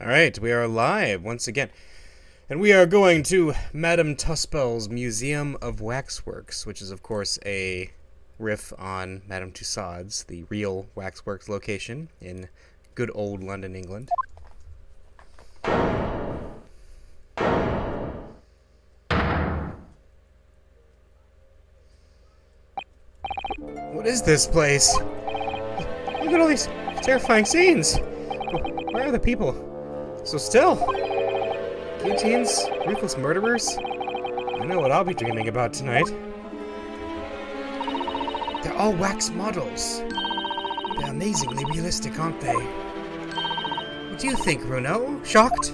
Alright, we are live once again. And we are going to Madame Tuspel's Museum of Waxworks, which is, of course, a riff on Madame Tussauds, the real waxworks location in good old London, England. What is this place? Look at all these terrifying scenes. Where are the people? So still. Guillotines, ruthless murderers. I know what I'll be dreaming about tonight. They're all wax models. They're amazingly realistic, aren't they? What do you think, Bruno? Shocked?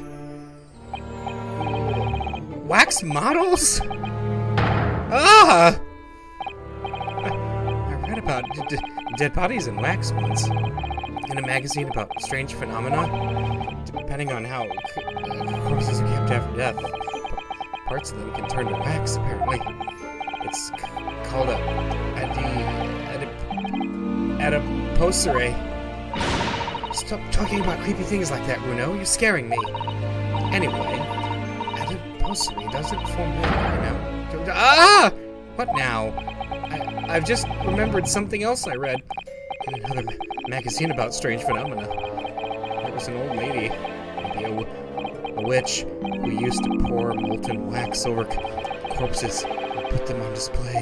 Wax models? Ah! I read about dead bodies and wax ones in a magazine about strange phenomena. Depending on how corpses are kept after death, parts of them can turn to wax, apparently. It's called a adiposare. Stop talking about creepy things like that, Bruno. You're scaring me. Anyway, adiposare doesn't form metal, you know. Ah! What now? I've just remembered something else I read in another magazine about strange phenomena. There was an old lady, maybe a witch, who used to pour molten wax over corpses and put them on display.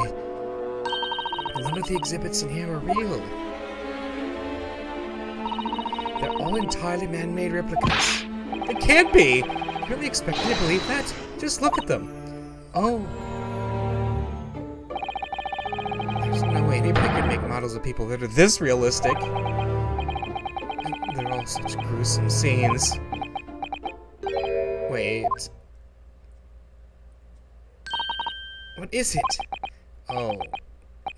None of the exhibits in here are real. They're all entirely man-made replicas. They can't be! You really expect me to believe that? Just look at them. Oh. There's no way anybody could make models of people that are this realistic. They're all such gruesome scenes. Wait. What is it? Oh.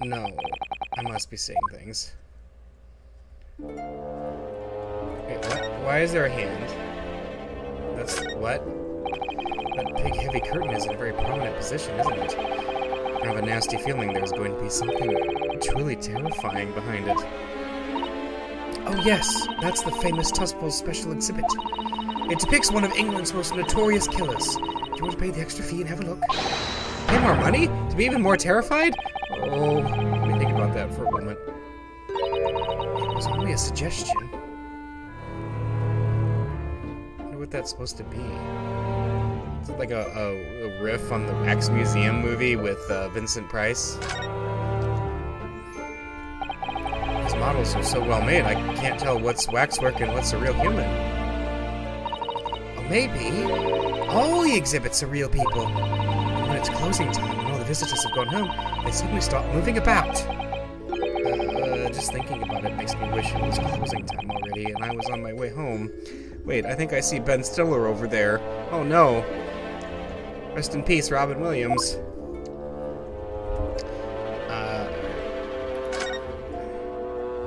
No. I must be seeing things. Wait, what? Why is there a hand? That's... what? That big heavy curtain is in a very prominent position, isn't it? I have a nasty feeling there's going to be something truly terrifying behind it. Oh yes, that's the famous Tuspel's special exhibit. It depicts one of England's most notorious killers. Do you want to pay the extra fee and have a look? Pay more money? To be even more terrified? Oh, let me think about that for a moment. It was only a suggestion. I wonder what that's supposed to be. Is it like a riff on the Wax Museum movie with Vincent Price? These models are so well made, I can't tell what's waxwork and what's a real human. Or maybe all the exhibits are real people. And when it's closing time and all the visitors have gone home, they suddenly start moving about. Just thinking about it makes me wish it was closing time already and I was on my way home. Wait, I think I see Ben Stiller over there. Oh no. Rest in peace, Robin Williams.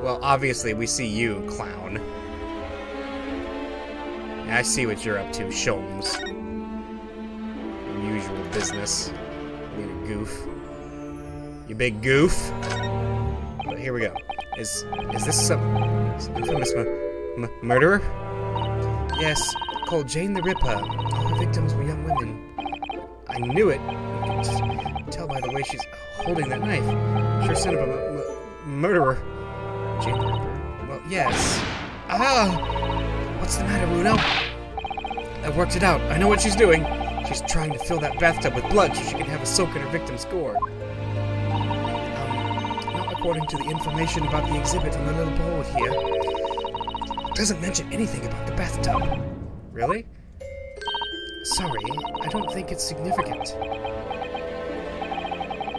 Well, obviously we see you, clown. I see what you're up to, Sholmes. Your usual business. Being a goof. You big goof. But here we go. Is this some infamous murderer? Yes, called Jane the Ripper. All her victims were young women. I knew it. You can just tell by the way she's holding that knife. Sure son of a murderer. Jane the Ripper? Well, yes. Ah! What's the matter, Bruno? I've worked it out. I know what she's doing. She's trying to fill that bathtub with blood so she can have a soak in her victim's gore. Not according to the information about the exhibit on the little board here. It doesn't mention anything about the bathtub. Really? Sorry, I don't think it's significant.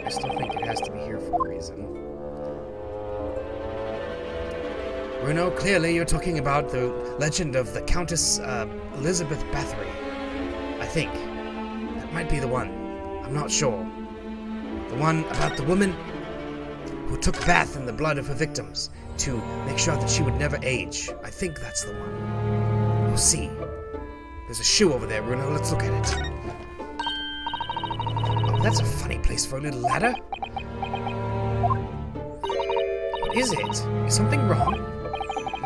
I still think it has to be here for a reason. Bruno, clearly you're talking about the legend of the Countess Elizabeth Bathory. I think. That might be the one. I'm not sure. The one about the woman who took bath in the blood of her victims to make sure that she would never age. I think that's the one. We'll see. There's a shoe over there, Bruno. Let's look at it. Oh, that's a funny place for a little ladder. What is it? Is something wrong?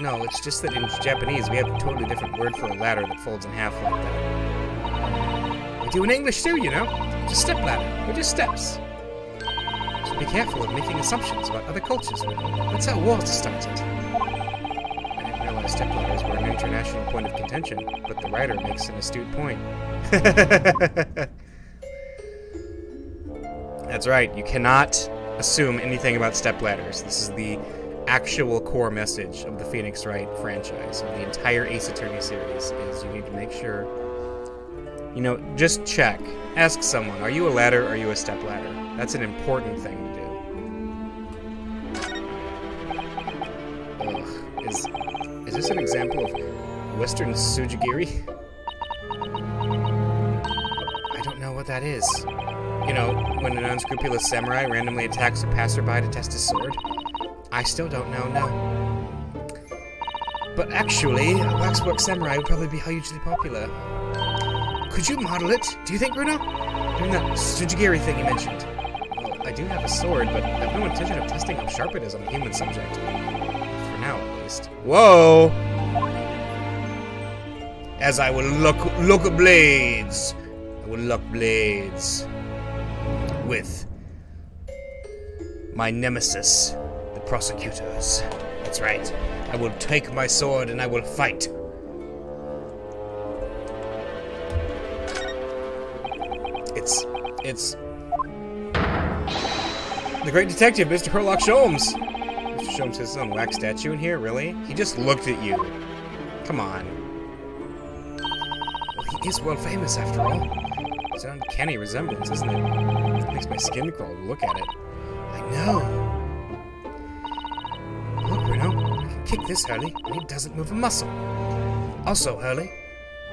No, it's just that in Japanese we have a totally different word for a ladder that folds in half like that. We do in English too, you know. It's a step ladder. We're just steps. So be careful of making assumptions about other cultures. That's how wars are started. I didn't realize step ladders were an international point of contention, but the writer makes an astute point. That's right, you cannot assume anything about stepladders. This is the actual core message of the Phoenix Wright franchise, of the entire Ace Attorney series, is you need to make sure, you know, just check. Ask someone, are you a ladder or are you a stepladder? That's an important thing to do. Ugh, is this an example of Western Sujigiri? I don't know what that is. You know, when an unscrupulous samurai randomly attacks a passerby to test his sword? I still don't know, no. But actually, a waxwork samurai would probably be hugely popular. Could you model it, do you think, Bruno? Doing that Sujigiri thing you mentioned. Well, I do have a sword, but I have no intention of testing how sharp it is on a human subject. For now, at least. Whoa! As I will look blades. I will lock blades. With my nemesis, the prosecutors. That's right. I will take my sword and I will fight. It's the great detective, Mr. Herlock Sholmes. Mr. Sholmes has his own wax statue in here, really? He just looked at you. Come on. Well, he is world famous after all. It's an uncanny resemblance, isn't it? It makes my skin crawl to look at it. I know. Look, Bruno, I can kick this Hurley, and he doesn't move a muscle. Also, Hurley,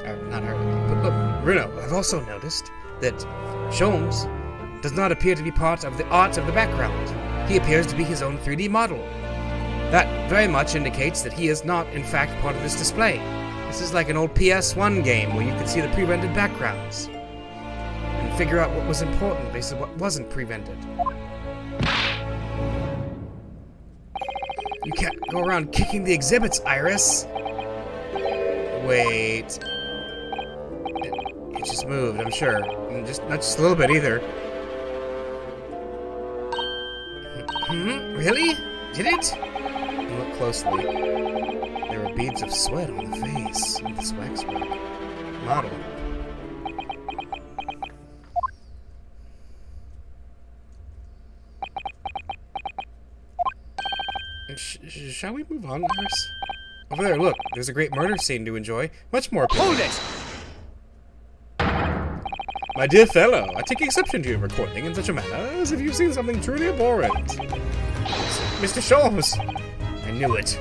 not Hurley, but look, Bruno, I've also noticed that Sholmes does not appear to be part of the art of the background. He appears to be his own 3D model. That very much indicates that he is not, in fact, part of this display. This is like an old PS1 game where you could see the pre-rendered backgrounds and figure out what was important based on what wasn't pre-rendered. You can't go around kicking the exhibits, Iris. Wait. It just moved, I'm sure. And not just a little bit either. Really? Did it? Look closely. There were beads of sweat on the face of this waxwork model. Shall we move on, Iris? Over there, look. There's a great murder scene to enjoy. Much more appealing. Hold it! My dear fellow, I take exception to your recording in such a manner as if you've seen something truly abhorrent. Mr. Sholmes! I knew it.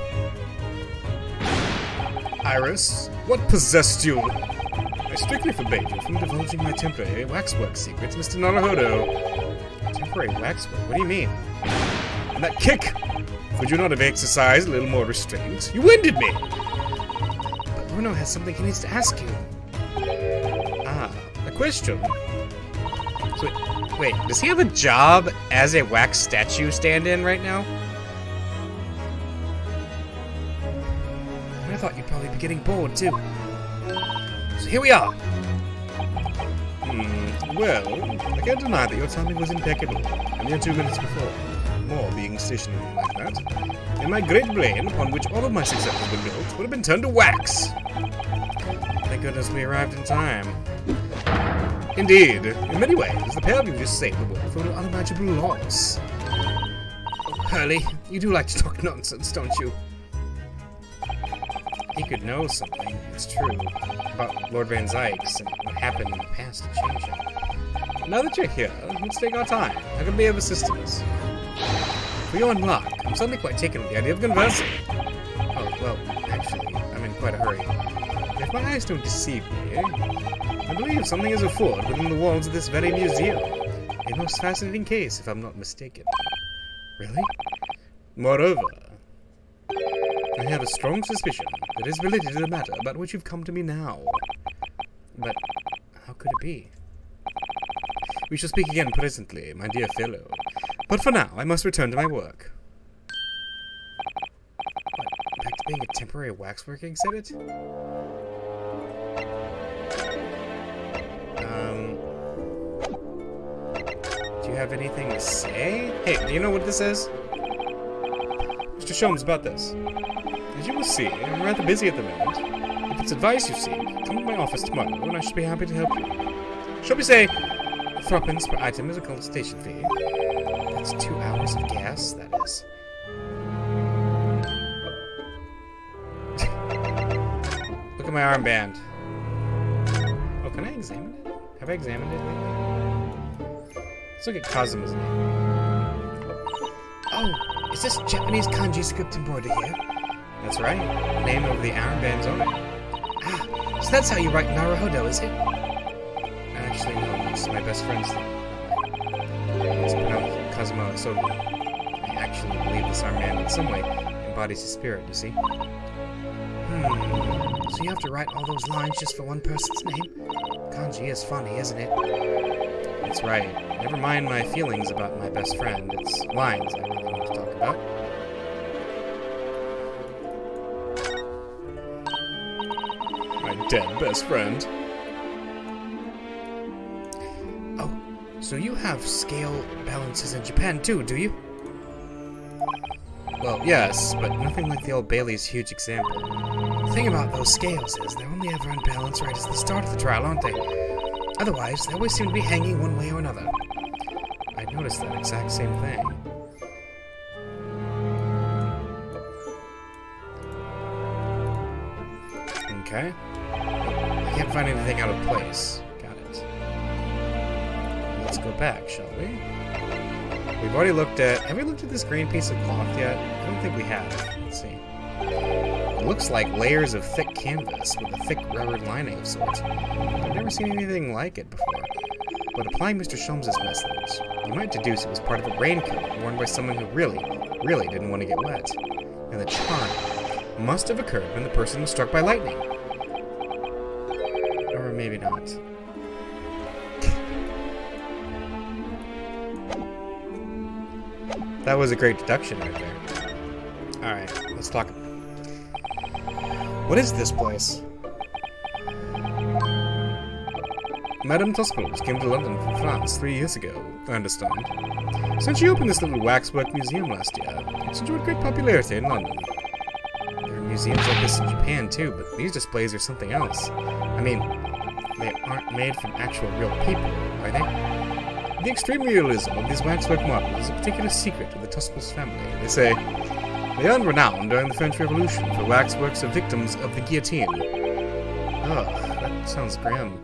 Iris, what possessed you? I strictly forbade you from divulging my temporary waxwork secrets, Mr. Naruhodo. Temporary waxwork? What do you mean? And that kick! Would you not have exercised a little more restraint? You winded me! But Bruno has something he needs to ask you. Ah, a question. So, wait, does he have a job as a wax statue stand-in right now? I thought you'd probably be getting bored, too. So here we are. Well, I can't deny that your timing was impeccable. A mere 2 minutes before. More being stationary like that. And my great brain, upon which all of my success has been built, would have been turned to wax. Thank goodness we arrived in time. Indeed, in many ways, the pair of you just saved the world from an unimaginable loss. Oh, Hurley, you do like to talk nonsense, don't you? He could know something, it's true, about Lord Van Zykes and what happened in the past to change him. Now that you're here, let's take our time. I can be of assistance. For your own luck, I'm suddenly quite taken with the idea of conversing. Oh, well, actually, I'm in quite a hurry. If my eyes don't deceive me, I believe something is afoot within the walls of this very museum. A most fascinating case, if I'm not mistaken. Really? Moreover, I have a strong suspicion that it is related to the matter about which you've come to me now. But how could it be? We shall speak again presently, my dear fellow. But for now, I must return to my work. being a temporary waxwork exhibit? Do you have anything to say? Hey, do you know what this is? Mr. Sholmes, about this. As you will see, I'm rather busy at the moment. If it's advice you seek, come to my office tomorrow, and I should be happy to help you. Shall we say, threepence per item as a consultation fee? That's 2 hours of gas, that is. Look at my armband. Oh, can I examine it? Have I examined it lately? Let's look at Kazuma's name. Oh, is this Japanese kanji script embroidered here? That's right. The name of the armband's owner. Ah, so that's how you write Naruhodo, is it? Actually, no, it's my best friend's name. It's pronounced Kazuma Sogi. I actually believe this armband in some way embodies his spirit, you see? So you have to write all those lines just for one person's name? Kanji is funny, isn't it? That's right. Never mind my feelings about my best friend. It's lines I really want to talk about. My dead best friend. Oh, so you have scale balances in Japan too, do you? Well, yes, but nothing like the old Bailey's huge example. The thing about those scales is they're only ever unbalanced right at the start of the trial, aren't they? Otherwise, they always seem to be hanging one way or another. I noticed that exact same thing. Okay. I can't find anything out of place. Got it. Let's go back, shall we? We've already looked at... Have we looked at this green piece of cloth yet? I don't think we have. Let's see. It looks like layers of thick canvas with a thick rubber lining of sorts. I've never seen anything like it before. But applying Mr. Sholmes' methods, you might deduce it was part of a raincoat worn by someone who really didn't want to get wet. And the charm must have occurred when the person was struck by lightning. Or maybe not. That was a great deduction right there. Alright, let's talk. What is this place? Madame Tuscaloosa came to London from France 3 years ago, I understand. Since she opened this little waxwork museum last year, it's enjoyed great popularity in London. There are museums like this in Japan too, but these displays are something else. I mean, they aren't made from actual real people, are they? The extreme realism of these waxwork models is a particular secret of the Tuscaloosa family. They say they earned renown during the French Revolution for waxworks of victims of the guillotine. Ugh, that sounds grim.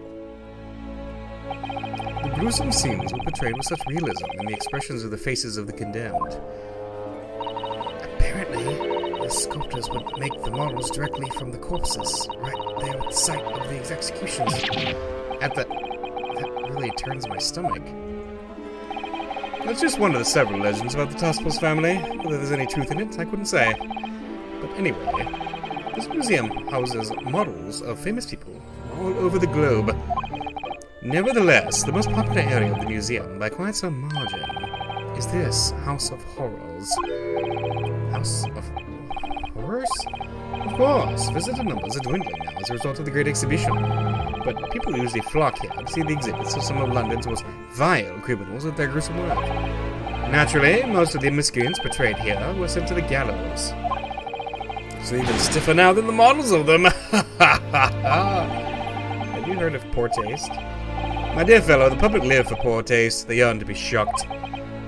The gruesome scenes were portrayed with such realism in the expressions of the faces of the condemned. Apparently, the sculptors would make the models directly from the corpses, right there at the site of the executions. That really turns my stomach. That's just one of the several legends about the Tuscaloosa family. Whether there's any truth in it, I couldn't say. But anyway, this museum houses models of famous people all over the globe. Nevertheless, the most popular area of the museum, by quite some margin, is this House of Horrors. House of Horrors? Of course, visitor numbers are dwindling now as a result of the Great Exhibition. But people usually flock here to see the exhibits of some of London's most vile criminals at their gruesome work. Naturally, most of the miscreants portrayed here were sent to the gallows. So even stiffer now than the models of them. Have you heard of poor taste? My dear fellow, the public live for poor taste. They yearn to be shocked.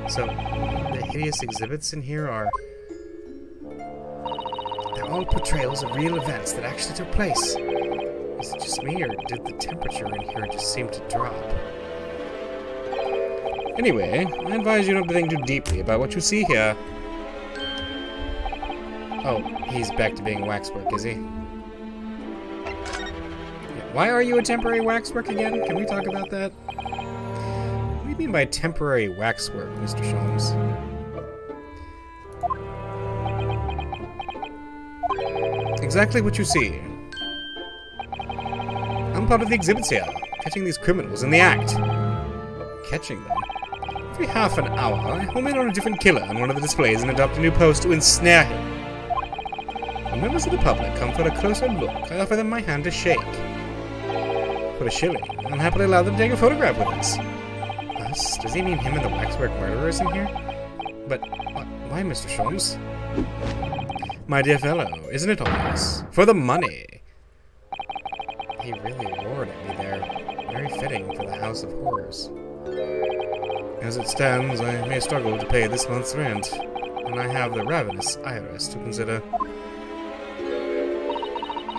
So, the hideous exhibits in here are... They're all portrayals of real events that actually took place. Is it just me, or did the temperature in here just seem to drop? Anyway, I advise you not to think too deeply about what you see here. Oh, he's back to being waxwork, is he? Why are you a temporary waxwork again? Can we talk about that? What do you mean by temporary waxwork, Mr. Sholmes? Exactly what you see. I'm part of the exhibits here, catching these criminals in the act. Catching them? Every half an hour, I home in on a different killer on one of the displays and adopt a new pose to ensnare him. When members of the public come for a closer look, I offer them my hand to shake. For a shilling, I'll happily allow them to take a photograph with us. Us? Does he mean him and the waxwork murderers in here? But why, Mr. Sholmes? My dear fellow, isn't it obvious? For the money! He really roared at me there. Very fitting for the House of Horrors. As it stands, I may struggle to pay this month's rent, and I have the ravenous IRS to consider.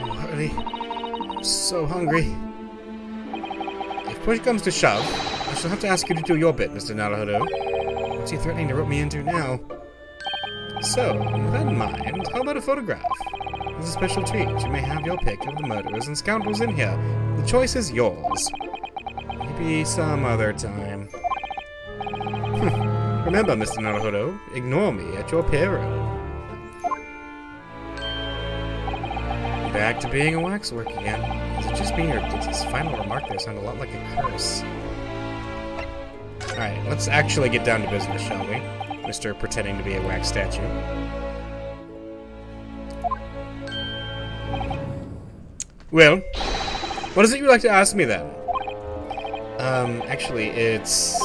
Oh, Harley, I'm so hungry. If push comes to shove, I shall have to ask you to do your bit, Mr. Naruhodo. What's he threatening to rope me into now? So, with that in mind, how about a photograph? As a special treat, you may have your pick of the murderers and scoundrels in here. The choice is yours. Maybe some other time. Remember, Mr. Naruhodo, ignore me at your peril. Back to being a waxwork again. Is it just me, or did his final remark there sound a lot like a curse? Alright, let's actually get down to business, shall we? Mr. Pretending to be a wax statue. Well, what is it you'd like to ask me then? Actually, it's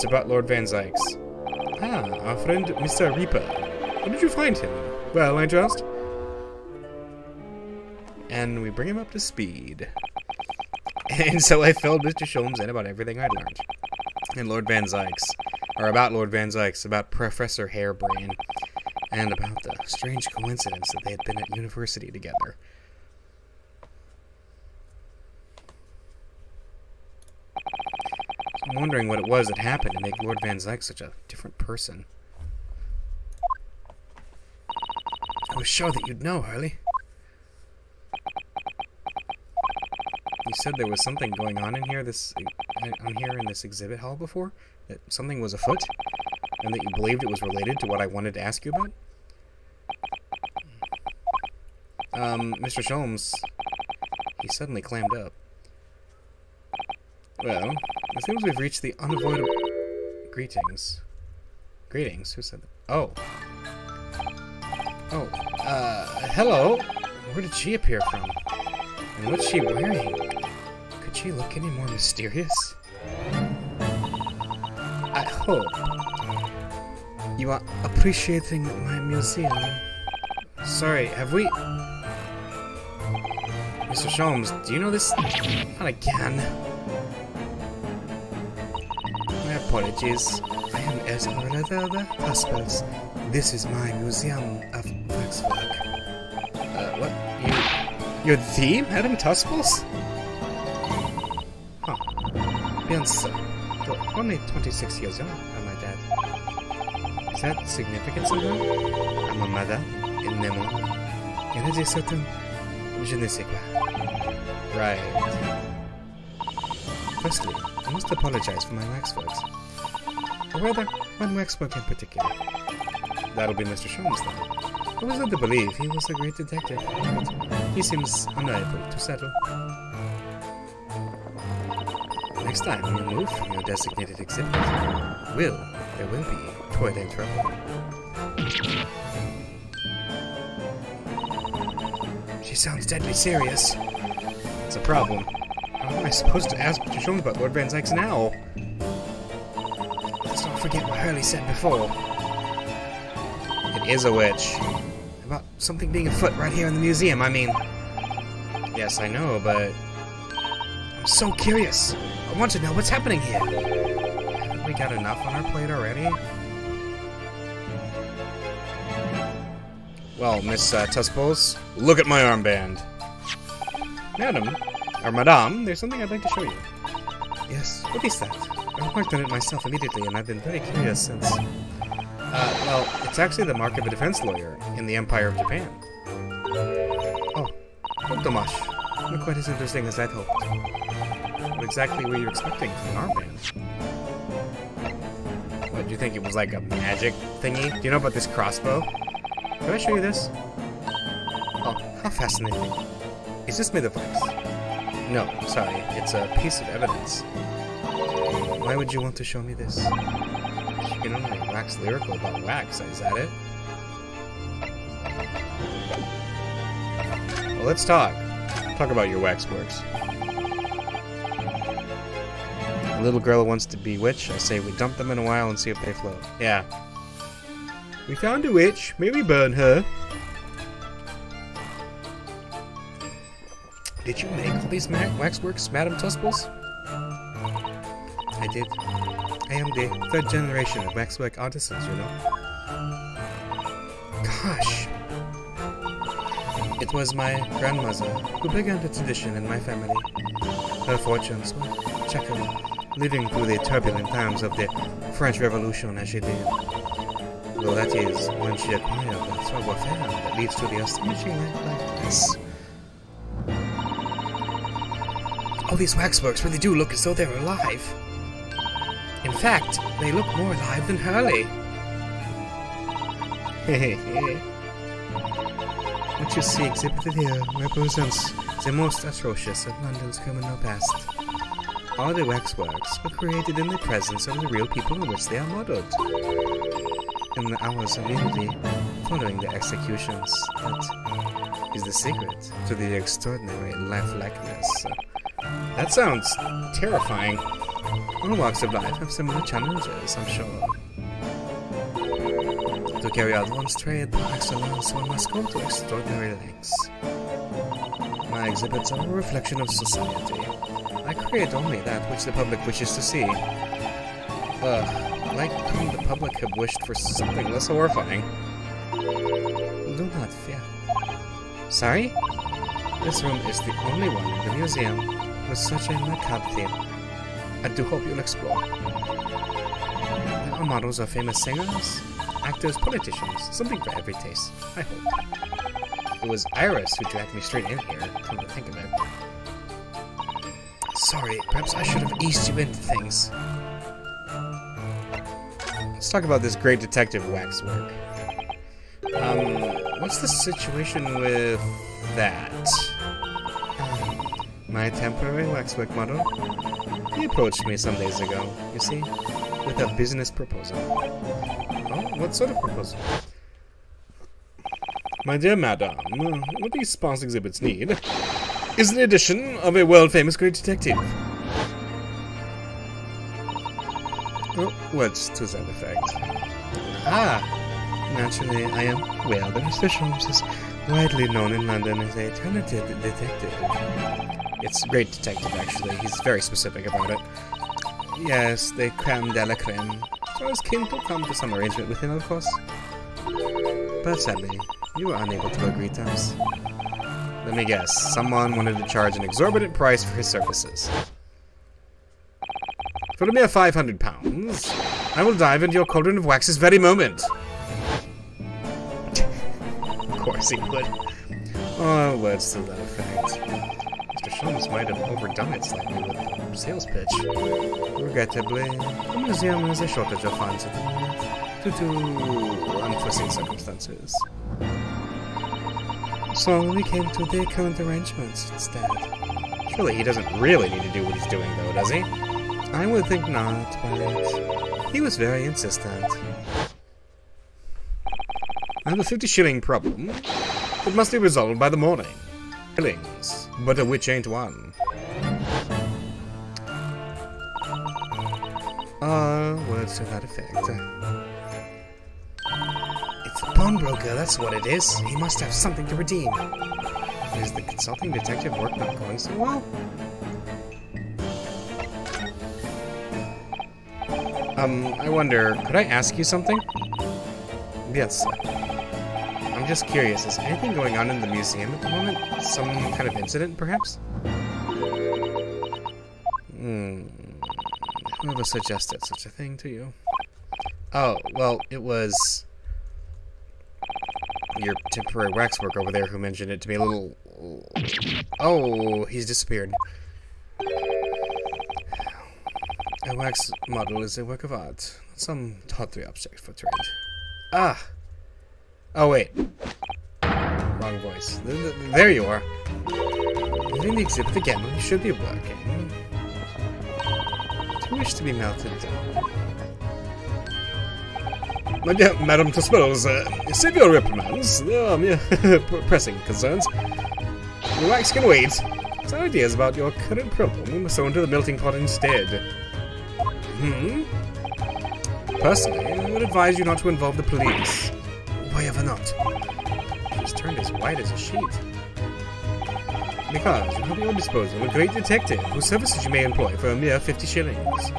about Lord Van Zykes. Ah, our friend Mr. Reaper. How did you find him? Well, I trust. And we bring him up to speed. And so I filled Mr. Sholmes in about everything I'd learned. And Lord Van Zykes. Or about Lord Van Zykes, about Professor Hairbrain. And about the strange coincidence that they had been at university together. I'm wondering what it was that happened to make Lord Van Zykes such a different person. I was sure that you'd know, Harley. You said there was something going on in here, in this exhibit hall before? That something was afoot? And that you believed it was related to what I wanted to ask you about? Mr. Sholmes, he suddenly clammed up. Well, it seems we've reached the unavoidable... Greetings. Greetings? Who said that? Oh. Oh, hello? Where did she appear from? And what's she wearing? Could she look any more mysterious? I hope you are appreciating my museum. Sorry, have we... Mr. Sholmes, do you know this? Not again. My apologies. I am Esmeralda the Hospitals. This is my museum of waxwork. What? You're the Madame Tusples? Huh. Bien so. Though only 26 years young, I might add. Is that significant somehow? I'm a madame, in Nemo. Il a dit certain, je ne sais quoi. Right. Firstly, I must apologize for my waxworks. Or rather, one waxwork in particular. That'll be Mr. Sholmes, then. I was led to believe he was a great detective, but he seems unable to settle. Next time you move from your designated exhibit, there will be toilet trouble. She sounds deadly serious. It's a problem. How am I supposed to ask Mr. Sholmes about Lord Van Zykes now? Let's not forget what Hurley said before. It is a witch. About something being afoot right here in the museum, I mean. Yes, I know, but... I'm so curious. I want to know what's happening here. Haven't we got enough on our plate already? Well, Miss Tusples, look at my armband. Madam, or Madame, there's something I'd like to show you. Yes, what is that? I worked on it myself immediately, and I've been very curious since... well, it's actually the mark of a defense lawyer in the Empire of Japan. Oh, not so much. Not quite as interesting as I'd hoped. What exactly were you expecting from an armband? What, do you think it was like a magic thingy? Do you know about this crossbow? Can I show you this? Oh, how fascinating. Is this made of wax? No, sorry, it's a piece of evidence. Why would you want to show me this? You can only wax lyrical about wax, is that it? Well, let's talk. Talk about your waxworks. A little girl wants to be witch. I say we dump them in a while and see if they float. Yeah. We found a witch. Maybe burn her. Did you make all these waxworks, Madame Tusples? I did. I am the 3rd generation of waxwork artisans, you know. Gosh. It was my grandmother who began the tradition in my family. Her fortunes were checkered, living through the turbulent times of the French Revolution as she did. Though that is when she acquired the savoir-faire that leads to the astonishing life like this. All these waxworks really do look as though they're alive. In fact, they look more alive than Hurley. What you see exhibited here represents the most atrocious of London's criminal past. All the waxworks were created in the presence of the real people on which they are modeled. In the hours immediately following the executions, that is the secret to the extraordinary lifelikeness. That sounds terrifying. All walks of life have similar challenges, I'm sure. To carry out one's trade par excellence, one must go to extraordinary lengths. My exhibits are a reflection of society. I create only that which the public wishes to see. Like whom the public have wished for something less horrifying. Do not fear. Sorry? This room is the only one in the museum with such a macabre theme. I do hope you'll explore. There are models of famous singers, actors, politicians, something for every taste, I hope. It was Iris who dragged me straight in here, come to think of it. Sorry, perhaps I should have eased you into things. Let's talk about this great detective waxwork. What's the situation with that? My temporary waxwork model? He approached me some days ago, you see, with a business proposal. Oh, what sort of proposal? My dear madame, what these sparse exhibits need is the addition of a world-famous great detective. Oh, words to that effect. Ah, naturally, I am aware that Mr. Sholmes is widely known in London as a talented detective. It's a great detective, actually. He's very specific about it. Yes, the creme de la creme. So I was keen to come to some arrangement with him, of course. But sadly, you were unable to agree terms. Let me guess, someone wanted to charge an exorbitant price for his services. For a mere £500, I will dive into your cauldron of wax this very moment. Of course he would. Oh, words to that effect. Mr. Sholmes might have overdone it slightly with the sales pitch. Regrettably, the museum has a shortage of funds at the moment, due to unforeseen circumstances. So we came to the current arrangements instead. Surely he doesn't really need to do what he's doing, though, does he? I would think not, but he was very insistent. I have a 50-shilling problem. It must be resolved by the morning. Shillings, but a witch ain't one. Words to that effect. It's the pawnbroker, that's what it is. He must have something to redeem. Is the consulting detective work not going so well? I wonder, could I ask you something? Yes. I'm just curious, is anything going on in the museum at the moment? Some kind of incident, perhaps? Whoever suggested such a thing to you? Oh, well, it was your temporary waxwork over there who mentioned it to me a little... Oh, he's disappeared. A wax model is a work of art, some tawdry object for trade. Ah! Oh, wait. Wrong voice. There you are. Moving the exhibit again when you should be working. Too much to be melted down. My dear Madame Tusples, save your reprimands. They are mere pressing concerns. The wax can wait. Some ideas about your current problem we must throw into the melting pot instead. Personally, I would advise you not to involve the police. Why ever not? He's turned as white as a sheet. Because you have at your disposal a great detective whose services you may employ for a mere 50 shillings.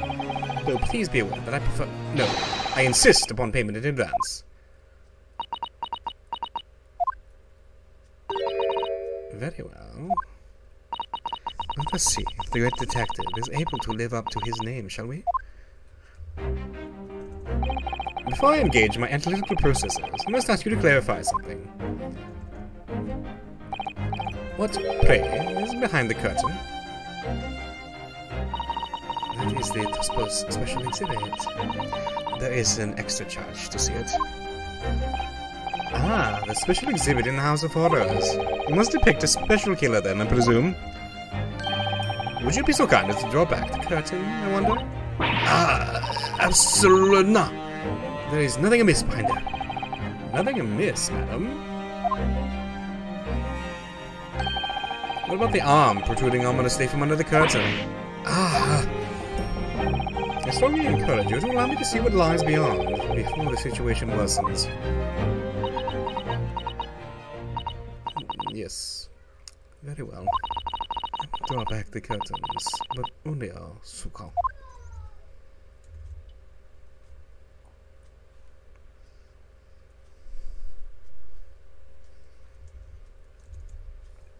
Though please be aware that I prefer... No, I insist upon payment in advance. Very well. Let us see if the great detective is able to live up to his name, shall we? Before I engage my analytical processes, I must ask you to clarify something. What, pray, is behind the curtain? That is the Tospo's special exhibit. There is an extra charge to see it. Ah, the special exhibit in the House of Horrors. You must depict a special killer then, I presume. Would you be so kind as to draw back the curtain, I wonder? Ah, absolutely not. There is nothing amiss behind there. Nothing amiss, madam? What about the arm protruding ominously from under the curtain? Ah! I strongly encourage you to allow me to see what lies beyond, before the situation worsens. Yes. Very well. Draw back the curtains, but only a suka.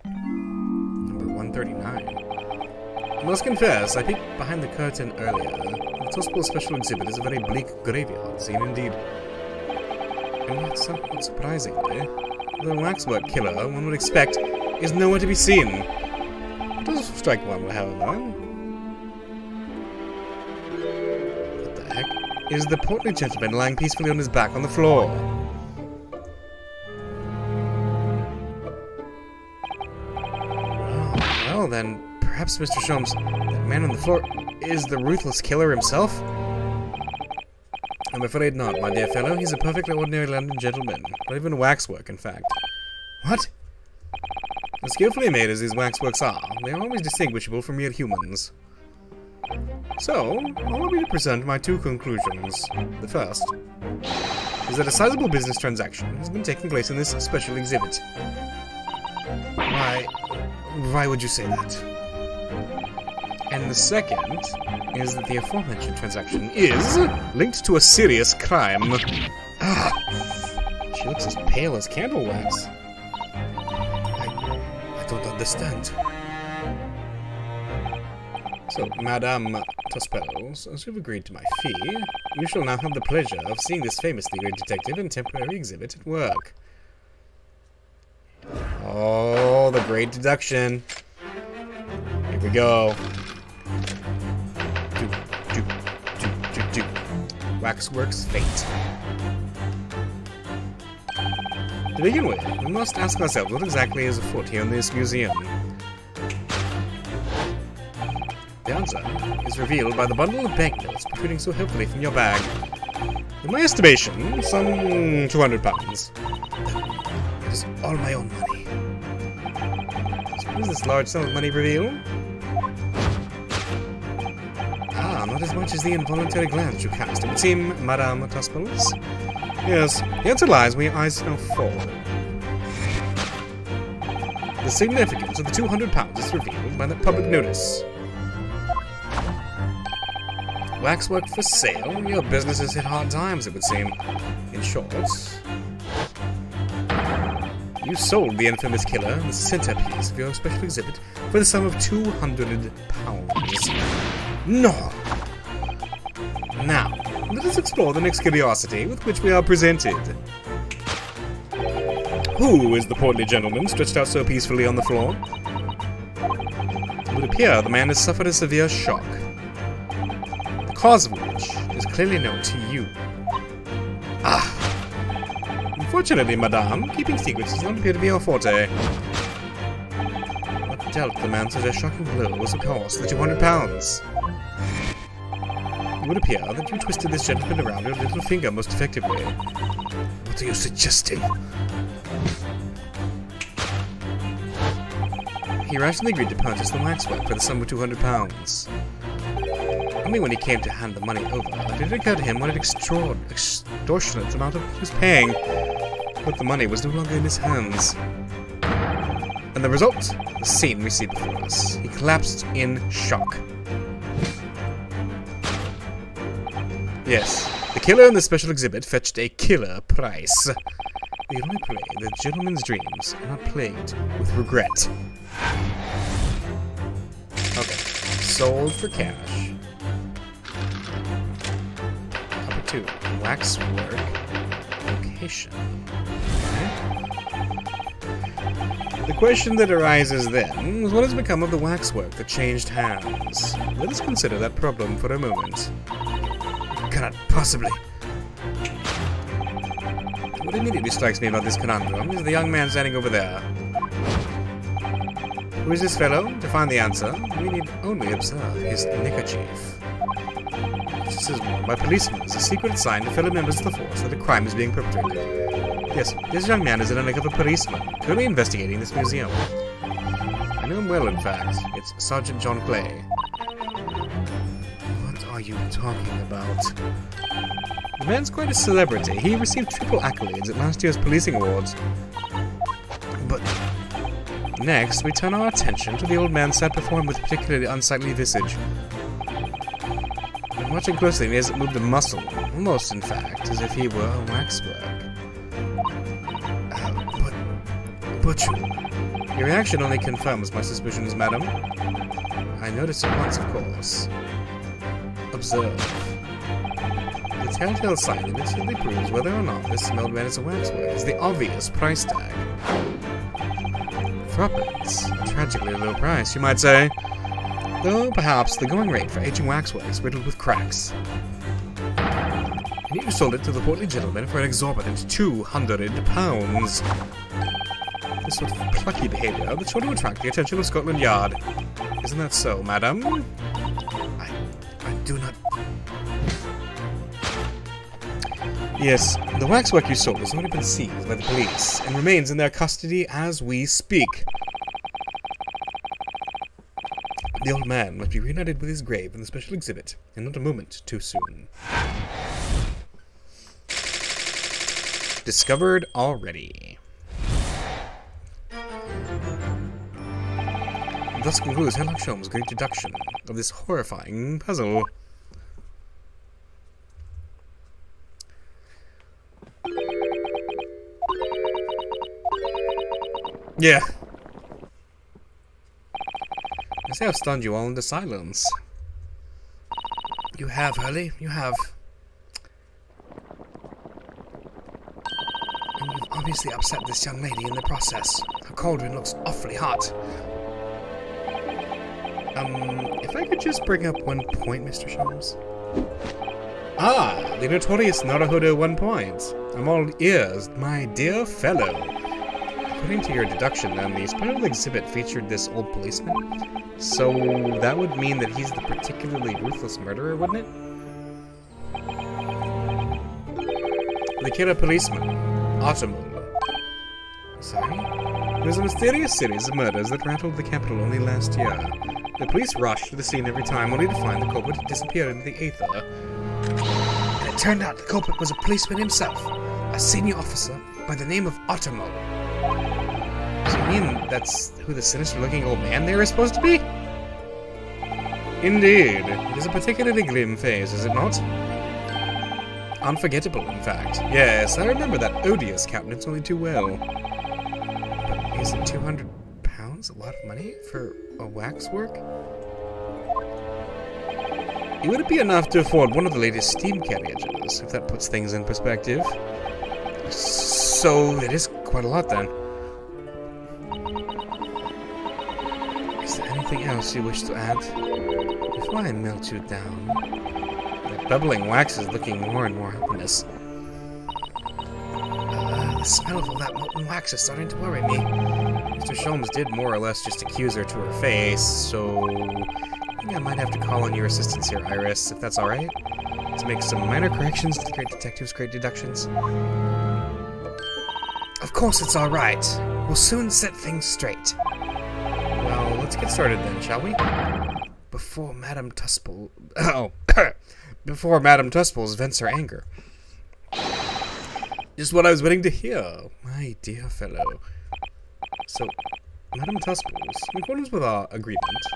Number 139. I must confess, I peeked behind the curtain earlier. The Tospo special exhibit is a very bleak graveyard scene indeed. And yet, somewhat surprisingly, the waxwork killer one would expect is nowhere to be seen. It does strike one, however. What the heck? Is the portly gentleman lying peacefully on his back on the floor? Well then, perhaps Mr. Sholmes, that man on the floor, is the ruthless killer himself? I'm afraid not, my dear fellow. He's a perfectly ordinary London gentleman. Not even waxwork, in fact. What? As skillfully made as these waxworks are, they are always distinguishable from mere humans. So, allow me to present my two conclusions. The first is that a sizable business transaction has been taking place in this special exhibit. Why would you say that? And the second is that the aforementioned transaction is linked to a serious crime. Ah, she looks as pale as candle wax. I don't understand. So, Madame Tospelos, as you've agreed to my fee, you shall now have the pleasure of seeing this famously great detective and temporary exhibit at work. Oh, the great deduction. Here we go. Waxwork's fate. To begin with, we must ask ourselves what exactly is afoot here in this museum. The answer is revealed by the bundle of banknotes protruding so heavily from your bag. In my estimation, some £200. It is all my own money. So what does this large sum of money reveal? Ah, not as much as the involuntary glance you cast, it would seem, Madame Tospelos. Yes, the answer lies where your eyes now fall. The significance of the £200 is revealed by that public notice. Waxwork for sale? Your business has hit hard times, it would seem. In short, you sold the infamous killer the centerpiece of your special exhibit for the sum of £200. No! Now, let us explore the next curiosity with which we are presented. Who is the portly gentleman stretched out so peacefully on the floor? It would appear the man has suffered a severe shock, the cause of which is clearly known to you. Ah! Unfortunately, madame, keeping secrets does not appear to be your forte. What dealt the man such a shocking blow was, of course, the £200. It would appear that you twisted this gentleman around your little finger most effectively. What are you suggesting? he rationally agreed to purchase the waxwork for the sum of £200. Only when he came to hand the money over did it occur to him what an extortionate amount he was paying. But the money was no longer in his hands. And the result? The scene we see before us. He collapsed in shock. Yes, the killer in the special exhibit fetched a killer price. We only play the gentleman's dreams are not plagued with regret. Okay, sold for cash. Number 2, waxwork location. Okay. The question that arises then was what has become of the waxwork that changed hands? Let us consider that problem for a moment. Cannot possibly. What immediately strikes me about this conundrum is the young man standing over there. Who is this fellow? To find the answer, we need only observe his neckerchief. This is worn by policemen as a secret sign to fellow members of the force that a crime is being perpetrated. Yes, this young man is an undercover policeman, currently investigating this museum. I know him well, in fact. It's Sergeant John Clay. What are you talking about? The man's quite a celebrity. He received triple accolades at last year's policing awards. But next, we turn our attention to the old man sat before him with a particularly unsightly visage. And watching closely, he hasn't moved a muscle, almost, in fact, as if he were a waxwork. But your reaction only confirms my suspicions, madam. I noticed at once, of course. Observe. The telltale sign that instantly proves whether or not this old man is a waxwork is the obvious price tag. Threepence. A tragically low price, you might say. Though perhaps the going rate for aging waxwork is riddled with cracks. And you sold it to the portly gentleman for an exorbitant £200. This sort of plucky behavior that sure to attract the attention of Scotland Yard. Isn't that so, madam? I do not... Yes, the waxwork you sold has already been seized by the police and remains in their custody as we speak. The old man must be reunited with his grave in the special exhibit, and not a moment too soon. Discovered already. Thus concludes Sherlock Holmes' great deduction of this horrifying puzzle. Yeah. I say I've stunned you all into silence. You have, Hurley. You have. And you've obviously upset this young lady in the process. Her cauldron looks awfully hot. If I could just bring up 1 point, Mr. Sholmes. Ah, the notorious Naruhodo 1 point. I'm all ears, my dear fellow. According to your deduction, then, the special exhibit featured this old policeman. So that would mean that he's the particularly ruthless murderer, wouldn't it? The killer policeman, Ottoman. Sorry? It was a mysterious series of murders that rattled the capital only last year. The police rushed to the scene every time, only to find the culprit had disappeared into the aether. And it turned out the culprit was a policeman himself, a senior officer by the name of Ottoman. So you mean that's who the sinister-looking old man there is supposed to be? Indeed. It is a particularly grim face, is it not? Unforgettable, in fact. Yes, I remember that odious countenance only too well. But isn't £200 a lot of money for a waxwork? It would be enough to afford one of the latest steam carriages, if that puts things in perspective. So it is quite a lot, then. Is there anything else you wish to add? Before I melt you down. That bubbling wax is looking more and more ominous. The smell of all that molten wax is starting to worry me. Mr. Sholmes did more or less just accuse her to her face, so I think I might have to call on your assistance here, Iris, if that's alright, to make some minor corrections to the great detective's great deductions. Of course it's alright. We'll soon set things straight. Well, let's get started then, shall we? Before Madame Tuspel... Oh, before Madame Tuspels vents her anger. Just what I was waiting to hear, my dear fellow. So, Madame Tuspels, in accordance with our agreement,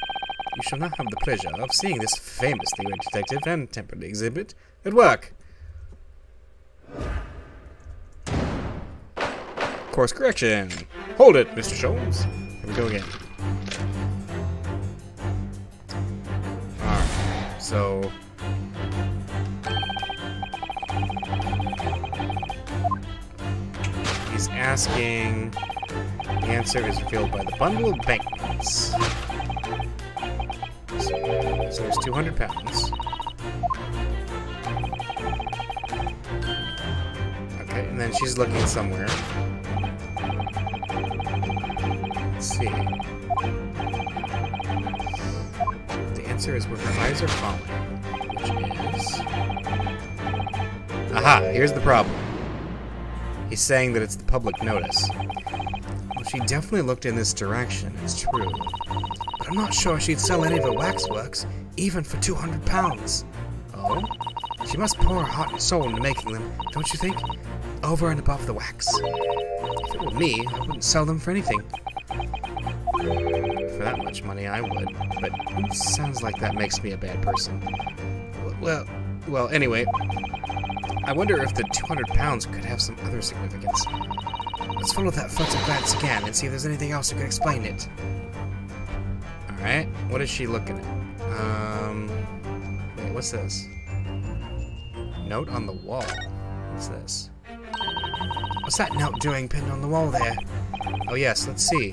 you shall now have the pleasure of seeing this famous theory detective and temporary exhibit at work. Course correction. Hold it, Mr. Sholmes. Here we go again. Alright, so... he's asking... the answer is revealed by the bundle of banknotes. So there's 200 pounds. Okay, and then she's looking somewhere. Let's see. The answer is where her eyes are falling, which is... aha, here's the problem. He's saying that it's the public notice. Well, she definitely looked in this direction, it's true. But I'm not sure she'd sell any of her waxworks, even for 200 pounds. Oh? She must pour her heart and soul into making them, don't you think? Over and above the wax. If it were me, I wouldn't sell them for anything. For that much money, I would. But it sounds like that makes me a bad person. Well, anyway. I wonder if the 200 pounds could have some other significance. Let's follow that furtive glance again and see if there's anything else that could explain it. Alright, what is she looking at? Wait, what's this? Note on the wall. What's this? What's that note doing pinned on the wall there? Oh yes, let's see.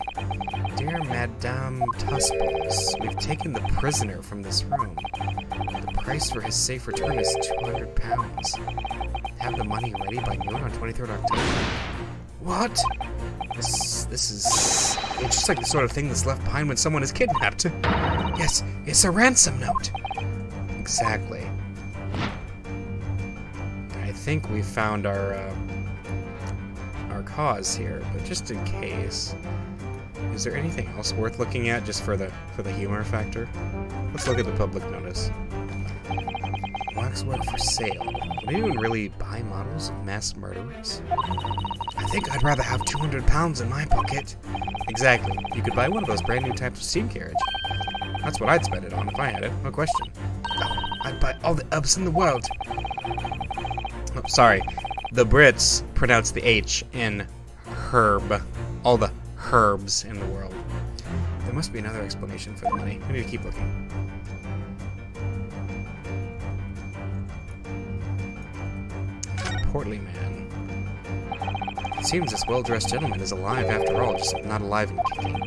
Dear Madame Tuspels, we've taken the prisoner from this room. The price for his safe return is 200 pounds. Have the money ready by noon on 23rd October. What? This is... it's just like the sort of thing that's left behind when someone is kidnapped. Yes, it's a ransom note. Exactly. I think we found our cause here, but just in case, is there anything else worth looking at just for the humor factor? Let's look at the public notice. Waxwork for sale. Would anyone really buy models of mass murderers? I think I'd rather have 200 pounds in my pocket. Exactly. You could buy one of those brand new types of steam carriage. That's what I'd spend it on if I had it. No question. Oh, I'd buy all the herbs in the world. Oh, sorry. The Brits pronounce the H in herb. All the herbs in the world. There must be another explanation for the money. We need to keep looking. Portly man. It seems this well-dressed gentleman is alive after all, just not alive and kicking.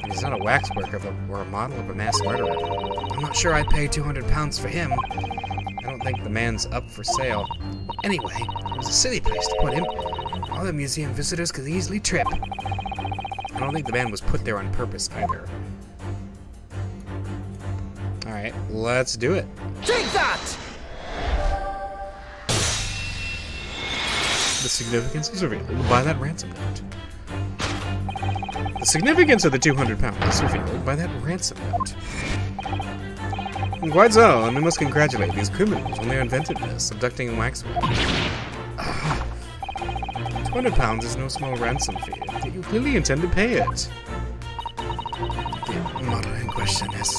And he's not a waxwork or a model of a mass murderer. I'm not sure I'd pay 200 pounds for him. I don't think the man's up for sale. Anyway, it was a silly place to put him. Other museum visitors could easily trip. I don't think the man was put there on purpose either. Alright, let's do it. Take that! The significance is revealed by that ransom note. The significance of the 200 pounds is revealed by that ransom note. Quite so, and we must congratulate these criminals on their inventiveness, abducting waxwork. 200 pounds is no small ransom fee, but you clearly intend to pay it. The model in question has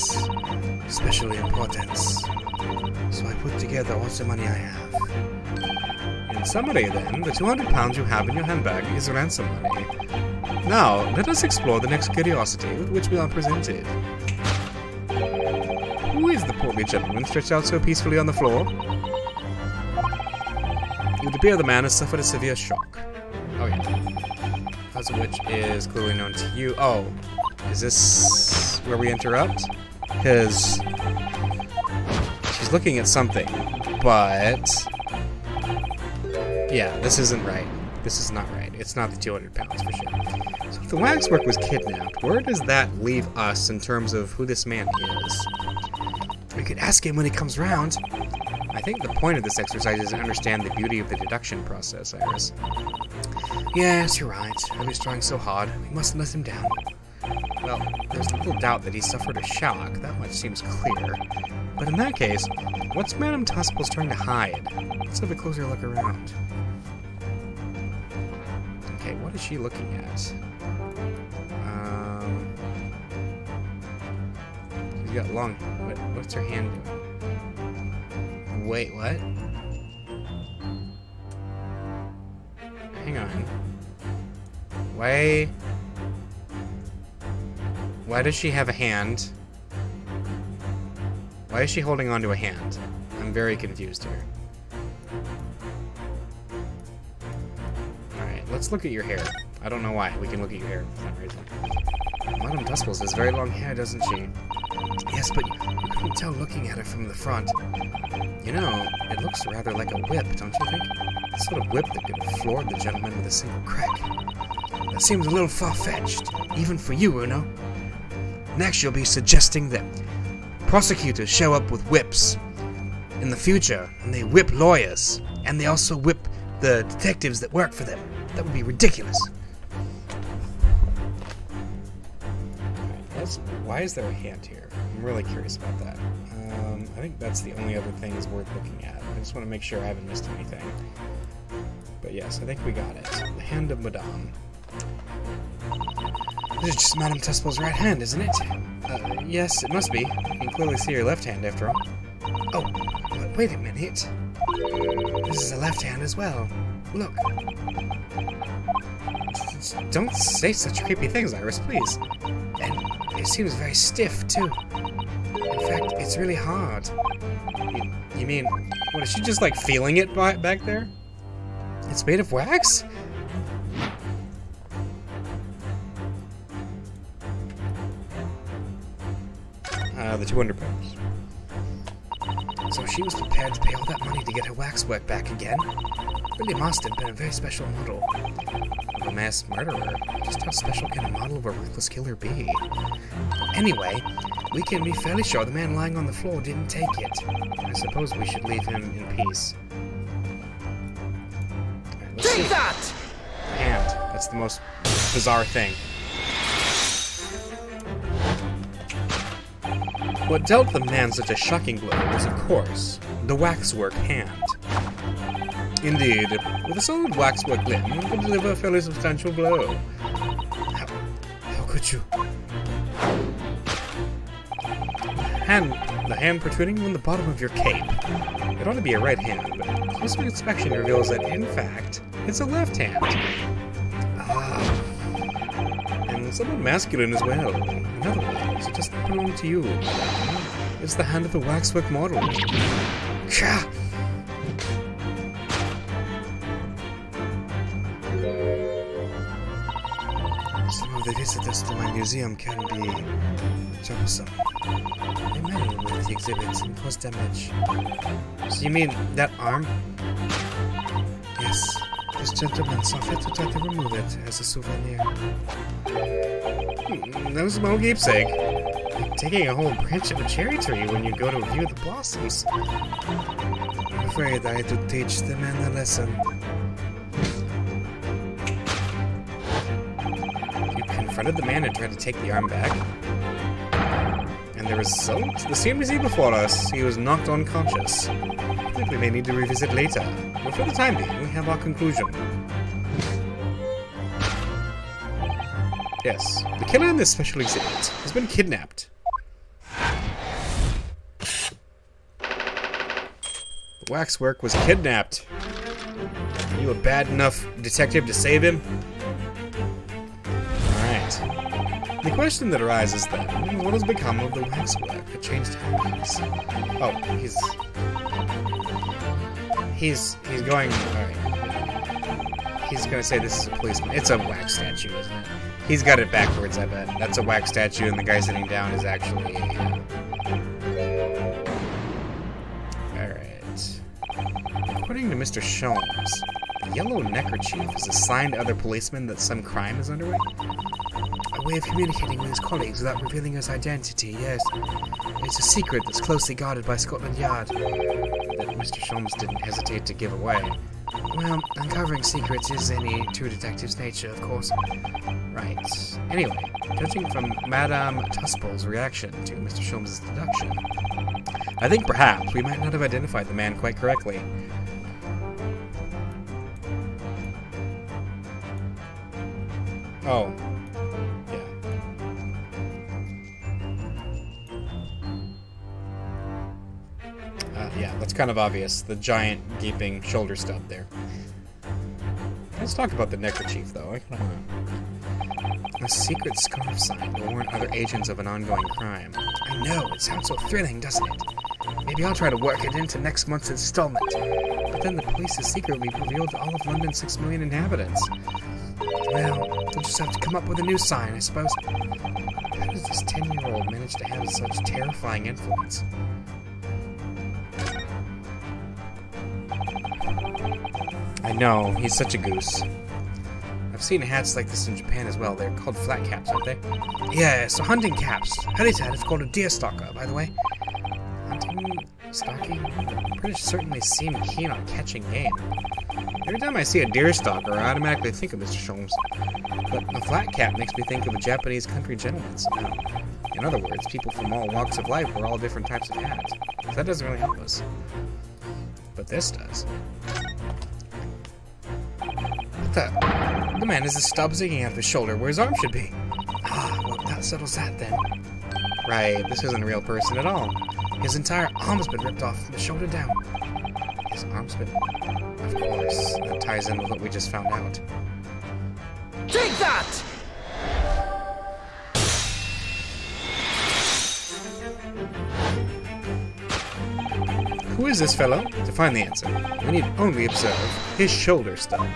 special importance, so I put together all the money I have. In summary, then, the 200 pounds you have in your handbag is ransom money. Now, let us explore the next curiosity with which we are presented. Who is the portly gentleman stretched out so peacefully on the floor? It would appear the man has suffered a severe shock. Oh yeah. Cause of which is clearly known to you. Oh, is this where we interrupt? Because she's looking at something, but yeah, this isn't right. This is not right. It's not the 200 pounds for sure. So if the waxwork was kidnapped, where does that leave us in terms of who this man is? We could ask him when he comes round. I think the point of this exercise is to understand the beauty of the deduction process, Iris. Yes, you're right. He's trying so hard. We mustn't let him down. Well, there's little doubt that he suffered a shock. That much seems clear. But in that case, what's Madame Tusples trying to hide? Let's have a closer look around. Okay, what is she looking at? She's got long... What's her hand doing? Wait, what? Hang on. Why does she have a hand? Why is she holding onto a hand? I'm very confused here. Alright, let's look at your hair. I don't know why. We can look at your hair for some reason. Madame Tusples has very long hair, doesn't she? Yes, but you couldn't tell looking at her from the front. You know, it looks rather like a whip, don't you think? The sort of whip that could have floored the gentleman with a single crack. That seems a little far-fetched, even for you, Uno. Next, you'll be suggesting that prosecutors show up with whips in the future, and they whip lawyers, and they also whip the detectives that work for them. That would be ridiculous. Alright, why is there a hand here? I'm really curious about that. I think that's the only other thing that's worth looking at. I just want to make sure I haven't missed anything. But yes, I think we got it. The hand of Madame. This is just Madame Tusples' right hand, isn't it? Yes, it must be. You can clearly see her left hand, after all. Oh, but wait a minute. This is a left hand as well. Look. Don't say such creepy things, Iris, please. And it seems very stiff, too. In fact, it's really hard. You mean, what, is she just, like, feeling it back there? It's made of wax? The 200 pounds. So she was prepared to pay all that money to get her waxwork back again? Really must have been a very special model. Of a mass murderer. Just how special can a model of a ruthless killer be? Anyway, we can be fairly sure the man lying on the floor didn't take it. I suppose we should leave him in peace. Right, take that! Hand. That's the most bizarre thing. What dealt the man such a shocking blow was, of course, the waxwork hand. Indeed, with a solid waxwork limb, one could deliver a fairly substantial blow. How could you? The hand protruding from the bottom of your cape. It ought to be a right hand, but closer inspection reveals that, in fact, it's a left hand. And somewhat masculine as well. In other words, it doesn't belong to you. It's the hand of a waxwork model. Ka! Some of the visitors to my museum can be troublesome. They meddle with the exhibits and cause damage. So you mean that arm? Yes. This gentleman saw fit to try to remove it as a souvenir. No small keepsake. Like taking a whole branch of a cherry tree when you go to view the blossoms. I'm afraid I had to teach the man a lesson. You confronted the man and tried to take the arm back. And the result? The same as he before us. He was knocked unconscious. I think we may need to revisit later. But for the time being, we have our conclusion. Yes, the killer in this special exhibit has been kidnapped. The waxwork was kidnapped. Are you a bad enough detective to save him? Alright. The question that arises then, what has become of the waxwork that changed hands? Oh, he's going, alright. He's gonna say this is a policeman. It's a wax statue, isn't it? He's got it backwards, I bet. That's a wax statue, and the guy sitting down is actually... Alright. According to Mr. Sholmes, the yellow neckerchief is a sign to other policemen that some crime is underway? A way of communicating with his colleagues without revealing his identity, yes. It's a secret that's closely guarded by Scotland Yard that Mr. Sholmes didn't hesitate to give away. Well, uncovering secrets is any true detective's nature, of course. Right. Anyway, judging from Madame Tuspel's reaction to Mr. Sholmes' deduction, I think perhaps we might not have identified the man quite correctly. Oh. Yeah, that's kind of obvious. The giant, gaping shoulder stub there. Let's talk about the neckerchief, though. A secret scarf sign will warn other agents of an ongoing crime. I know, it sounds so thrilling, doesn't it? Maybe I'll try to work it into next month's installment. But then the police is secretly revealed to all of London's 6 million inhabitants. Well, we'll just have to come up with a new sign, I suppose. How does this 10-year-old manage to have such terrifying influence? I know, he's such a goose. I've seen hats like this in Japan as well. They're called flat caps, aren't they? Yeah, so hunting caps. Harry's hat is called a deer stalker, by the way. Hunting, stalking? British certainly seem keen on catching game. Every time I see a deer stalker, I automatically think of Mr. Sholmes. But a flat cap makes me think of a Japanese country gentleman somehow. In other words, people from all walks of life wear all different types of hats. So that doesn't really help us. But this does. The man has a stub sticking out of his shoulder where his arm should be. Ah, well, that settles that then. Right, this isn't a real person at all. His entire arm's been ripped off from the shoulder down. His arm's been... Of course, that ties in with what we just found out. Take that! Who is this fellow? To find the answer, we need only observe his shoulder stub.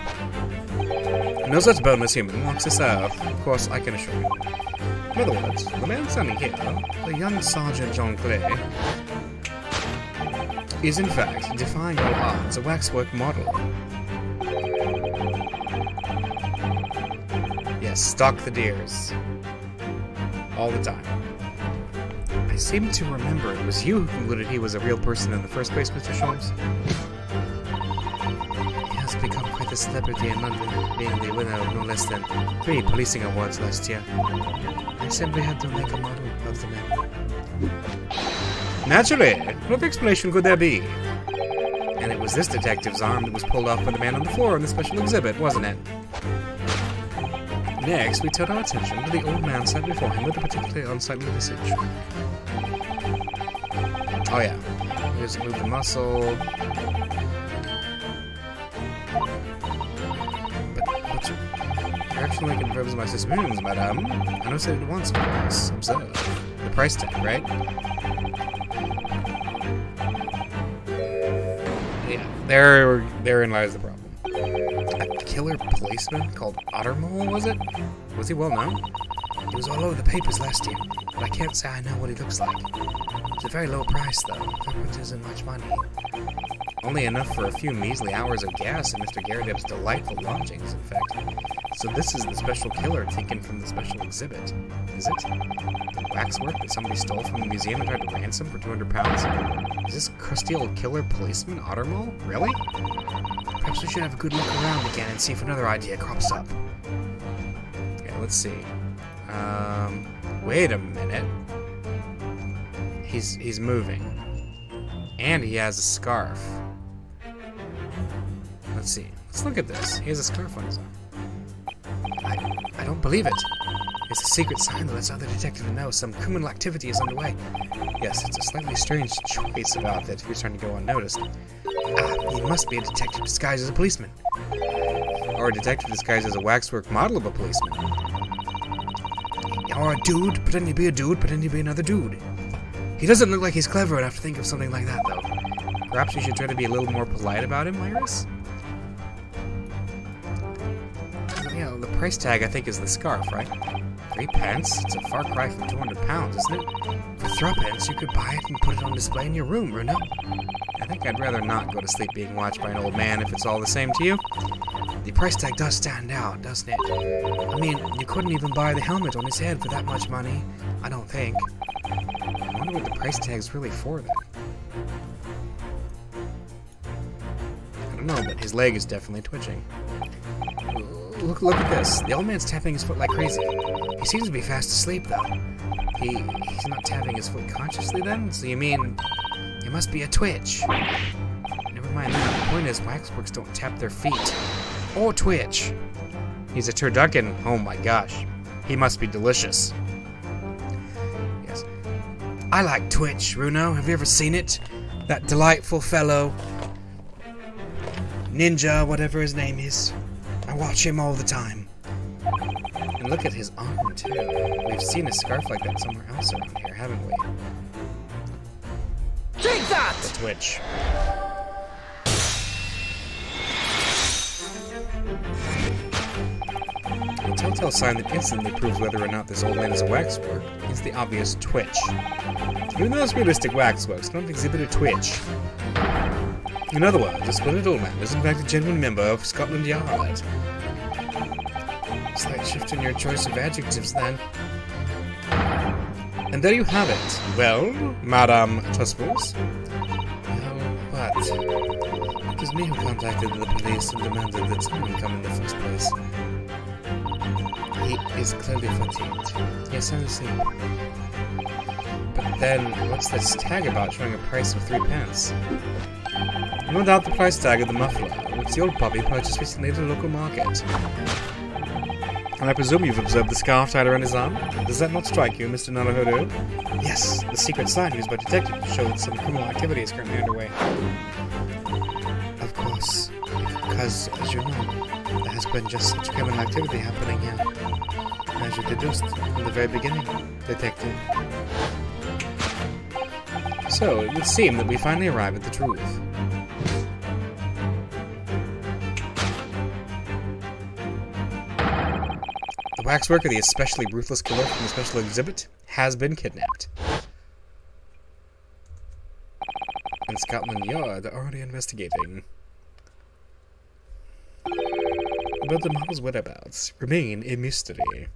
No such boneless human wants to serve, of course, I can assure you. In other words, the man standing here, the young Sergeant Jean Clay, is in fact defying all odds a waxwork model. Yes, stalk the deers. All the time. I seem to remember it was you who concluded he was a real person in the first place, Mr. Sholmes. He has become quite a celebrity in London, being the winner of no less than 3 policing awards last year. I simply had to make a model of the man. Naturally! What explanation could there be? And it was this detective's arm that was pulled off by the man on the floor in the special exhibit, wasn't it? Next, we turned our attention to the old man sat before him with a particularly unsightly visage. Oh yeah, here's move the muscle. But directionally confirms my suspicions, madame. I noticed it at once, of course. Observe. The price tag, right? Yeah, therein lies the problem. A killer policeman called Ottermole, was it? Was he well known? He was all over the papers last year, but I can't say I know what he looks like. It's a very low price, though. Which isn't much money. Only enough for a few measly hours of gas in Mr. Garrideb's delightful lodgings, in fact. So this is the special killer taken from the special exhibit, is it? The waxwork that somebody stole from the museum and tried to ransom for £200? Is this crusty old killer policeman, Ottermole? Really? Perhaps we should have a good look around again and see if another idea crops up. Okay, let's see. Wait a minute. He's moving. And he has a scarf. Let's see. Let's look at this. He has a scarf on his arm. I don't believe it. It's a secret sign that lets other detectives know some criminal activity is underway. Yes, it's a slightly strange choice of outfit if you're trying to go unnoticed. He must be a detective disguised as a policeman. Or a detective disguised as a waxwork model of a policeman. Or a dude, pretending to be a dude, pretending to be another dude. He doesn't look like he's clever enough to think of something like that, though. Perhaps we should try to be a little more polite about him, Iris? You know, the price tag, I think, is the scarf, right? 3 pence? It's a far cry from £200, isn't it? For threepence, you could buy it and put it on display in your room, Bruno. I think I'd rather not go to sleep being watched by an old man if it's all the same to you. The price tag does stand out, doesn't it? I mean, you couldn't even buy the helmet on his head for that much money. I don't think. I wonder what the price tag's really for, then. I don't know, but his leg is definitely twitching. Look at this. The old man's tapping his foot like crazy. He seems to be fast asleep, though. He's not tapping his foot consciously, then? So you mean it must be a twitch? Never mind that. The point is, waxworks don't tap their feet. Or twitch. He's a turducken. Oh my gosh. He must be delicious. Yes. I like Twitch, Runo. Have you ever seen it? That delightful fellow. Ninja, whatever his name is. I watch him all the time. And look at his arm, too. We've seen a scarf like that somewhere else around here, haven't we? Take that! The Twitch. A telltale sign that instantly proves whether or not this old man is a waxwork is the obvious twitch. Even the most realistic waxworks don't exhibit a twitch. In other words, this splendid old man is in fact a genuine member of Scotland Yard. Slight shift in your choice of adjectives, then. And there you have it. Well, Madame Tusples. What? It was me who contacted the police and demanded that someone come in the first place. He is clearly fatigued. Yes, I see. But then, what's this tag about showing a price of 3 pence? No doubt the price tag of the muffler, which the old puppy purchased recently at a local market. And I presume you've observed the scarf tied around his arm? Does that not strike you, Mr. Naruhodo? Yes, the secret sign used by detectives to show that some criminal activity is currently underway. Of course, because, as you know, there has been just such criminal activity happening here. As you deduced from the very beginning, detective. So, it would seem that we finally arrive at the truth. The waxworker, the especially ruthless killer from the special exhibit, has been kidnapped. And Scotland Yard are already investigating. But the model's whereabouts remain a mystery.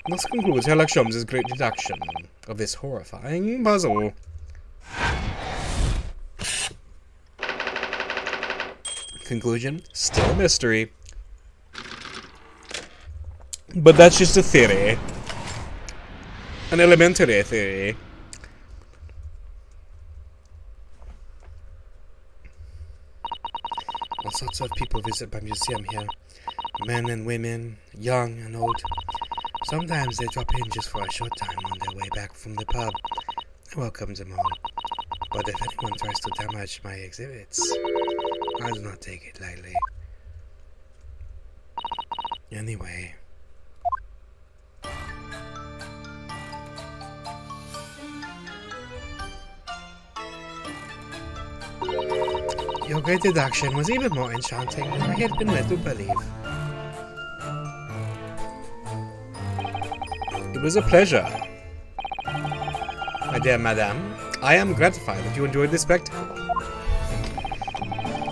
Thus concludes Sherlock Holmes' great deduction of this horrifying puzzle. Conclusion, still a mystery. But that's just a theory. An elementary theory. All sorts of people visit my museum here. Men and women, young and old. Sometimes they drop in just for a short time on their way back from the pub. I welcome them all. But if anyone tries to damage my exhibits, I do not take it lightly. Anyway. Your great deduction was even more enchanting than I had been led to believe. It was a pleasure. My dear madame, I am gratified that you enjoyed this spectacle.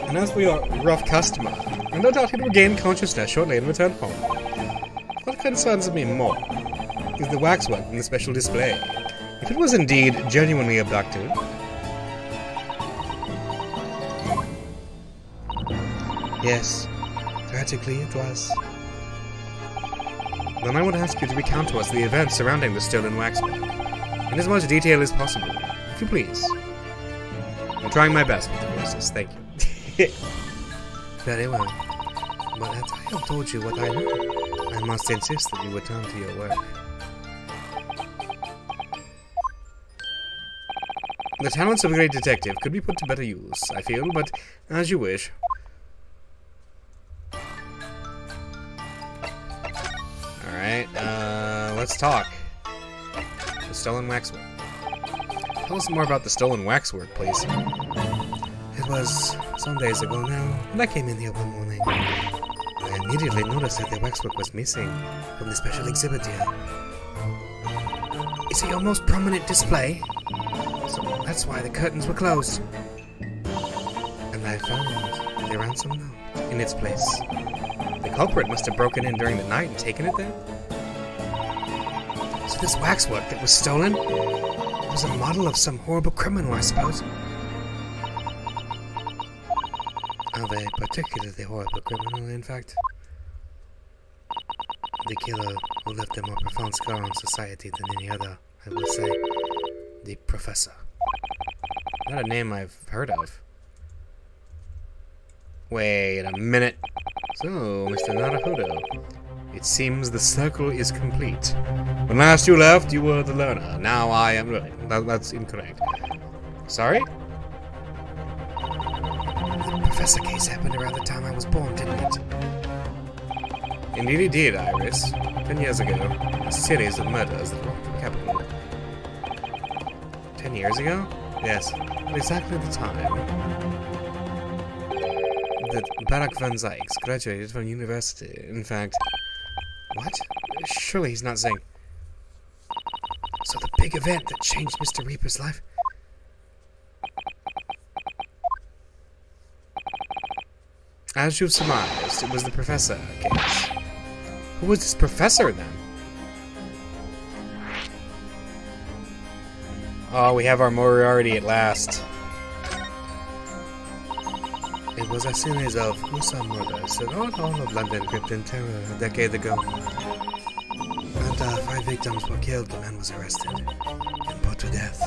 And as for your rough customer, I no doubt he'll regain consciousness shortly and return home. What concerns me more is the waxwork in the special display. If it was indeed genuinely abducted, yes, tragically it was. Then I would ask you to recount to us the events surrounding the stolen waxwork, in as much detail as possible, if you please. I'm trying my best with the voices, thank you. Very well. But as I have told you what I know, I must insist that you return to your work. The talents of a great detective could be put to better use, I feel, but as you wish. Alright, let's talk. The stolen waxwork. Tell us more about the stolen waxwork, please. It was some days ago now, when I came in here one morning. I immediately noticed that the waxwork was missing from the special exhibit here. Is it your most prominent display? So that's why the curtains were closed. And I found the ransom note in its place. The culprit must have broken in during the night and taken it there. So this waxwork that was stolen was a model of some horrible criminal, I suppose. of a particularly horrible criminal, in fact. The killer who left a more profound scar on society than any other, I will say. The Professor. Not a name I've heard of. Wait a minute. So, Mr. Naruhodo, it seems the circle is complete. When last you left, you were the learner. Now I am learning. That's incorrect. Sorry? The Professor case happened around the time I was born, didn't it? Indeed it did, Iris. 10 years ago, a series of murders that rocked the capital. 10 years ago? Yes, at exactly the time that Barak van Zykes graduated from university. In fact... What? Surely he's not saying... So the big event that changed Mr. Reaper's life... As you've surmised, it was the Professor case. Who was this Professor, then? Oh, we have our Moriarty at last. It was a series of gruesome murders that all of London gripped in terror a decade ago. After 5 victims were killed, the man was arrested and put to death.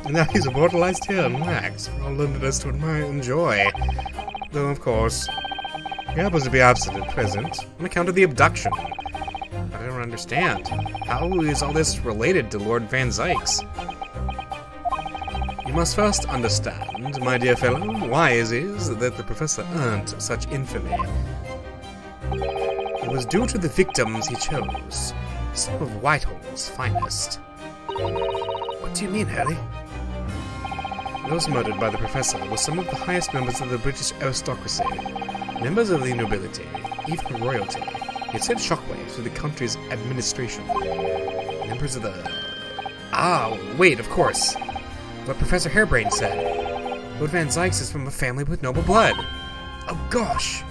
And now he's immortalized here in wax for all Londoners to admire and enjoy. Though, of course, he happens to be absent at present on account of the abduction. But I don't understand. How is all this related to Lord Van Zykes? You must first understand, my dear fellow, why it is that the Professor earned such infamy. It was due to the victims he chose, some of Whitehall's finest. What do you mean, Harry? Those murdered by the Professor were some of the highest members of the British aristocracy, members of the nobility, even royalty. It sent shockwaves through the country's administration. Members of the... Ah, wait, of course. What Professor Harebrained said. Lord Van Zykes is from a family with noble blood. Oh, gosh.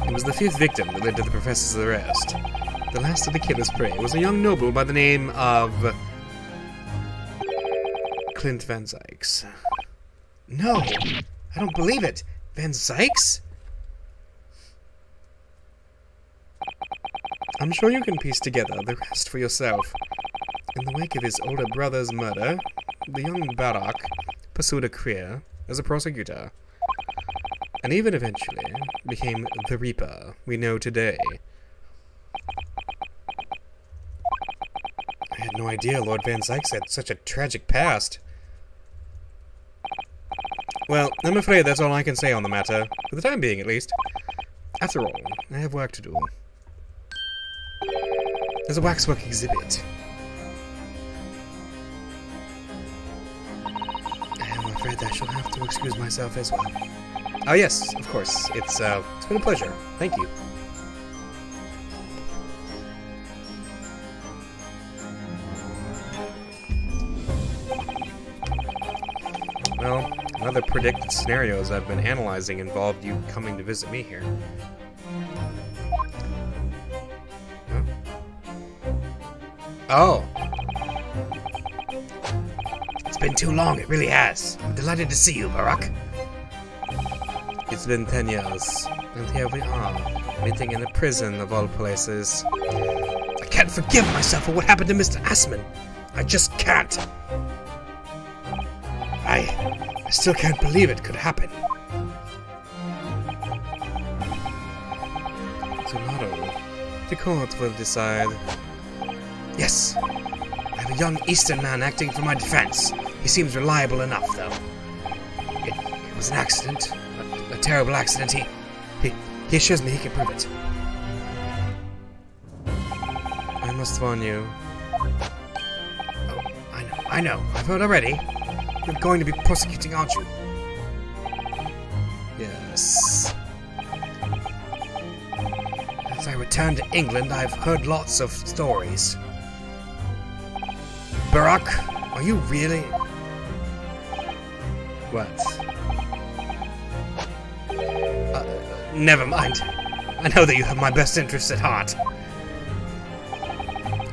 It was the 5th victim that led to the Professor's arrest. The last of the killer's prey was a young noble by the name of... Clint Van Zykes. No! I don't believe it! Van Zykes? I'm sure you can piece together the rest for yourself. In the wake of his older brother's murder, the young Barak pursued a career as a prosecutor, and even eventually became the Reaper we know today. I had no idea Lord Van Zykes had such a tragic past. Well, I'm afraid that's all I can say on the matter, for the time being at least. After all, I have work to do. There's a waxwork exhibit. I'm afraid I shall have to excuse myself as well. Oh yes, of course. It's been a pleasure. Thank you. Well, other predicted scenarios I've been analyzing involved you coming to visit me here. Huh? Oh. It's been too long, it really has. I'm delighted to see you, Barak. It's been 10 years, and here we are, meeting in a prison of all places. I can't forgive myself for what happened to Mr. Assman. I just can't. I still can't believe it could happen. Tomorrow, the court will decide. Yes, I have a young Eastern man acting for my defense. He seems reliable enough, though. It was an accident, a terrible accident. He assures me he can prove it. I must warn you. Oh, I know. I've heard already. You're going to be prosecuting, aren't you? Yes. As I return to England, I've heard lots of stories. Barak, are you really... What? Never mind. I know that you have my best interests at heart.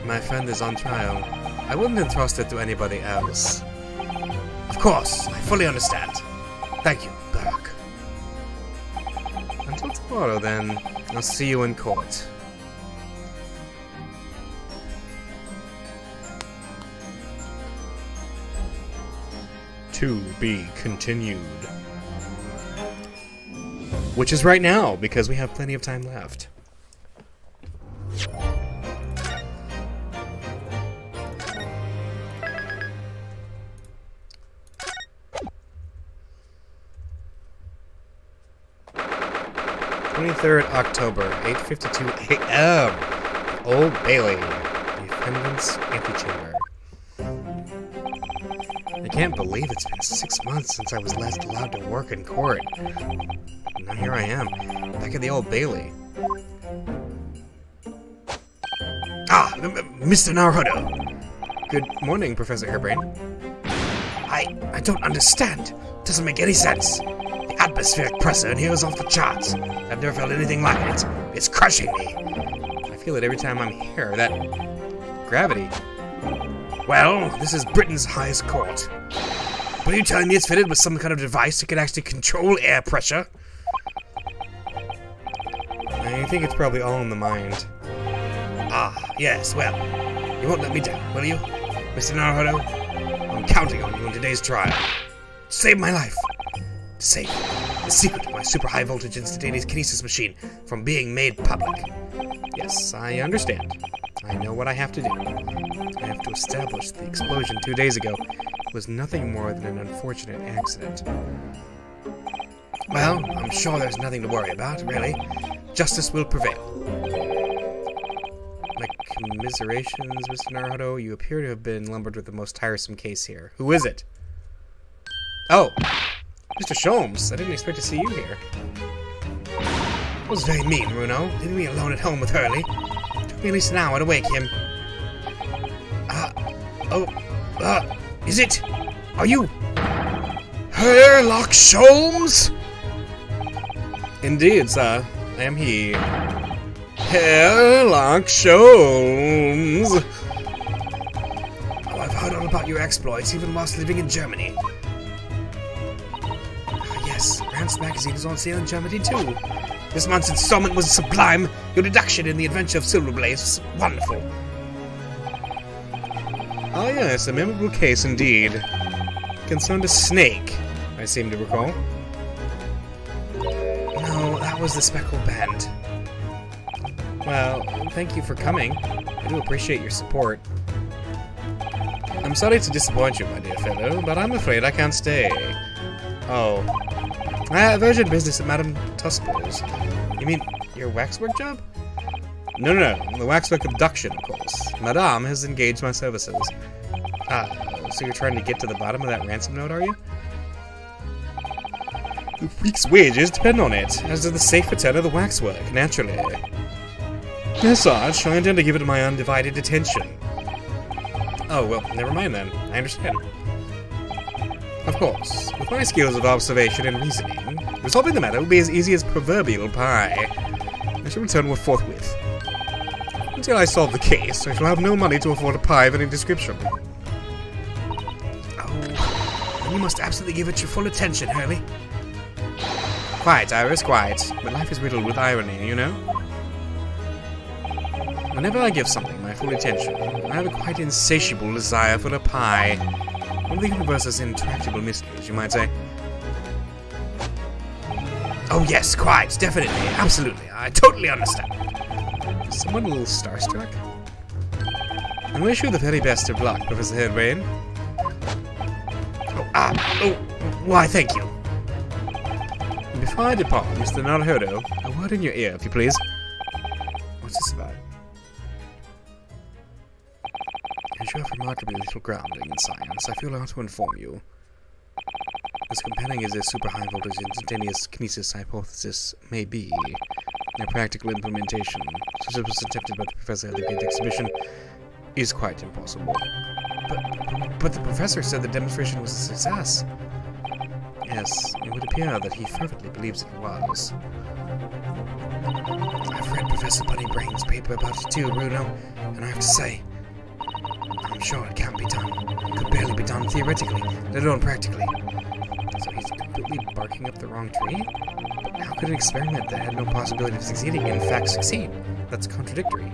My friend is on trial. I wouldn't entrust it to anybody else. Of course, I fully understand. Thank you, Berg. Until tomorrow, then. I'll see you in court. To be continued. Which is right now, because we have plenty of time left. October, 8:52 a.m. Old Bailey, Defendant's Antechamber. I can't believe it's been 6 months since I was last allowed to work in court. Now here I am, back at the Old Bailey. Ah, Mr. Naruto. Good morning, Professor Hairbrain. I don't understand. Doesn't make any sense. The atmospheric pressure in here is off the charts. I've never felt anything like it. It's crushing me. I feel it every time I'm here. That gravity. Well, this is Britain's highest court. But are you telling me it's fitted with some kind of device that can actually control air pressure? I think it's probably all in the mind. Ah, yes, well, you won't let me down, will you, Mr. Naruto? I'm counting on you in today's trial. To save my life. To save the secret of my super high voltage instantaneous kinesis machine from being made public. Yes, I understand. I know what I have to do. I have to establish the explosion 2 days ago was nothing more than an unfortunate accident. Well, I'm sure there's nothing to worry about, really. Justice will prevail. My commiserations, Mr. Naruto. You appear to have been lumbered with the most tiresome case here. Who is it? Oh, Mr. Sholmes. I didn't expect to see you here. That was very mean, Runo. Leaving me alone at home with Hurley. Took me at least an hour to wake him. Is it? Are you Herlock Sholmes? Indeed, sir. I am he. Herlock Sholmes. Oh, I've heard all about your exploits, even whilst living in Germany. Yes, Rance magazine is on sale in Germany too. This month's installment was sublime. Your deduction in the adventure of Silverblaze was wonderful. Oh yes, a memorable case indeed. Concerned a snake, I seem to recall. No, that was the Speckled Band. Well, thank you for coming. I do appreciate your support. I'm sorry to disappoint you, my dear fellow, but I'm afraid I can't stay. Oh. I have urgent business at Madame Tuspel's. You mean your waxwork job? No, the waxwork abduction, of course. Madame has engaged my services. So you're trying to get to the bottom of that ransom note, are you? The week's wages depend on it, as do the safe return of the waxwork, naturally. As such, I intend to give it my undivided attention. Oh, well, never mind then. I understand. Of course, with my skills of observation and reasoning, resolving the matter will be as easy as proverbial pie. I shall return forthwith. Until I solve the case, I shall have no money to afford a pie of any description. Oh, you must absolutely give it your full attention, Hurley. Quiet, Iris, quiet. But life is riddled with irony, you know? Whenever I give something my full attention, I have a quite insatiable desire for a pie. One of the universe's intractable mysteries, you might say. Oh yes, quite, definitely, absolutely. I totally understand. Is someone a little starstruck? I wish you the very best of luck, Professor Hairbrain. Why, thank you. Before I depart, Mr. Naruto, a word in your ear, if you please. What's this about? As you have remarkably little grounding in science, I feel I ought to inform you. As compelling as this super high voltage instantaneous kinesis hypothesis may be, their practical implementation, such as was attempted by the professor at the Great Exhibition, is quite impossible. But the professor said the demonstration was a success. Yes, it would appear that he fervently believes it was. I've read Professor Bunnybrain's paper about it too, Bruno, and I have to say, I'm sure it can't be done. It could barely be done theoretically, let alone practically. So he's completely barking up the wrong tree? But how could an experiment that had no possibility of succeeding in fact succeed? That's contradictory.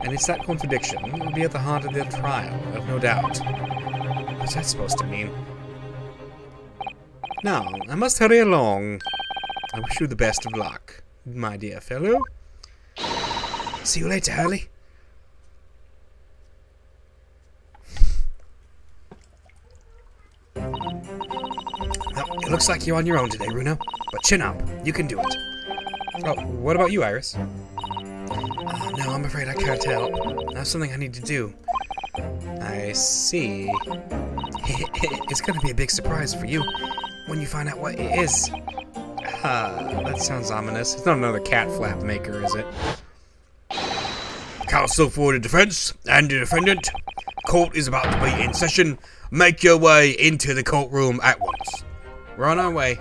And it's that contradiction that will be at the heart of the trial, I've no doubt. What's that supposed to mean? Now, I must hurry along. I wish you the best of luck, my dear fellow. See you later, Hurley. Well, it looks like you're on your own today, Bruno. But chin up. You can do it. Oh, what about you, Iris? No, I'm afraid I can't help. I have something I need to do. I see. It's going to be a big surprise for you when you find out what it is. That sounds ominous. It's not another cat flap maker, is it? Counsel for the defense and the defendant. Court is about to be in session. Make your way into the courtroom at once. We're on our way.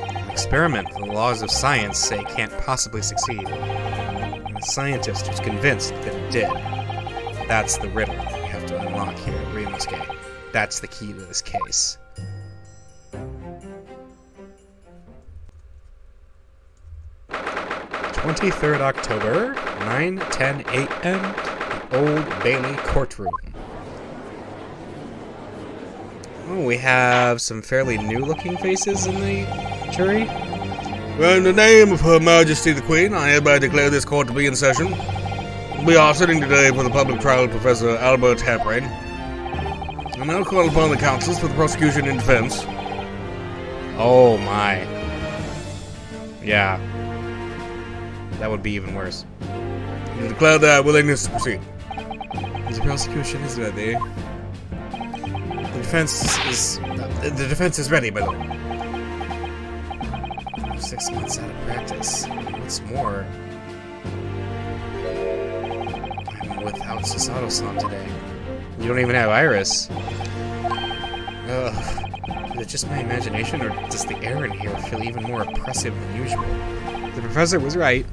An experiment the laws of science say can't possibly succeed. And a scientist who's convinced that it did. That's the riddle we have to unlock here at Rimouski. That's the key to this case. October 23rd, 9:10 a.m. The Old Bailey Courtroom. Oh, we have some fairly new-looking faces in the jury. Well, in the name of Her Majesty the Queen, I hereby declare this court to be in session. We are sitting today for the public trial of Professor Albert Harebrain. I now call upon the counsels for the prosecution and defense. Oh my. Yeah. That would be even worse. To declare their willingness to proceed. The prosecution is ready. The defense is ready, my lord. 6 months out of practice. What's more, I'm without Susato-san today. You don't even have Iris. Ugh. Is it just my imagination, or does the air in here feel even more oppressive than usual? The professor was right.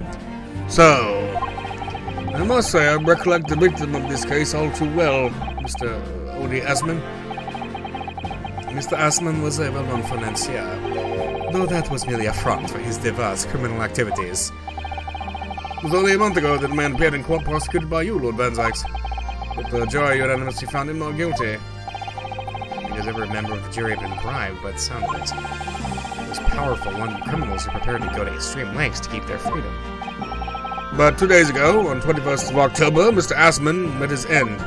So, I must say I recollect the victim of this case all too well, Mr. Odie Asman. Mr. Asman was a well-known financier, though that was merely a front for his diverse criminal activities. It was only a month ago that the man appeared in court prosecuted by you, Lord Van Zykes. But the jury unanimously found him not guilty. Because every member of the jury had been bribed by the sound of it. Those powerful London criminals are prepared to go to extreme lengths to keep their freedom. But 2 days ago, on 21st of October, Mr. Asman met his end.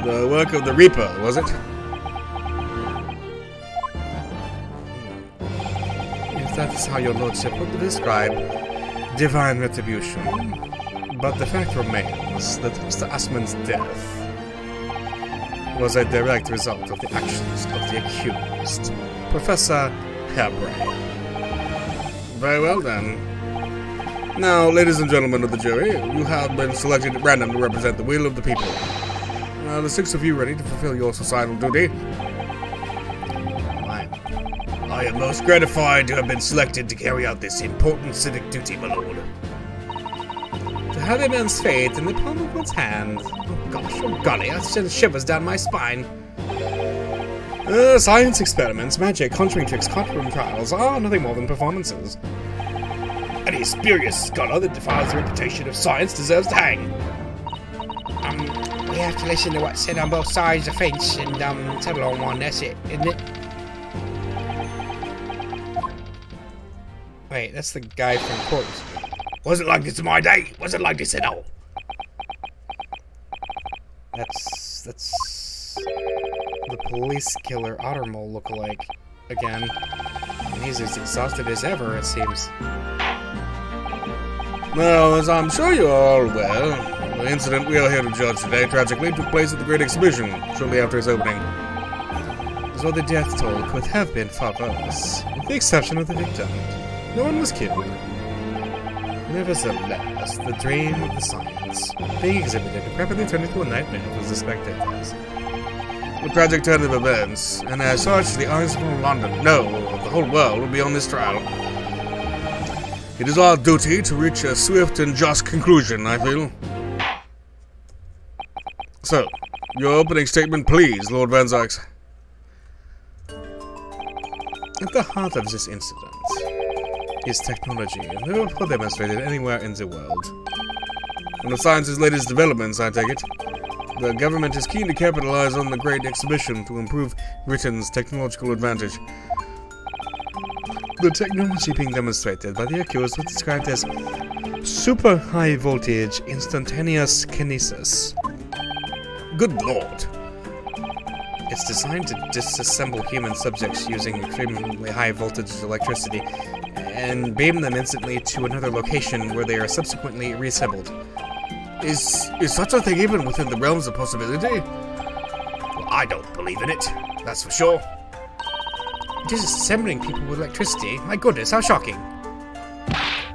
The work of the Reaper, was it? If that is how your lordship would describe divine retribution. But the fact remains that Mr. Asman's death was a direct result of the actions of the accused, Professor Harebrain. Very well, then. Now, ladies and gentlemen of the jury, you have been selected at random to represent the will of the people. Are the 6 of you ready to fulfill your societal duty? I am most gratified to have been selected to carry out this important civic duty, my lord. To have a man's fate in the palm of one's hand. Oh gosh, oh golly, that sends shivers down my spine. Science experiments, magic, conjuring tricks, courtroom trials are nothing more than performances. Any spurious scholar that defies the reputation of science deserves to hang. We have to listen to what's said on both sides of the fence and settle on one, that's it, isn't it? Wait, that's the guy from court. Wasn't like this in my day, wasn't like this at all. That's the police killer Ottermole lookalike again. And he's as exhausted as ever, it seems. Well, as I'm sure you are all aware, the incident we are here to judge today tragically took place at the Great Exhibition shortly after its opening. So the death toll could have been far worse, with the exception of the victim. No one was killed. Nevertheless, the dream of the science being exhibited rapidly turned into a nightmare for the spectators. A tragic turn of events, and as such, the eyes of all London, no, of the whole world, will be on this trial. It is our duty to reach a swift and just conclusion, I feel. So, your opening statement, please, Lord Van Zykes. At the heart of this incident is technology, never before demonstrated anywhere in the world. One of science's latest developments, I take it. The government is keen to capitalize on the Great Exhibition to improve Britain's technological advantage. The technology being demonstrated by the accused was described as super high voltage instantaneous kinesis. Good lord. It's designed to disassemble human subjects using extremely high voltage electricity and beam them instantly to another location where they are subsequently reassembled. Is such a thing even within the realms of possibility? Well, I don't believe in it, that's for sure. Disassembling people with electricity? My goodness, how shocking.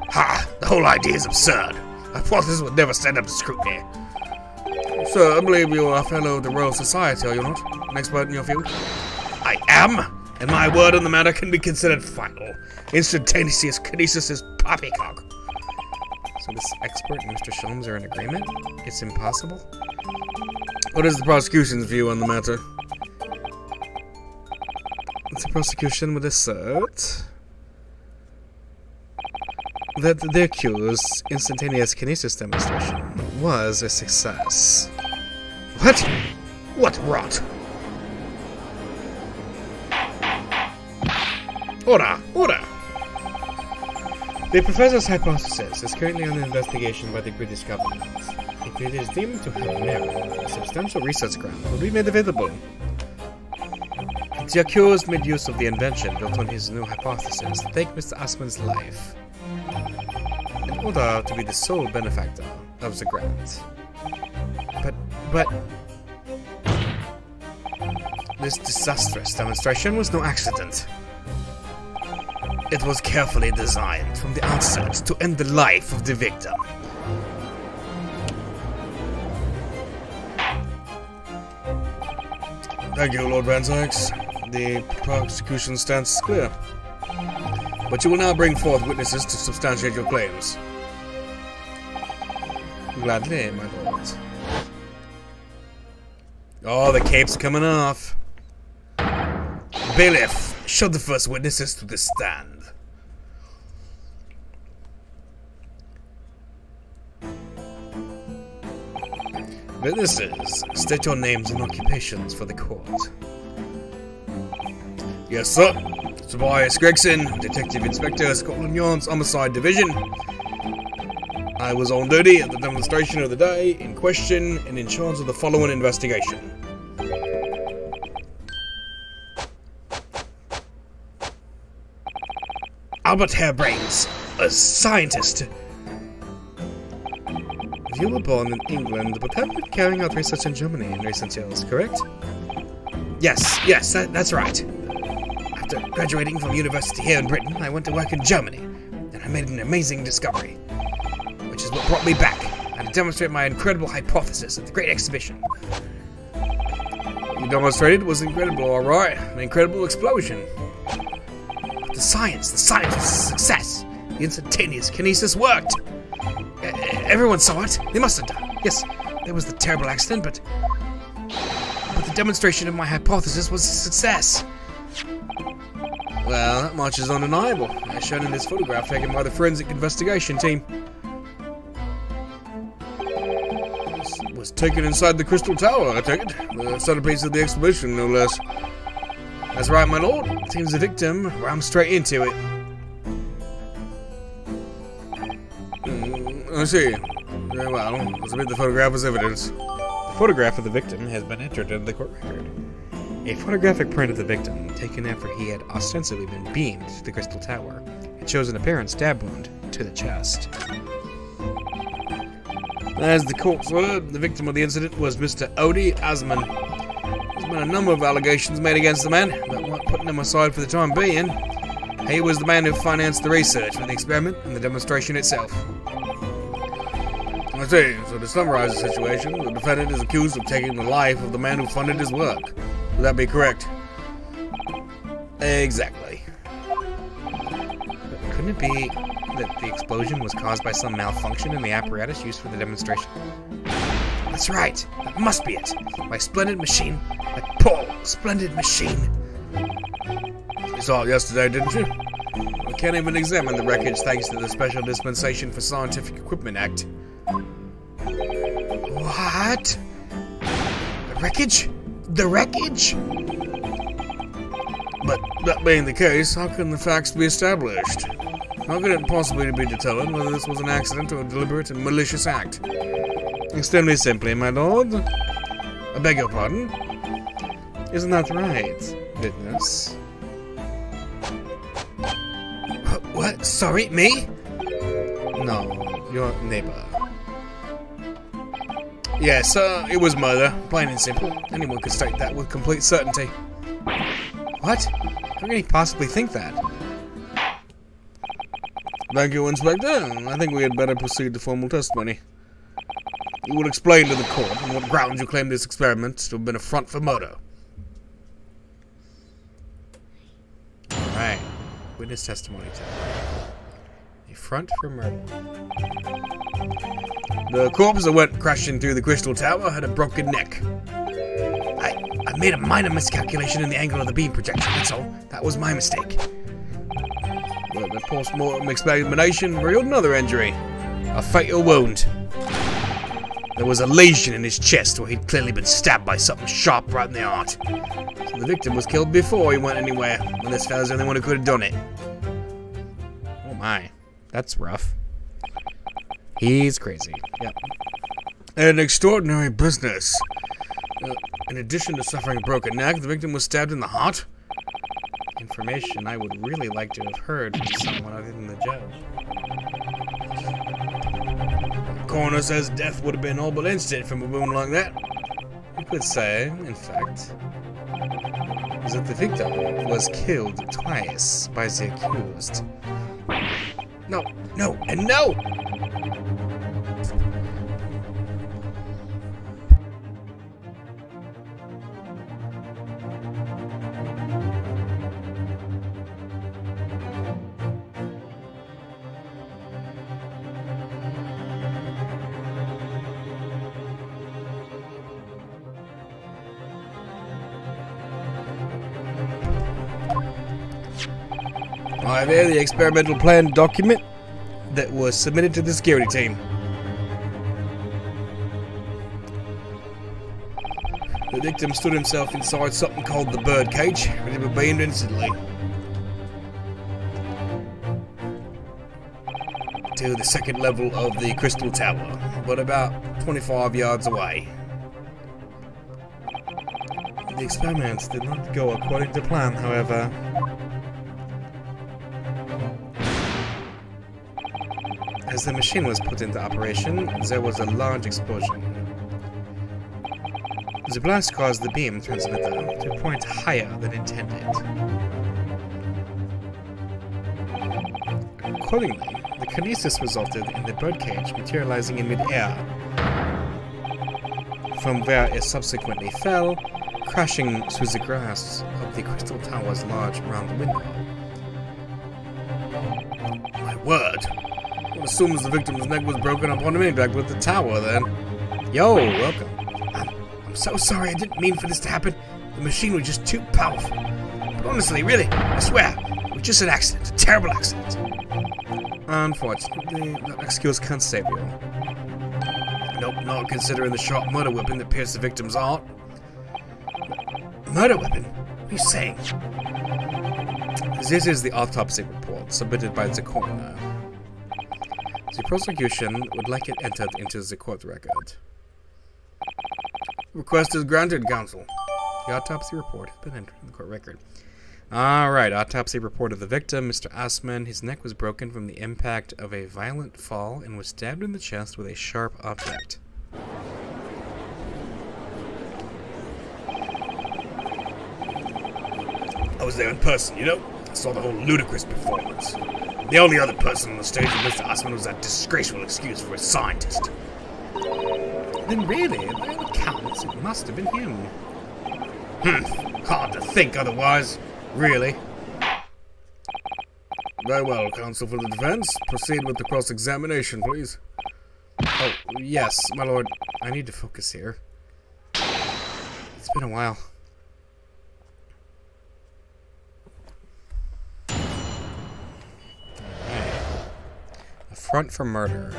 Ha! The whole idea is absurd. I thought this would never stand up to scrutiny. Sir, I believe you are a fellow of the Royal Society, are you not? An expert in your field? I am, and my word on the matter can be considered final. Instantaneous kinesis is poppycock. So this expert and Mr. Sholmes are in agreement? It's impossible? What is the prosecution's view on the matter? The prosecution would assert that the accused's instantaneous kinesis demonstration was a success. What? What rot? Order! Order! The professor's hypothesis is currently under investigation by the British government. If it is deemed to have merit, a substantial research grant will be made available. The accused made use of the invention built on his new hypothesis to take Mr. Assman's life, in order to be the sole benefactor of the grant. But this disastrous demonstration was no accident. It was carefully designed from the outset to end the life of the victim. Thank you, Lord Van Zykes. The prosecution's stance is clear. But you will now bring forth witnesses to substantiate your claims. Gladly, my lord. Oh, the cape's coming off. Bailiff, show the first witnesses to the stand. Witnesses, state your names and occupations for the court. Yes, sir. Tobias Gregson, Detective Inspector, Scotland Yard's Homicide Division. I was on duty at the demonstration of the day in question and in charge of the following investigation. Albert Harebrain's a scientist. You were born in England, but have been carrying out research in Germany in recent years, correct? Yes, that's right. After graduating from university here in Britain, I went to work in Germany, and I made an amazing discovery, which is what brought me back, and to demonstrate my incredible hypothesis at the Great Exhibition. You demonstrated was incredible, alright. An incredible explosion. But the science was a success. The instantaneous kinesis worked. Everyone saw it. They must have done. Yes, there was the terrible accident, but the demonstration of my hypothesis was a success. Well, that much is undeniable, as shown in this photograph taken by the forensic investigation team. This was taken inside the Crystal Tower, I take it. The centerpiece of the exhibition, no less. That's right, my lord. It seems the victim rammed straight into it. I see. Very well. Let's submit the photograph as evidence. The photograph of the victim has been entered into the court record. A photographic print of the victim, taken after he had ostensibly been beamed to the Crystal Tower, it shows an apparent stab wound to the chest. As the court's word, the victim of the incident was Mr. Odie Asman. There's been a number of allegations made against the man, but putting them aside for the time being, he was the man who financed the research for the experiment and the demonstration itself. I see. So to summarize the situation, the defendant is accused of taking the life of the man who funded his work. Would that be correct? Exactly. But couldn't it be that the explosion was caused by some malfunction in the apparatus used for the demonstration? That's right. That must be it. My splendid machine. My poor, splendid machine. You saw it yesterday, didn't you? We can't even examine the wreckage thanks to the Special Dispensation for Scientific Equipment Act. What? The wreckage? The wreckage? But that being the case, how can the facts be established? How can it possibly be determined whether this was an accident or a deliberate and malicious act? Extremely simply, my lord. I beg your pardon? Isn't that right, witness? What? Sorry, me? No, your neighbor. Yes, it was murder, plain and simple. Anyone could state that with complete certainty. What? How can he possibly think that? Thank you, Inspector. I think we had better proceed to formal testimony. You will explain to the court on what grounds you claim this experiment to have been a front for murder. Alright. Witness testimony time. A front for murder. The corpse that went crashing through the crystal tower had a broken neck. I made a minor miscalculation in the angle of the beam projection, that's all. That was my mistake. But the post-mortem examination revealed another injury. A fatal wound. There was a lesion in his chest where he'd clearly been stabbed by something sharp right in the heart. So the victim was killed before he went anywhere, and this fella's the only one who could have done it. Oh my, that's rough. He's crazy. Yep. An extraordinary business. In addition to suffering a broken neck, the victim was stabbed in the heart. Information I would really like to have heard from someone other than the judge. The coroner says death would have been all but instant from a wound like that. You could say, in fact, is that the victim was killed twice by the accused. No, no, and no! I have here the experimental plan document that was submitted to the security team. The victim stood himself inside something called the bird cage, ready to be beamed instantly to the second level of the crystal tower, but about 25 yards away. The experiments did not go according to plan, however. As the machine was put into operation, there was a large explosion. The blast caused the beam transmitter to point higher than intended. Accordingly, the kinesis resulted in the birdcage materializing in mid-air, from where it subsequently fell, crashing through the glass of the crystal tower's large round window. My word! One assumes the victim's neck was broken upon impact with the tower, then. Yo, welcome. I'm so sorry, I didn't mean for this to happen. The machine was just too powerful. But honestly, really, I swear, it was just an accident, a terrible accident. Unfortunately, that excuse can't save you. Nope, not considering the sharp murder weapon that pierced the victim's heart. Murder weapon? What are you saying? This is the autopsy report submitted by the coroner. The prosecution would like it entered into the court record. Request is granted, counsel. The autopsy report has been entered in the court record. Alright, autopsy report of the victim, Mr. Assman. His neck was broken from the impact of a violent fall and was stabbed in the chest with a sharp object. I was there in person, you know? I saw the whole ludicrous performance. The only other person on the stage with Mr. Assman was that disgraceful excuse for a scientist. Then really, by all accounts, it must have been him. Hard to think otherwise, really. Very well, counsel for the defense. Proceed with the cross-examination, please. Oh, yes, my lord. I need to focus here. It's been a while. Front for murder.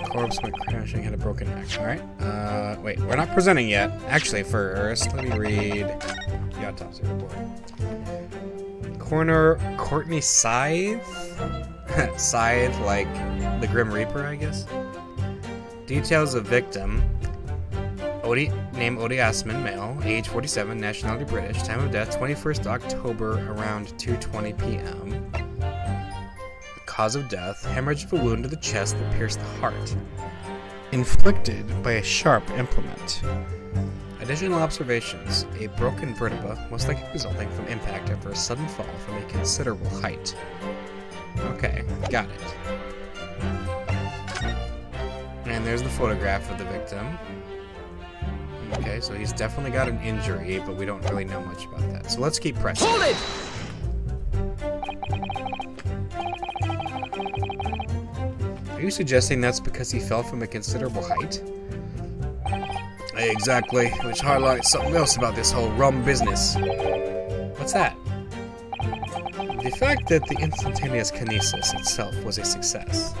Corpse went crashing, had a broken neck. Alright. Wait, we're not presenting yet. Actually, first, let me read the autopsy report. Coroner Courtney Scythe? Scythe, like the Grim Reaper, I guess. Details of victim. Name Odie Asman, male, age 47, nationality British, time of death 21st October around 2:20 p.m. Cause of death, hemorrhage of a wound to the chest that pierced the heart. Inflicted by a sharp implement. Additional observations. A broken vertebra, most likely resulting from impact after a sudden fall from a considerable height. Okay, got it. And there's the photograph of the victim. Okay, so he's definitely got an injury, but we don't really know much about that. So let's keep pressing. Hold it! Are you suggesting that's because he fell from a considerable height? Exactly, which highlights something else about this whole rum business. What's that? The fact that the instantaneous kinesis itself was a success.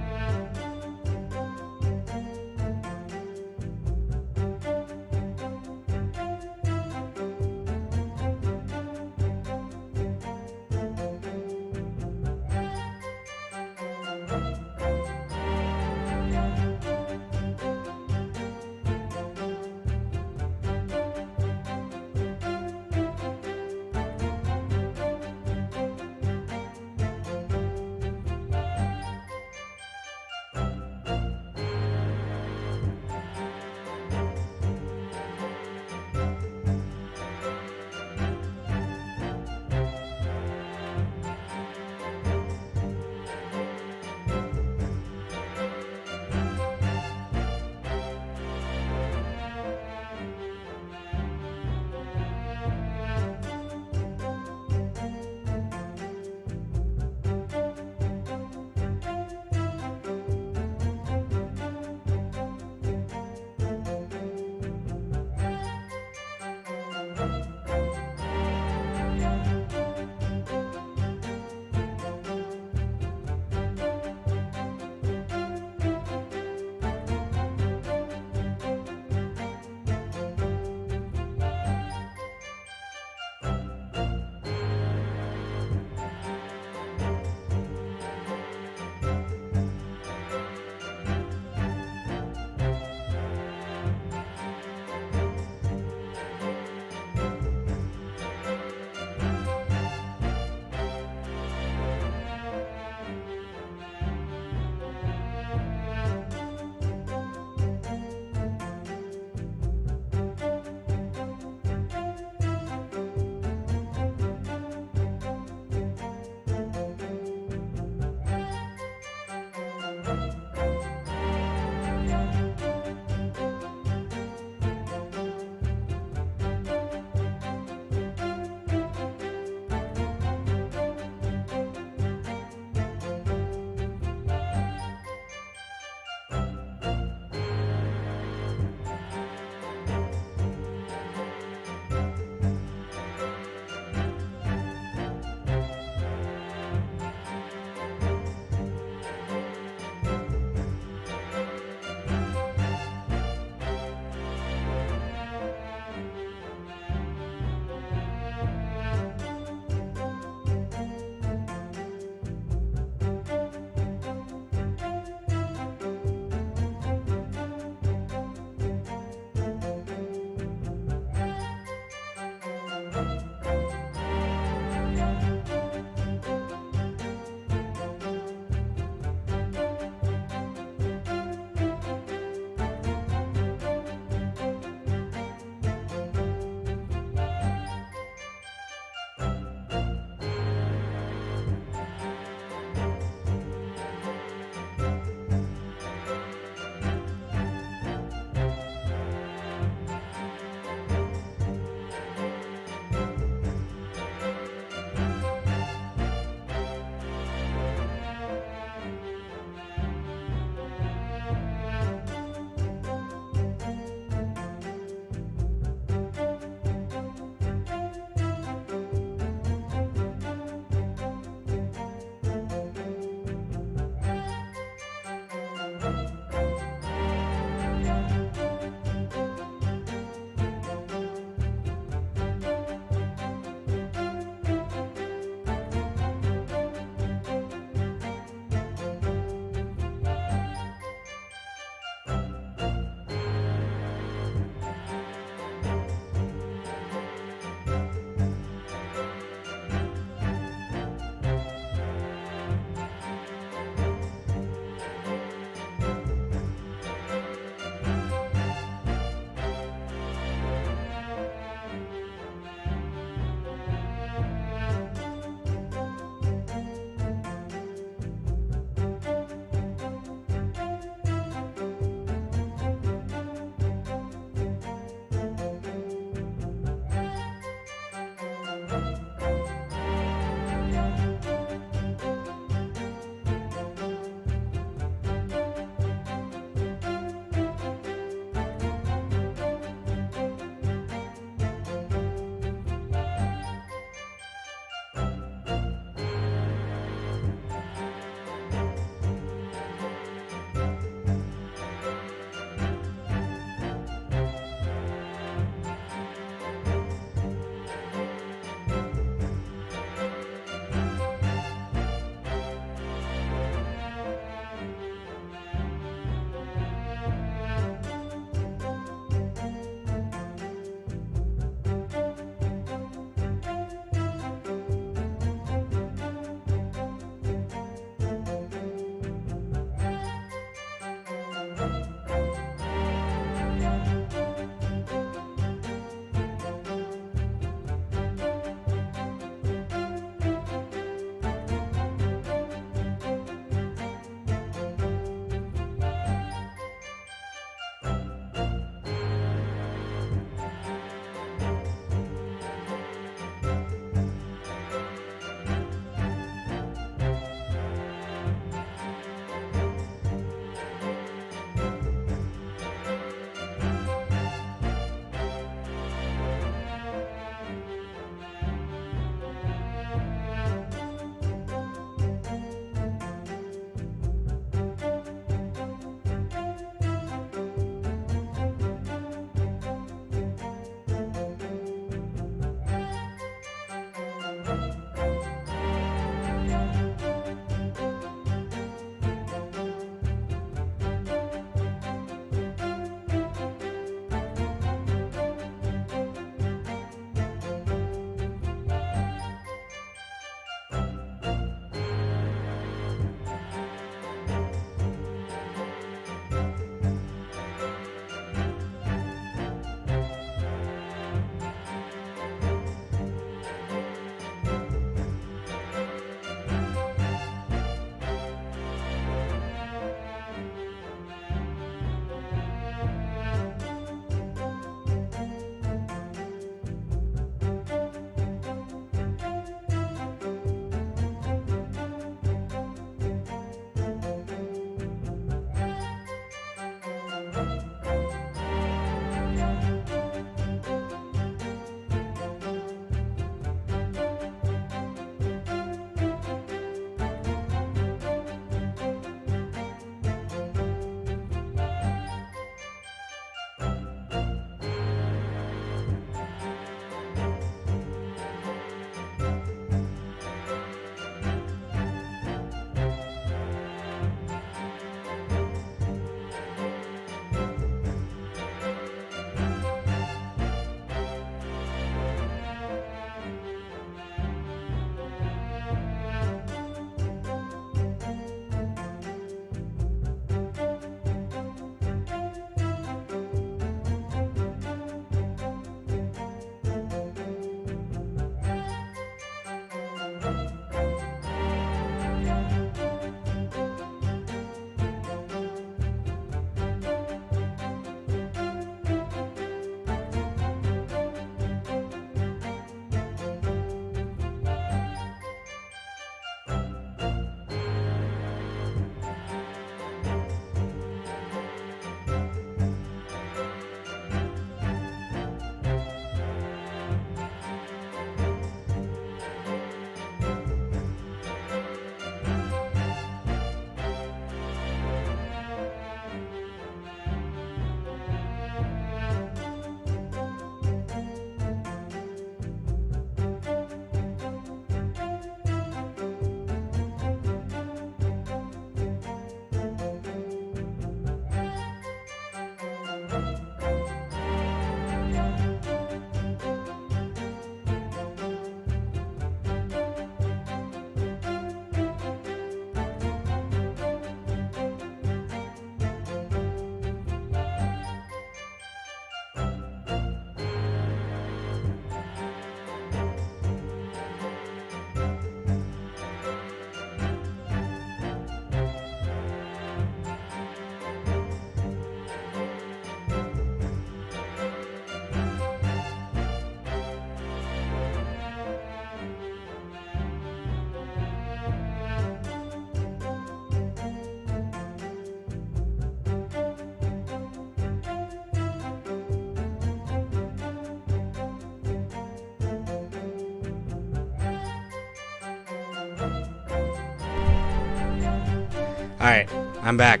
Alright, I'm back.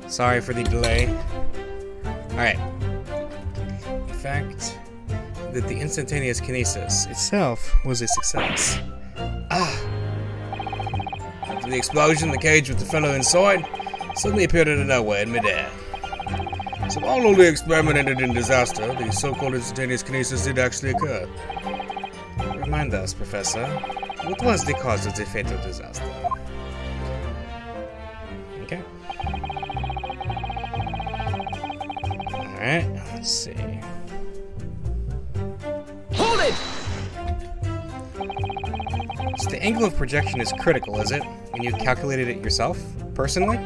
Sorry for the delay. Alright. The fact that the instantaneous kinesis itself was a success. After the explosion, the cage with the fellow inside suddenly appeared out of nowhere in midair. So while all the experiment ended in disaster, the so-called instantaneous kinesis did actually occur. Remind us, Professor, what was the cause of the fatal disaster? Okay. Alright, let's see. Hold it! So the angle of projection is critical, is it? And you calculated it yourself, personally?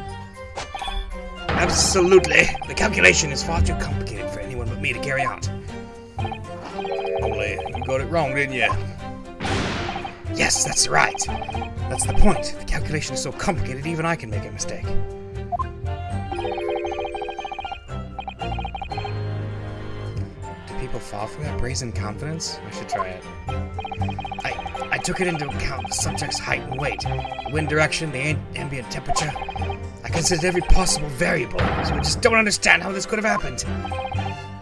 Absolutely. The calculation is far too complicated for anyone but me to carry out. Only you got it wrong, didn't you? Yes, that's right. That's the point. The calculation is so complicated, even I can make a mistake. Do people fall for that brazen confidence? I should try it. I took it into account the subject's height and weight, the wind direction, the ambient temperature. I considered every possible variable, so I just don't understand how this could have happened.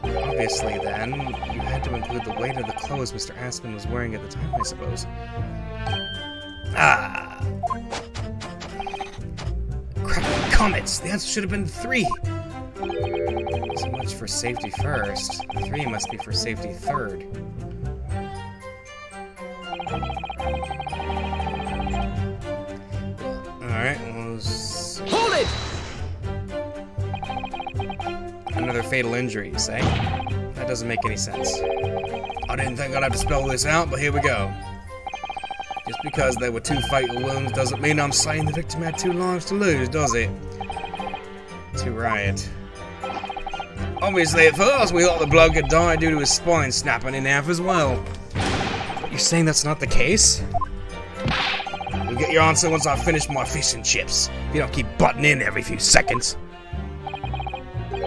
Obviously, then, you had to include the weight of the clothes Mr. Aspen was wearing at the time, I suppose. Crackling comets! The answer should have been 3. So much for safety first. 3 must be for safety third. Alright, Hold it! Another fatal injury, you say? That doesn't make any sense. I didn't think I'd have to spell this out, but here we go. Just because there were 2 fatal wounds doesn't mean I'm saying the victim had 2 lives to lose, does it? Too right. Obviously, at first, we thought the bloke had died due to his spine snapping in half as well. You're saying that's not the case? You'll get your answer once I've finished my fish and chips. If you don't keep butting in every few seconds. We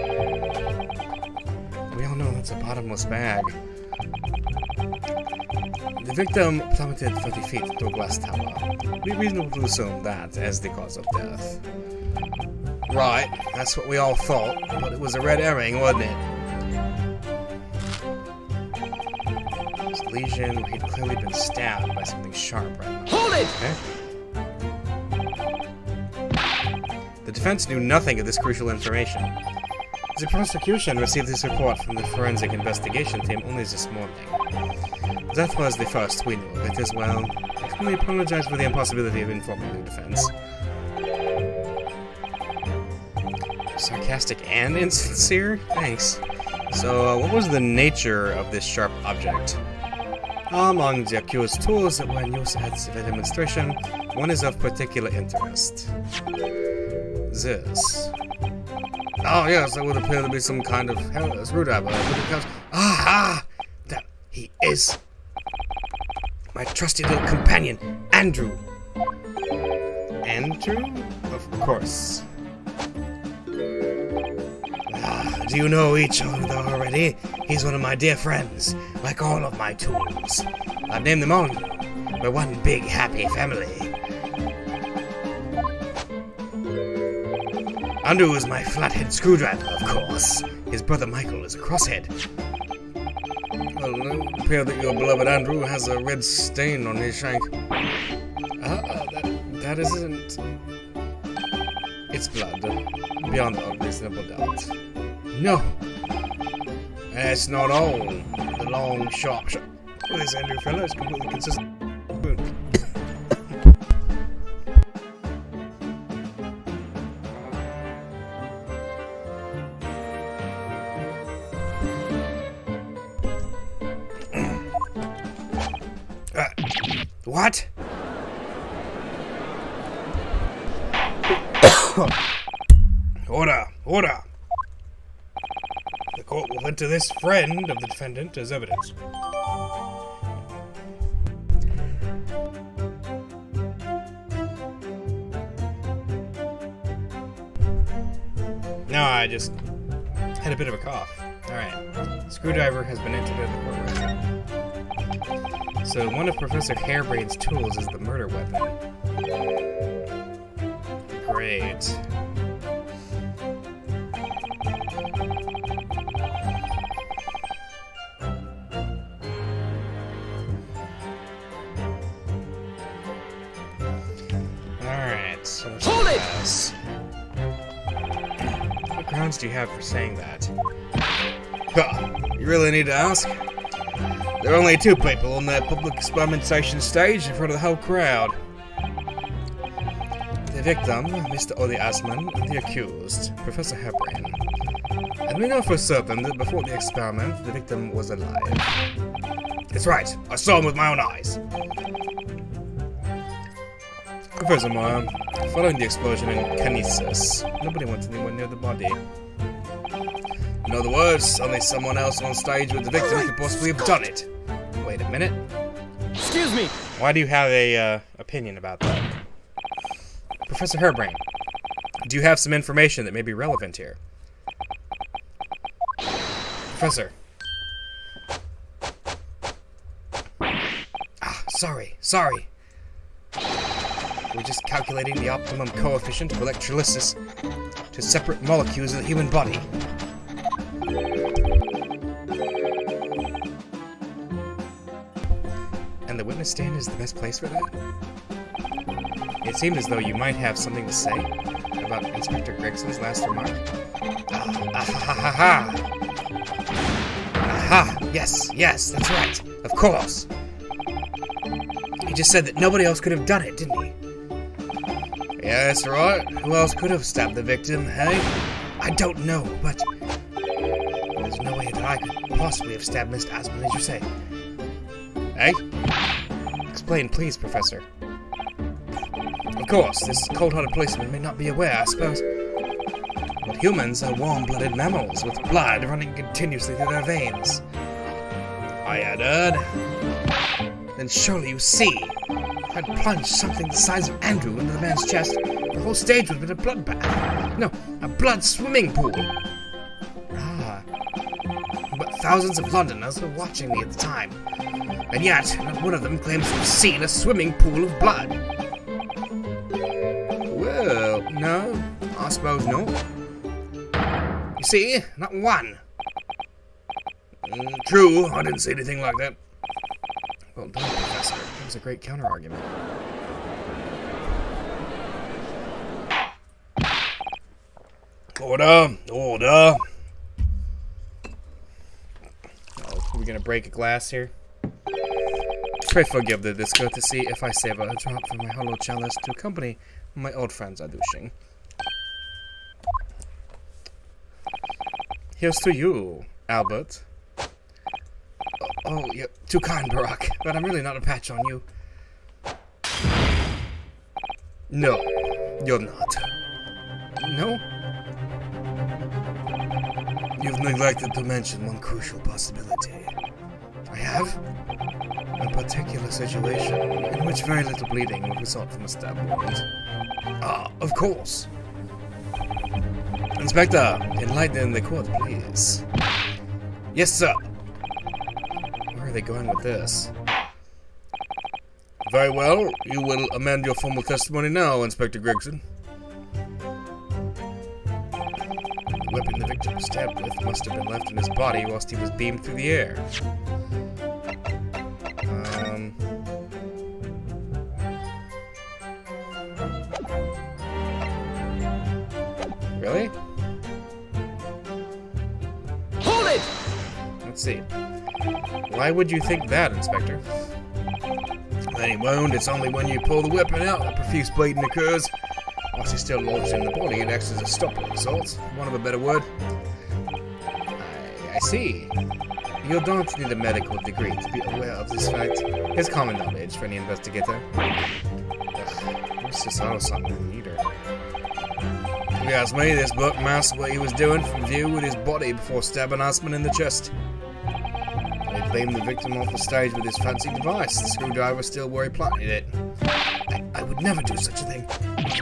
all know that's a bottomless bag. The victim plummeted 30 feet into a glass tower. It'd be reasonable to assume that as the cause of death. Right, that's what we all thought, but it was a red herring, wasn't it? His lesion where he'd clearly been stabbed by something sharp right now. Hold it! Okay. The defense knew nothing of this crucial information. The prosecution received this report from the forensic investigation team only this morning. That was the first we knew of it as well. I can only apologize for the impossibility of informing the defense. Sarcastic and insincere? Thanks. So, what was the nature of this sharp object? Among the accused's tools that were in use at the demonstration, one is of particular interest. This. Oh yes, that would appear to be some kind of screwdriver. That he is. My trusty little companion, Andrew. Andrew? Of course. Do you know each other already? He's one of my dear friends, like all of my tools. I've named them all. We're one big happy family. Andrew is my flathead screwdriver, of course. His brother Michael is a crosshead. Well, it would appear that your beloved Andrew has a red stain on his shank. That isn't... It's blood. Beyond all reasonable doubt. No. That's not all. The long, sharp shot. This Andrew fellow is completely consistent. What? Order! Order! The court will enter this friend of the defendant as evidence. No, I just had a bit of a cough. Alright. Screwdriver has been entered in the courtroom. So one of Professor Hairbrain's tools is the murder weapon. Great. Alright, so Hold it! what grounds do you have for saying that? Huh, you really need to ask? There are only two people on that public experimentation stage in front of the whole crowd. The victim, Mr. Oli Asman, and the accused, Professor Hebron. And we know for certain that before the experiment, the victim was alive. That's right, I saw him with my own eyes. Professor Moore, following the explosion in Kinesis, nobody went anywhere near the body. In other words, only someone else on stage with the victim could possibly have done it. Wait a minute. Excuse me! Why do you have a opinion about that? Professor Herbrain, do you have some information that may be relevant here? Professor. Sorry. We're just calculating the optimum coefficient of electrolysis to separate molecules of the human body. And the witness stand is the best place for that? It seemed as though you might have something to say about Inspector Gregson's last remark. Aha! Yes, that's right. Of course. He just said that nobody else could have done it, didn't he? Yeah, that's right. Who else could have stabbed the victim, hey? I don't know, but there's no way that I could possibly have stabbed Mr. Asman, as you say. Hey? Explain, please, Professor. Of course, this cold-hearted policeman may not be aware, I suppose. But humans are warm-blooded mammals with blood running continuously through their veins. I had heard. Then surely you see, if I'd plunged something the size of Andrew into the man's chest, the whole stage would have been a bloodbath. No, a blood swimming pool. Ah. But thousands of Londoners were watching me at the time. And yet, not one of them claims to have seen a swimming pool of blood. Well, no, I suppose not. You see, not one. True, I didn't see anything like that. Well done, Professor. That was a great counter-argument. Order! Oh, are we gonna break a glass here? Pray forgive the discourtesy if I save a drop from my hollow chalice to accompany my old friends douching. Here's to you, Albert. Oh, you're too kind, Barack, but I'm really not a patch on you. No, you're not. No? You've neglected to mention one crucial possibility. I have? A particular situation in which very little bleeding would result from a stab wound. Ah, of course. Inspector, enlighten the court, please. Yes, sir. Where are they going with this? Very well. You will amend your formal testimony now, Inspector Gregson. The weapon the victim was stabbed with must have been left in his body whilst he was beamed through the air. Really? Hold it! Let's see. Why would you think that, Inspector? Any wound, it's only when you pull the weapon out that profuse bleeding occurs. Whilst it's still lodged in the body, it acts as a stopper of sorts, for want of a better word. I see. You don't need a medical degree to be aware of this fact. It's common knowledge for any investigator. What's this something either? If you ask me, this book masks what he was doing from view with his body before stabbing Asman in the chest. They beamed the victim off the stage with his fancy device, the screwdriver still where he planted it. I would never do such a thing.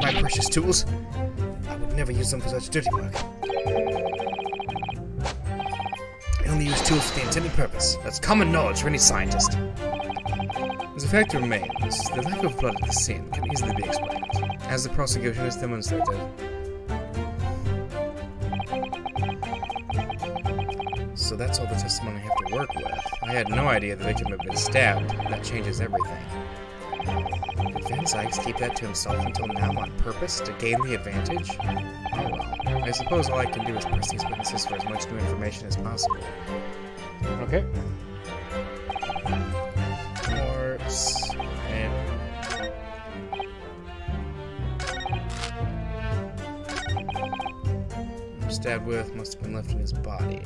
My precious tools. I would never use them for such dirty work. I only use tools for the intended purpose. That's common knowledge for any scientist. As the fact remains, the lack of blood at the scene can easily be explained, as the prosecution has demonstrated. So that's all the testimony I have to work with. I had no idea the victim had been stabbed. That changes everything. Did Van Sykes keep that to himself until now on purpose to gain the advantage? Oh well. I suppose all I can do is press these witnesses for as much new information as possible. Okay. Corpse and stabbed with must have been left in his body.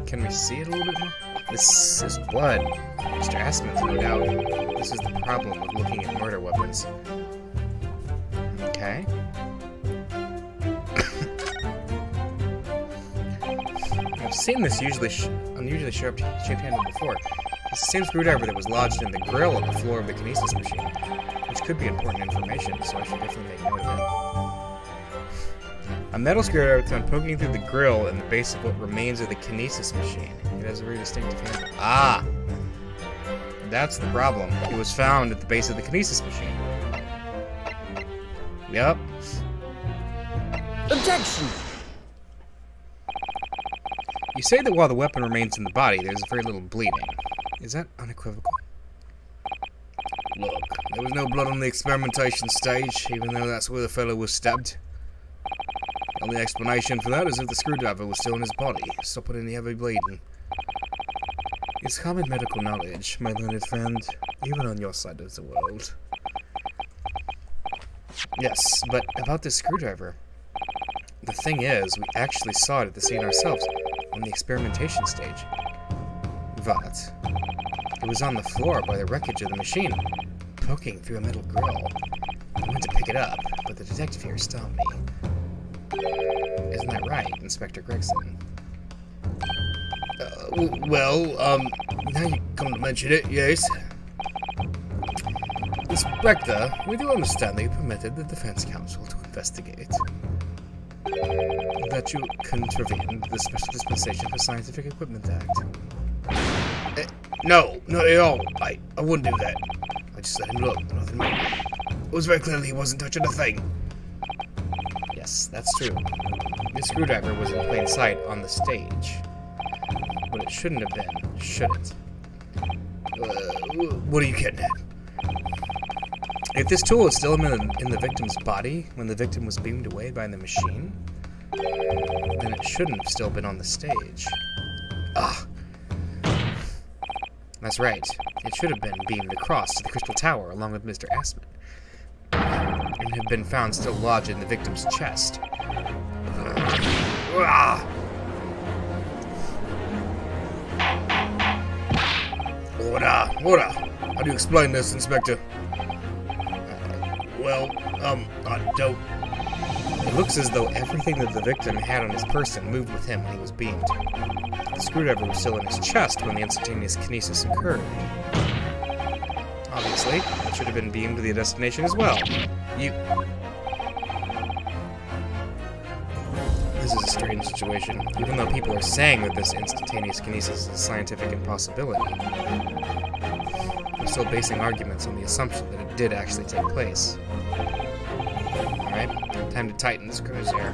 Can we see it a little bit more? This is blood. Mr. Asmund's no doubt. This is the problem with looking at murder weapons. Okay. I've seen this unusually sharp shaped handle before. It's the same screwdriver that was lodged in the grill on the floor of the kinesis machine, which could be important information, so I should definitely make note of it. A metal screwdriver found poking through the grill in the base of what remains of the kinesis machine. It has a very distinctive handle. Ah! That's the problem. It was found at the base of the kinesis machine. Yep. Objection! You say that while the weapon remains in the body, there's very little bleeding. Is that unequivocal? Look, there was no blood on the experimentation stage, even though that's where the fellow was stabbed. The only explanation for that is if the screwdriver was still in his body, stopping any heavy bleeding. It's common medical knowledge, my learned friend, even on your side of the world. Yes, but about this screwdriver. The thing is, we actually saw it at the scene ourselves, on the experimentation stage. But it was on the floor by the wreckage of the machine, poking through a metal grill. I went to pick it up, but the detective here stopped me. Isn't that right, Inspector Gregson? Now you come to mention it, yes. Inspector, we do understand that you permitted the defense counsel to investigate. That you contravened the Special Dispensation for Scientific Equipment Act. No, not at all. I wouldn't do that. I just let him look, nothing more. It was very clearly he wasn't touching a thing. Yes, that's true. The screwdriver was in plain sight on the stage. But it shouldn't have been, should it? What are you getting at? If this tool was still in the victim's body when the victim was beamed away by the machine, then it shouldn't have still been on the stage. Ah! That's right. It should have been beamed across to the Crystal Tower along with Mr. Asmund, and have been found still lodged in the victim's chest. Order. How do you explain this, Inspector? I don't. It looks as though everything that the victim had on his person moved with him when he was beamed. The screwdriver was still in his chest when the instantaneous kinesis occurred. Obviously, it should have been beamed to the destination as well. This is a strange situation. Even though people are saying that this instantaneous kinesis is a scientific impossibility, they're still basing arguments on the assumption that it did actually take place. Alright, time to tighten the screws here.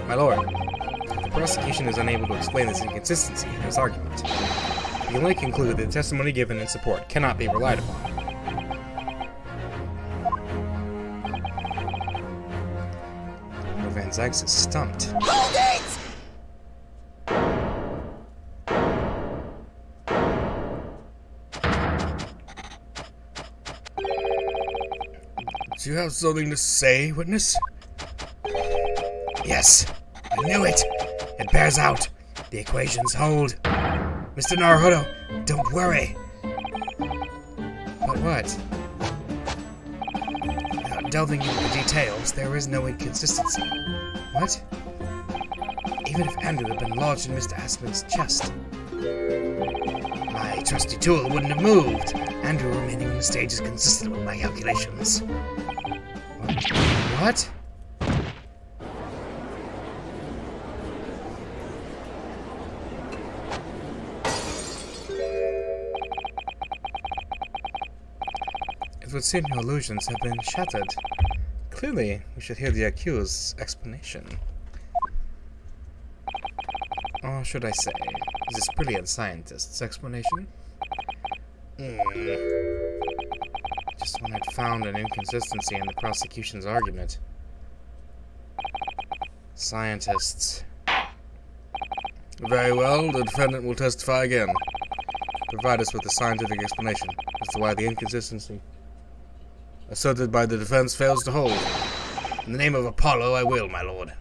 My lord, the prosecution is unable to explain this inconsistency in its argument. We can only conclude that the testimony given in support cannot be relied upon. Van Sykes is stumped. Hold it! Do you have something to say, witness? Yes, I knew it. It bears out. The equations hold. Mr. Naruhodo, don't worry. But what? Without delving into the details, there is no inconsistency. What? Even if Andrew had been lodged in Mr. Asmund's chest, my trusty tool wouldn't have moved. Andrew remaining on the stage is consistent with my calculations. What? would seem your illusions have been shattered. Clearly, we should hear the accused's explanation. Or should I say, this brilliant scientist's explanation? Just when I'd found an inconsistency in the prosecution's argument. Scientists. Very well, the defendant will testify again. Provide us with a scientific explanation as to why the inconsistency asserted by the defense fails to hold. In the name of Apollo, I will, my lord.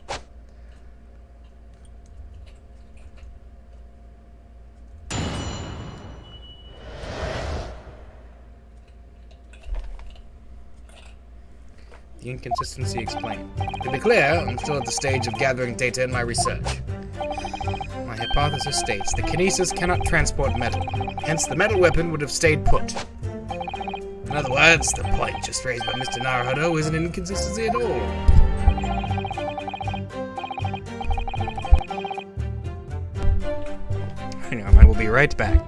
The inconsistency explained. To be clear, I'm still at the stage of gathering data in my research. My hypothesis states the kinesis cannot transport metal, hence the metal weapon would have stayed put. In other words, the point just raised by Mr. Naruhodo isn't an inconsistency at all. Hang on, I will be right back.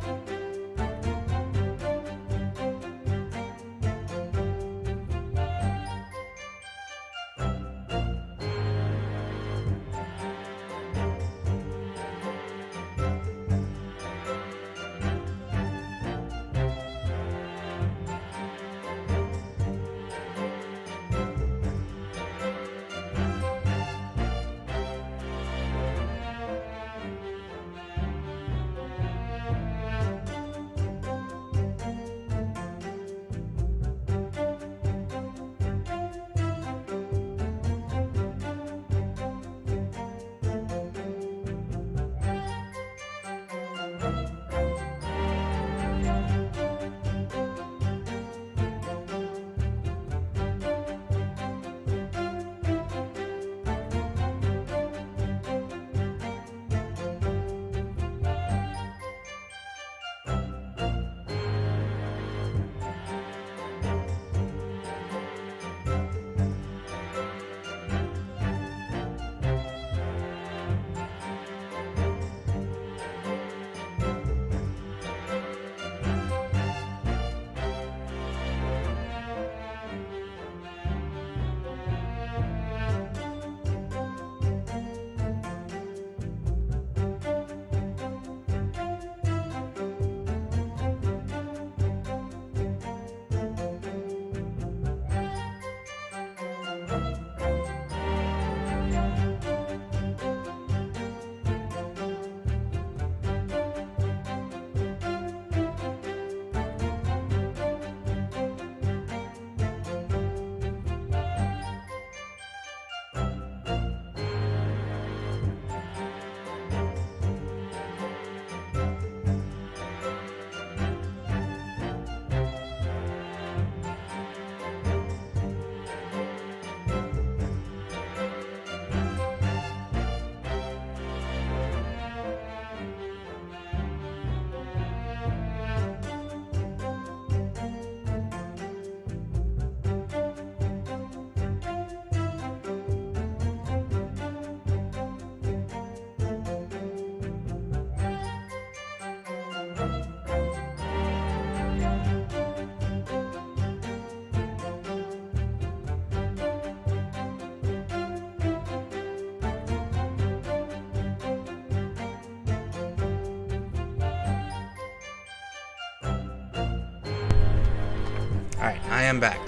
Alright, I am back.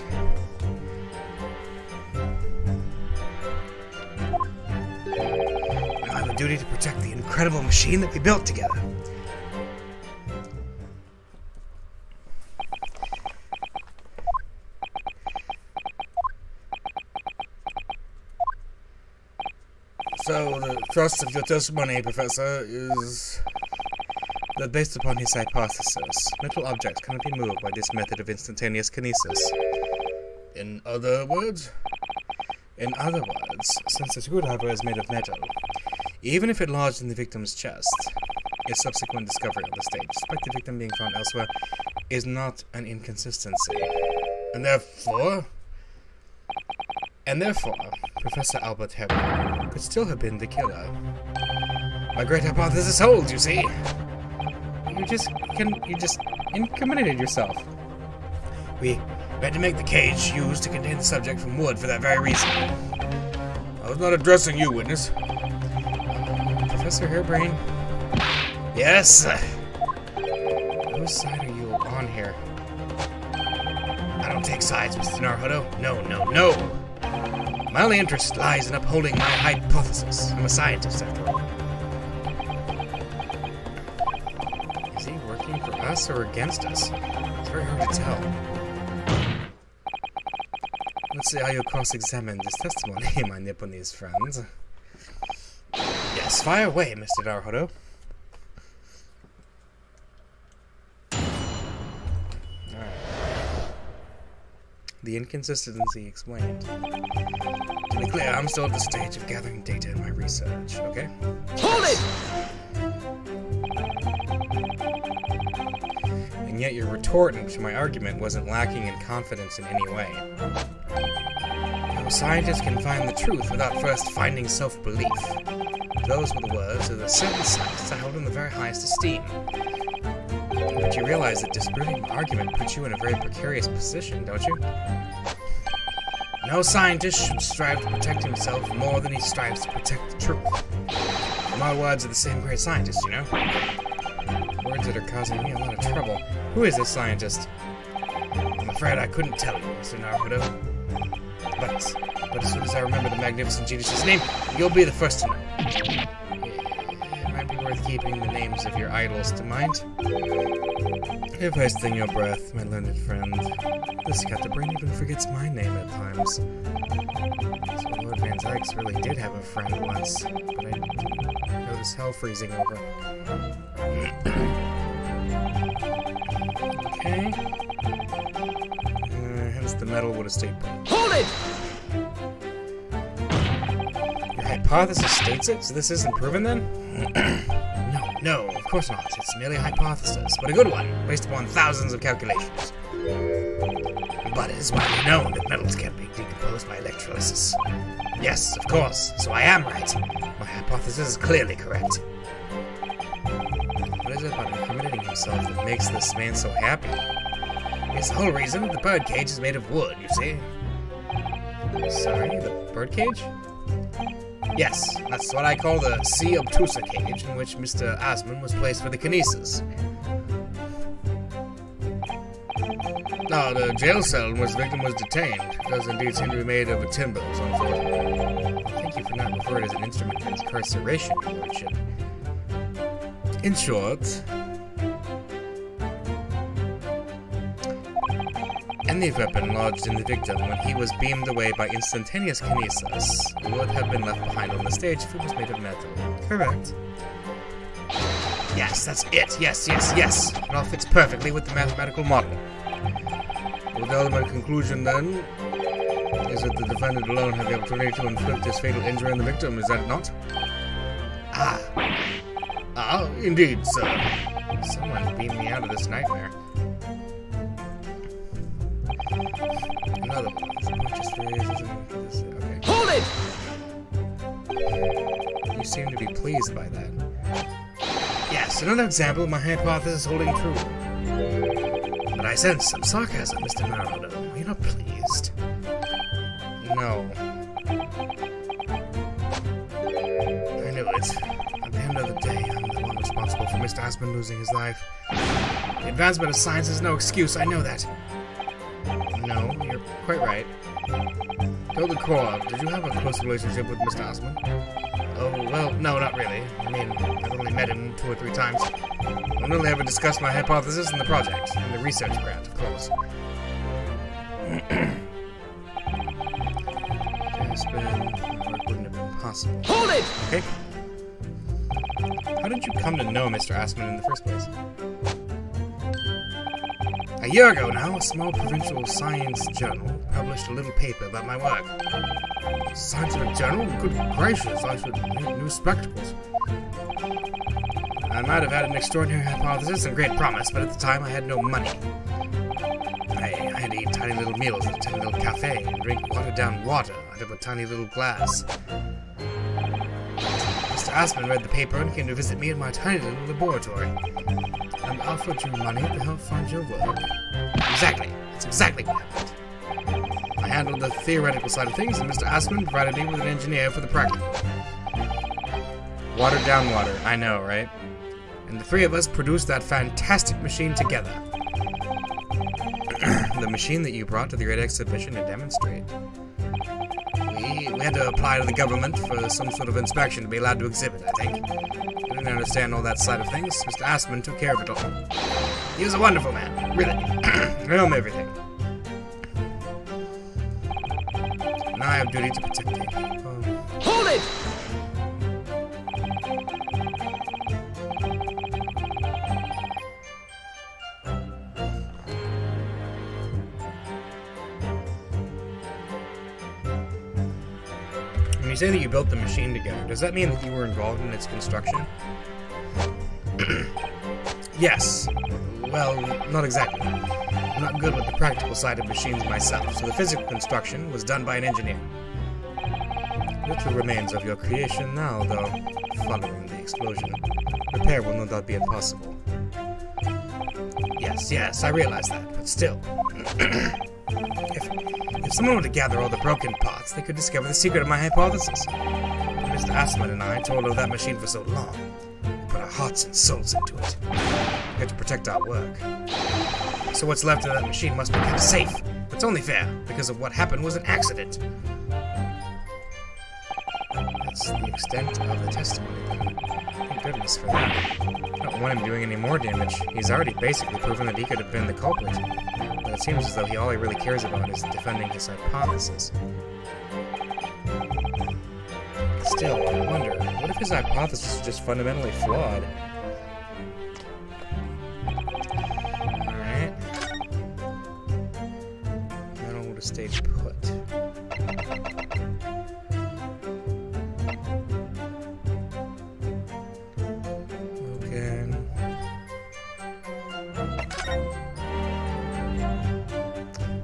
Now I have a duty to protect the incredible machine that we built together. So, the thrust of your testimony, Professor, is that based upon his hypothesis, metal objects cannot be moved by this method of instantaneous kinesis. In other words? In other words, since the screwdriver is made of metal, even if it lodged in the victim's chest, its subsequent discovery on the stage, despite the victim being found elsewhere, is not an inconsistency. And therefore, Professor Albert Herring could still have been the killer. My great hypothesis holds, you see. You just incriminated yourself. We We had to make the cage used to contain the subject from wood for that very reason. I was not addressing you, witness. Professor Hairbrain, Yes? whose side are you on here? I don't take sides, Mr. Naruhodo. No, no, no. My only interest lies in upholding my hypothesis. I'm a scientist, after all. Is he working for us or against us? It's very hard to tell. Let's see how you cross-examine this testimony, my Nipponese friends. Yes, fire away, Mr. Naruhodo. The inconsistency explained. To be clear, I'm still at the stage of gathering data in my research, okay? Hold it! And yet your retort to my argument wasn't lacking in confidence in any way. No scientist can find the truth without first finding self-belief. Those were the words of the certain scientists I held in the very highest esteem. But you realize that disproving my argument puts you in a very precarious position, don't you? No scientist should strive to protect himself more than he strives to protect the truth. My words are the same great scientist, you know? Words that are causing me a lot of trouble. Who is this scientist? I'm afraid I couldn't tell you, Mr. Naruhodo. But as soon as I remember the magnificent genius's name, you'll be the first to know. It might be worth keeping the names of your idols to mind. If I sting your breath, my learned friend, this scatterbrain even forgets my name at times. So Lord Van Dykes really did have a friend once, but I didn't notice hell freezing over. Okay. Hence the medal would have stayed put. Hold it! Your hypothesis states it, so this isn't proven then? No, of course not. It's merely a hypothesis, but a good one, based upon thousands of calculations. But it is widely known that metals can be decomposed by electrolysis. Yes, of course, so I am right. My hypothesis is clearly correct. What is it about incriminating himself that makes this man so happy? It's the whole reason that the birdcage is made of wood, you see. Sorry, the birdcage? Yes, that's what I call the C. obtusa cage in which Mr. Asman was placed for the kinesis. Now, the jail cell in which the victim was detained does indeed seem to be made of a timber of some sort. Thank you for not referring as an instrument for incarceration, Your Lordship. In short, any weapon lodged in the victim when he was beamed away by instantaneous kinesis would have been left behind on the stage if it was made of metal. Correct. Yes, that's it. Yes. It all fits perfectly with the mathematical model. the ultimate conclusion then is that the defendant alone had the opportunity to inflict this fatal injury on the victim, is that not? Indeed, sir. Someone beamed me out of this nightmare. Another one. Just okay. Hold it! You seem to be pleased by that. Yes, another example of my hypothesis holding true. But I sense some sarcasm, Mr. Naruhodo. You're not pleased. No. I knew it. At the end of the day, I'm the one responsible for Mr. Asman losing his life. The advancement of science is no excuse, I know that. No, you're quite right. Tell the court, did you have a close relationship with Mr. Asman? Oh, well, no, not really. I mean, I've only met him 2 or 3 times. I've only ever discussed my hypothesis in the project, and the research grant, of course. Aspen, work wouldn't have been possible. Hold it! Okay. How did you come to know Mr. Asman in the first place? A year ago now, a small provincial science journal published a little paper about my work. Scientific journal? Good gracious, I should need new spectacles. I might have had an extraordinary hypothesis and great promise, but at the time I had no money. I had to eat tiny little meals at a tiny little cafe and drink watered-down water out of a tiny little glass. Mr. Asman read the paper and came to visit me in my tiny little laboratory. And offered you money to help fund your work. Exactly. That's exactly what happened. I handled the theoretical side of things, and Mr. Asman provided me with an engineer for the practical. Watered down water, I know, right? And the three of us produced that fantastic machine together. The machine that you brought to the Great Exhibition to demonstrate. We had to apply to the government for some sort of inspection to be allowed to exhibit, I think. I didn't understand all that side of things. Mr. Asman took care of it all. He was a wonderful man, really. I owe him everything. Now I have duty to protect the people. Hold it! When you say that you built the machine together, does that mean that you were involved in its construction? Yes. Well, not exactly. I'm not good with the practical side of machines myself, so the physical construction was done by an engineer. Little remains of your creation now, though, following the explosion. Repair will no doubt be impossible. Yes, I realize that, but still. If someone were to gather all the broken parts, they could discover the secret of my hypothesis. Mr. Asman and I toiled over that machine for so long. We put our hearts and souls into it. We had to protect our work. So what's left of that machine must be kept safe. It's only fair, because of what happened was an accident. That's the extent of the testimony, then. Thank goodness for that. I don't want him doing any more damage. He's already basically proven that he could have been the culprit. But it seems as though all he really cares about is defending his hypothesis. Still, I wonder, what if his hypothesis is just fundamentally flawed? Alright. Metal would have stayed put. Okay.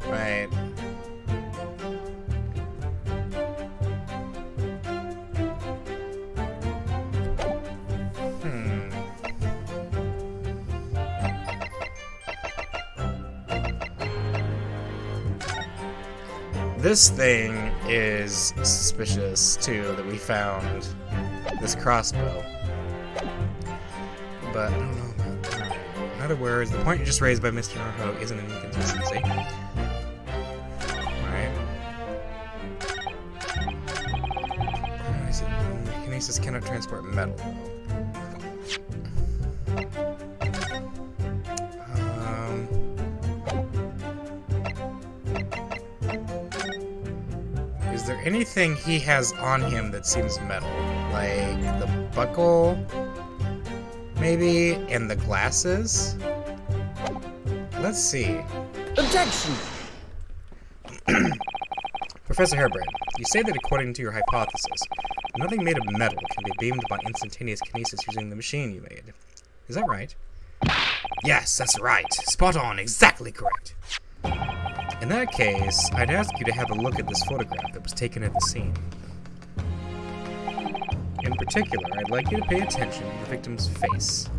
Right. This thing is suspicious, too, that we found this crossbow. But I don't know about that. In other words, the point you just raised by Mr. Norho isn't an inconsistency. Alright. Kinesis cannot transport metal, though. Is there anything he has on him that seems metal? Like the buckle, maybe, and the glasses? Let's see. Objection! Professor Harebrade, you say that according to your hypothesis, nothing made of metal can be beamed by instantaneous kinesis using the machine you made. Is that right? Yes, that's right. Spot on. Exactly correct. In that case, I'd ask you to have a look at this photograph that was taken at the scene. In particular, I'd like you to pay attention to the victim's face.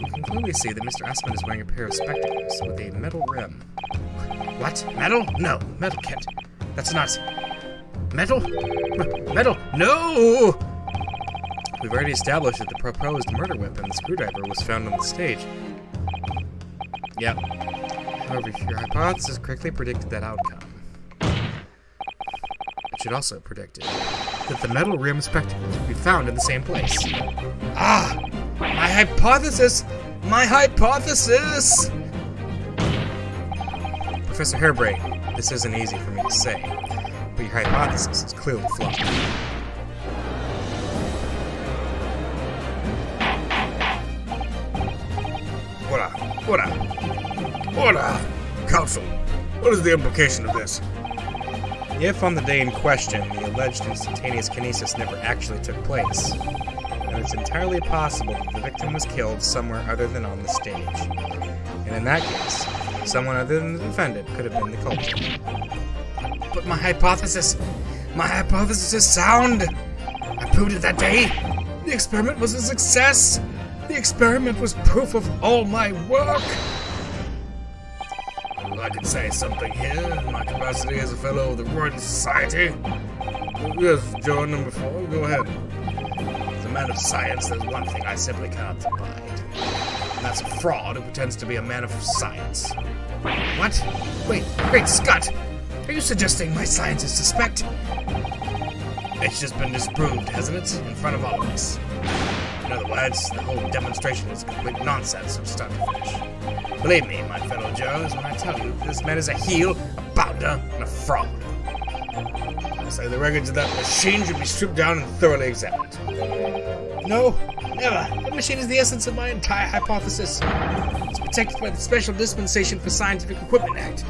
You can clearly see that Mr. Asman is wearing a pair of spectacles with a metal rim. What? Metal? No, metal can't. That's not... Metal? Metal? No! We've already established that the proposed murder weapon, the screwdriver, was found on the stage. Yep. However, if your hypothesis correctly predicted that outcome, it should also predict that the metal rim spectacles would be found in the same place. Ah! My hypothesis! My hypothesis! Professor Harebrade, this isn't easy for me to say, but your hypothesis is clearly flawed. Order! Counsel, what is the implication of this? If on the day in question, the alleged instantaneous kinesis never actually took place, then it's entirely possible that the victim was killed somewhere other than on the stage. And in that case, someone other than the defendant could have been the culprit. But my hypothesis is sound! I proved it that day! The experiment was a success! The experiment was proof of all my work! I can say something here in my capacity as a fellow of the Royal Society. Yes, John, number 4, go ahead. As a man of science, there's one thing I simply can't abide. And that's a fraud who pretends to be a man of science. What? Wait, great Scott! Are you suggesting my science is suspect? It's just been disproved, hasn't it? In front of all of us. In other words, the whole demonstration is complete nonsense from start to finish. Believe me, my fellow Joes, when I tell you this man is a heel, a bounder, and a fraud. I say the records of that machine should be stripped down and thoroughly examined. No, never. That machine is the essence of my entire hypothesis. It's protected by the Special Dispensation for Scientific Equipment Act.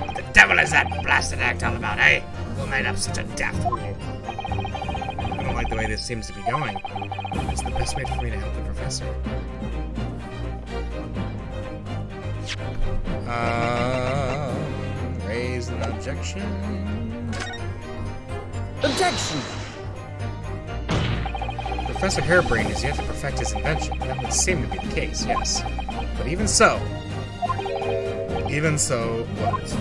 What the devil is that blasted act all about, eh? Who made up such a daft rule? I don't like the way this seems to be going. What's the best way for me to help the professor? Raise an objection. Objection! Professor Harebrained is yet to perfect his invention. That would seem to be the case, yes. But even so, what?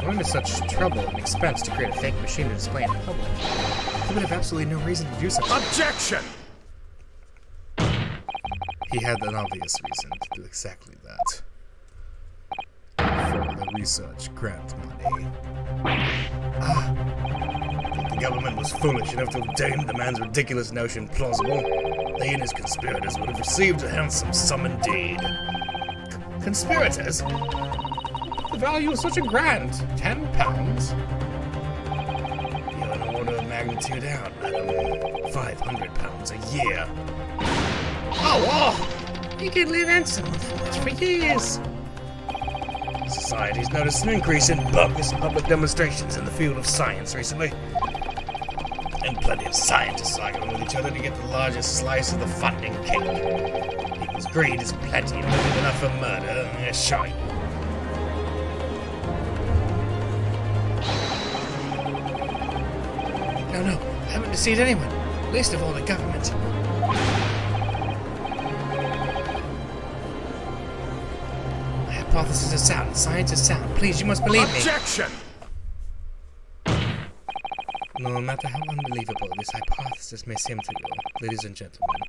Going to such trouble and expense to create a fake machine to display in public, he would have absolutely no reason to do such. Objection! He had an obvious reason to do exactly that. For the research grant money. The government was foolish enough to have deemed the man's ridiculous notion plausible. They and his conspirators would have received a handsome sum indeed. Conspirators? The value of such a grant? £10? You're an order of magnitude out, madam. £500 a year. Oh! You can live in so much for years. Society's noticed an increase in bogus public demonstrations in the field of science recently. And plenty of scientists arguing with each other to get the largest slice of the funding cake. People's greed is plenty, but not enough for murder. They're showing. No, I haven't deceived anyone. Least of all the government. My hypothesis is sound. Science is sound. Please, you must believe me. Objection! No matter how unbelievable this hypothesis may seem to you, ladies and gentlemen,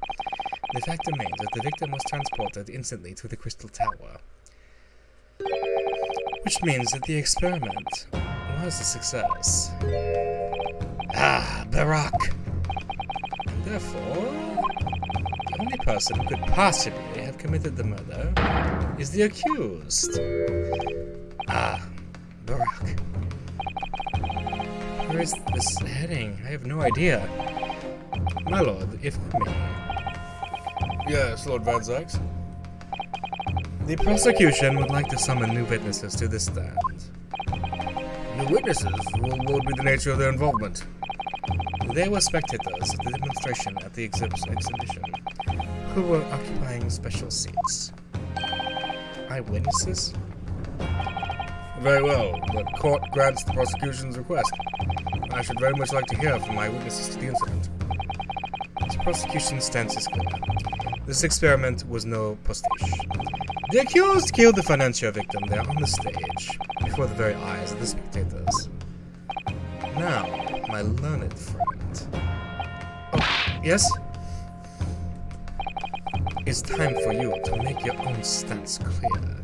the fact remains that the victim was transported instantly to the Crystal Tower. Which means that the experiment was a success. Barack! And therefore, the only person who could possibly have committed the murder is the accused. Barack. Where is this heading? I have no idea. My lord, if I may. Yes, Lord Van Zykes. The prosecution would like to summon new witnesses to the stand. New witnesses? What would be the nature of their involvement? They were spectators of the demonstration at the exhibition, who were occupying special seats. Eyewitnesses? Very well. The court grants the prosecution's request. I should very much like to hear from eyewitnesses to the incident. The prosecution's stance is clear. This experiment was no postiche. The accused killed the financial victim there on the stage, before the very eyes of the spectators. Now, my learned friend. Oh, yes? It's time for you to make your own stance clear.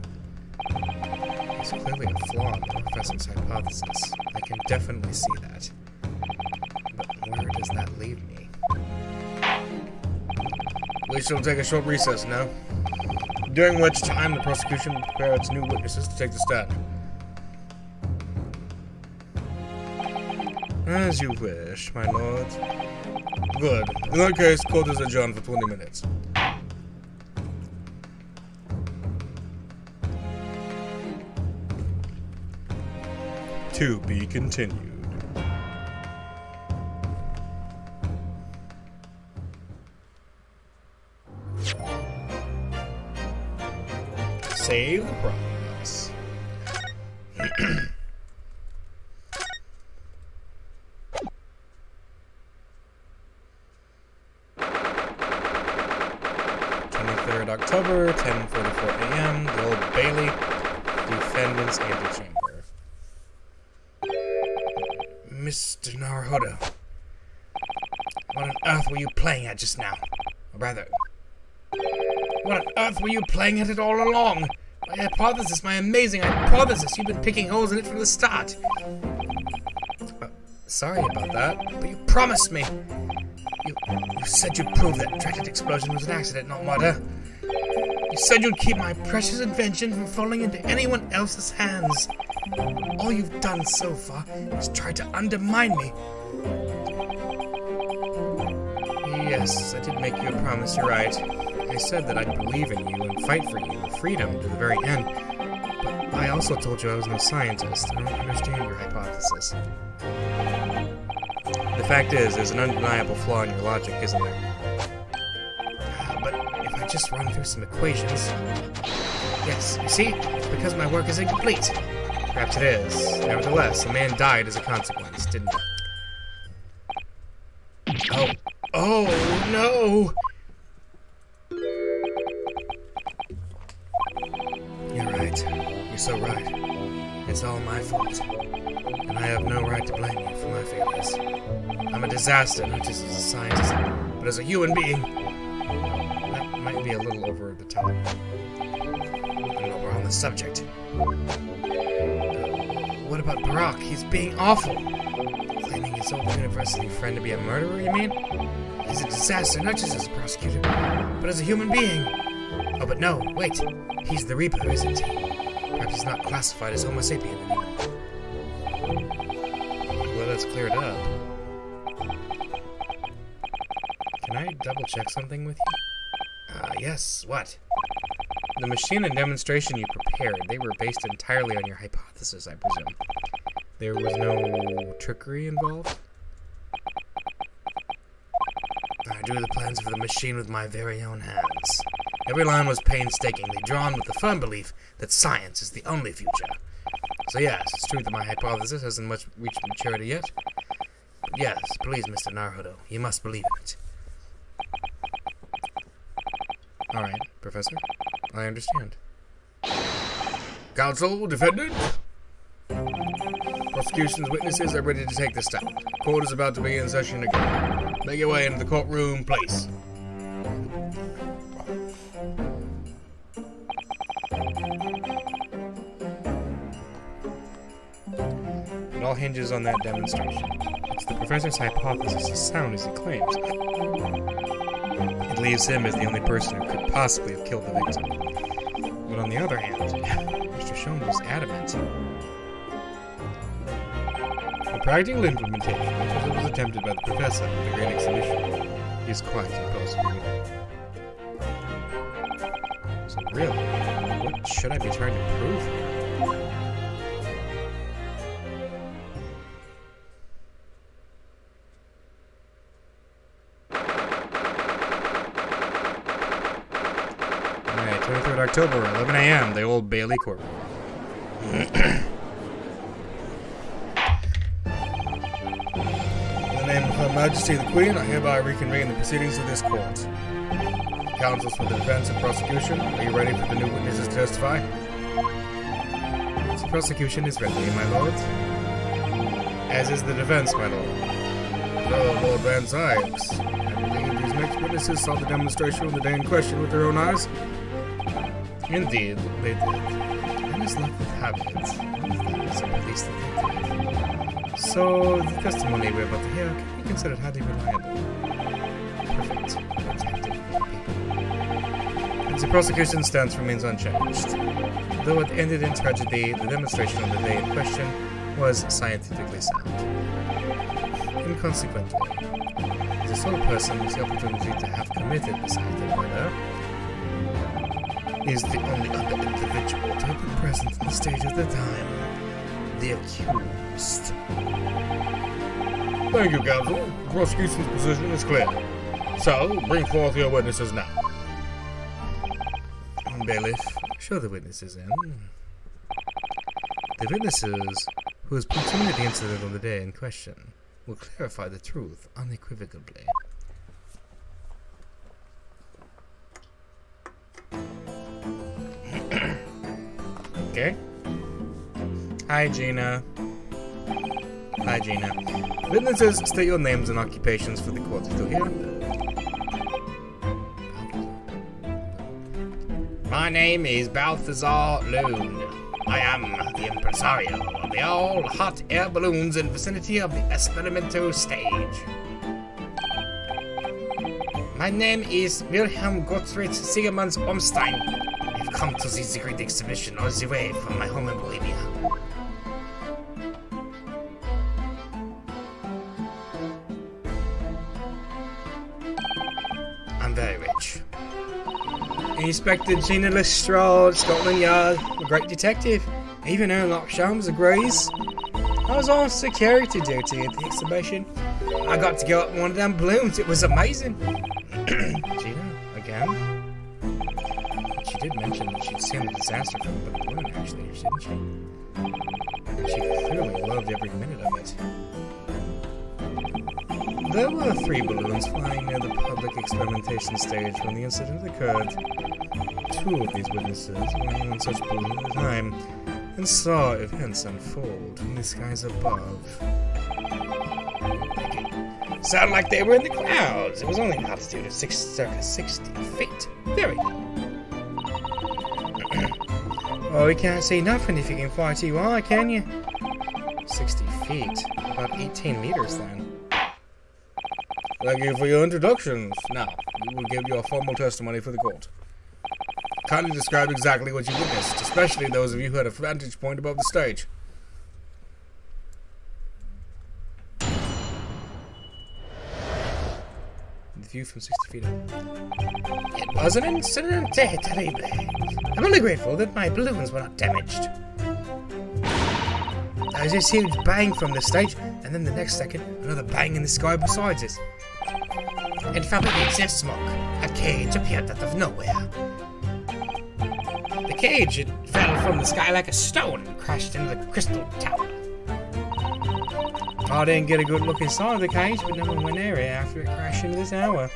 There's clearly a flaw in the professor's hypothesis. I can definitely see that. But where does that leave me? We shall take a short recess now, during which time the prosecution will prepare its new witnesses to take the stand. As you wish, my lord. Good. In that case, court is adjourned for 20 minutes. To be continued. Save the progress. 23rd October, 10:44 a.m. The Old Bailey. defendant's antechamber. Mr. Naruhodo, what on earth were you playing at just now? Or rather, what on earth were you playing at it all along? My hypothesis, my amazing hypothesis. You've been picking holes in it from the start. Sorry about that. But you promised me. You said you'd prove that dreaded explosion was an accident, not murder. You said you'd keep my precious invention from falling into anyone else's hands. All you've done so far is try to undermine me. Yes, I did make you a promise, you're right. I said that I'd believe in you and fight for you, freedom to the very end. But I also told you I was no scientist. I don't understand your hypothesis. The fact is, there's an undeniable flaw in your logic, isn't there? But if I just run through some equations... Yes, you see? It's because my work is incomplete. Perhaps it is. Nevertheless, a man died as a consequence, didn't he? Oh no! You're right. You're so right. It's all my fault. And I have no right to blame you for my failures. I'm a disaster, not just as a scientist, but as a human being. That might be a little over the top. While we're on the subject. What about Barack? He's being awful. Claiming his old university friend to be a murderer, you mean? He's a disaster, not just as a prosecutor, but as a human being. Oh, but no, wait. He's the Reaper, isn't he? Perhaps he's not classified as Homo sapien anymore. Well, that's cleared up. Can I double check something with you? Yes, what? The machine and demonstration you prepared, they were based entirely on your hypothesis, I presume. There was no trickery involved? I drew the plans for the machine with my very own hands. Every line was painstakingly drawn with the firm belief that science is the only future. So yes, it's true that my hypothesis hasn't much reached maturity yet. But yes, please, Mr. Naruhodo, you must believe in it. Alright, Professor. I understand. Counsel, defendant. Prosecution's witnesses are ready to take the stand. Court is about to be in session again. Make your way into the courtroom, please. It all hinges on that demonstration. It's the professor's hypothesis as sound as he claims. It leaves him as the only person who could possibly have killed the victim. But on the other hand, Mr. Schoen was adamant. The practical implementation, as it was attempted by the professor at the Great Exhibition, is quite impossible. So really, what should I be trying to prove? Alright, 23rd October, 11 a.m., the Old Bailey Courtroom. In the name of Her Majesty the Queen, I hereby reconvene the proceedings of this court. Counsels for the defense and prosecution, are you ready for the new witnesses to testify? The prosecution is ready, my lord. As is the defense, my lord. So, Lord Van Sykes, I believe these next witnesses saw the demonstration of the day in question with their own eyes? Indeed, they did. And as luck would have it, things are at least detective. So, the testimony we're about to hear can be considered highly reliable. Perfect. Protective people. And the prosecution's stance remains unchanged. Though it ended in tragedy, the demonstration of the day in question was scientifically sound. Inconsequently, the sole person with the opportunity to have committed the cited murder is the only other individual to have been present in the stage at the time, the accused. Thank you, counsel. The prosecution's position is clear. So, bring forth your witnesses now. Bailiff, show the witnesses in. The witnesses, whose proximity to the incident of the day in question, will clarify the truth unequivocally. Okay? Hi, Gina. Hi, Gina. Witnesses, state your names and occupations for the court. Still here? My name is Balthazar Loon. I am the impresario of the all hot air balloons in vicinity of the experimental stage. My name is Wilhelm Gottfried Sigemans Ormstein. I've come to see the great exhibition on the way from my home in Bohemia. I'm very rich. Inspector Gina Lestrade, Scotland Yard, a great detective. Even Sherlock Holmes agrees. I was on security duty at the exhibition. I got to go up one of them balloons. It was amazing. Gina, again? She did mention that she'd seen the disaster from the balloon, actually, didn't she? She clearly loved every minute of it. There were 3 balloons flying near the public experimentation stage when the incident occurred. 2 of these witnesses were on such balloon at a time and saw events unfold from the skies above. Sounded like they were in the clouds. It was only an altitude of circa 60 feet. Very low. Oh, you can't see nothing if you can fly too high, can you? 60 feet. About 18 meters then. Thank you for your introductions. Now, we will give your formal testimony for the court. Kindly describe exactly what you witnessed, especially those of you who had a vantage point above the stage. The view from 60 feet up. It was an incident terrible. I'm only grateful that my balloons were not damaged. There was this huge bang from the stage, and then the next second, another bang in the sky beside us. And from an excess smoke, a cage appeared out of nowhere. The cage, it fell from the sky like a stone and crashed into the crystal tower. I didn't get a good look inside the cage, but no one went near it after it crashed into the tower.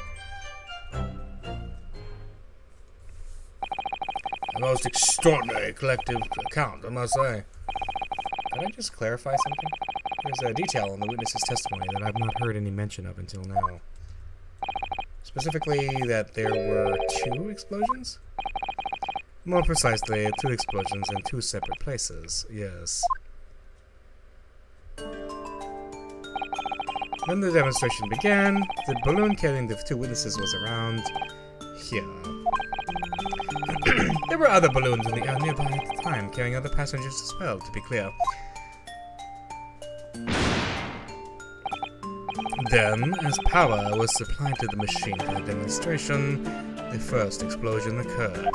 A most extraordinary collective account, I must say. Can I just clarify something? There's a detail in the witness's testimony that I've not heard any mention of until now. Specifically, that there were 2 explosions? More precisely, 2 explosions in 2 separate places, yes. When the demonstration began, the balloon carrying the 2 witnesses was around here. There were other balloons in the air nearby at the time, carrying other passengers as well, to be clear. Then, as power was supplied to the machine for the demonstration, the first explosion occurred.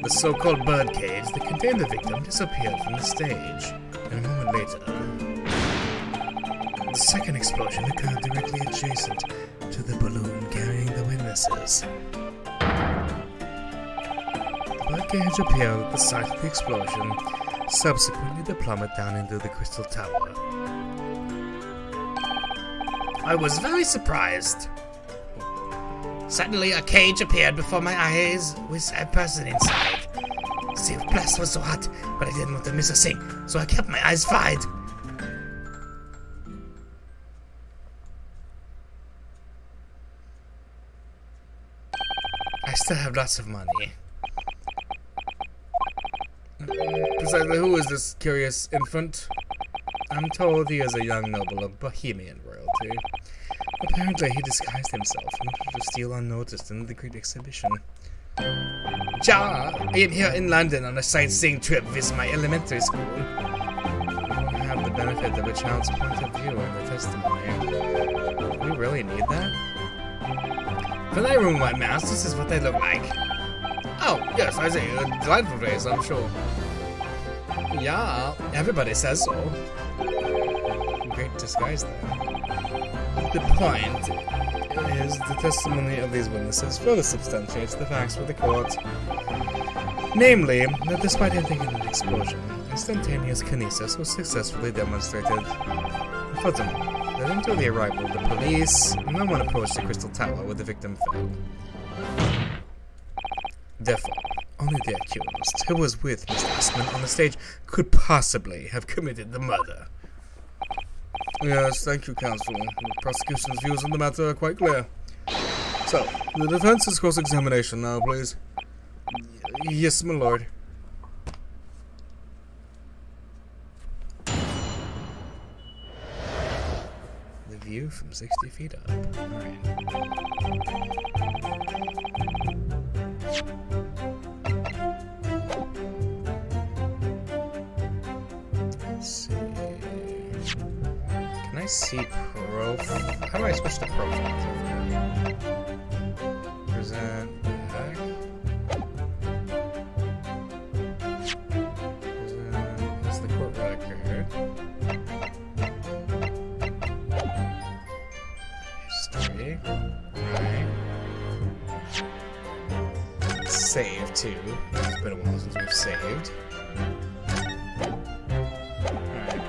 The so-called birdcage that contained the victim disappeared from the stage, and a moment later, the second explosion occurred directly adjacent to the balloon carrying the witnesses. The birdcage appeared at the site of the explosion, subsequently to plummet down into the crystal tower. I was very surprised. Suddenly, a cage appeared before my eyes with a person inside. The blast was so hot, but I didn't want to miss a thing, so I kept my eyes wide. I still have lots of money. Precisely who is this curious infant? I'm told he is a young noble of Bohemian royalty. Apparently, he disguised himself in order to steal unnoticed in the great exhibition. Ja, I am here in London on a sightseeing trip with my elementary school. We don't have the benefit of a child's point of view in the testimony. Do we really need that? When I remove my mask, this is what they look like. Oh, yes, I see. A delightful face, I'm sure. Yeah, everybody says so. Great disguise there. The point is the testimony of these witnesses further substantiates the facts for the court. Namely, that despite ending in an explosion, instantaneous kinesis was successfully demonstrated. Furthermore, that until the arrival of the police, no one approached the crystal tower where the victim fell. Therefore, Only the accused, who was with Mr. Eastman on the stage, could possibly have committed the murder. Yes, thank you, counsel. The prosecution's views on the matter are quite clear. So, the defense's cross-examination now, please. Yes, my lord. The view from 60 feet up. Alright. Let's see. Can I see profile? How do I switch to profile? Present back. Present. That's the court record. History. Right. Save too. It's been a while since we've saved. Alright.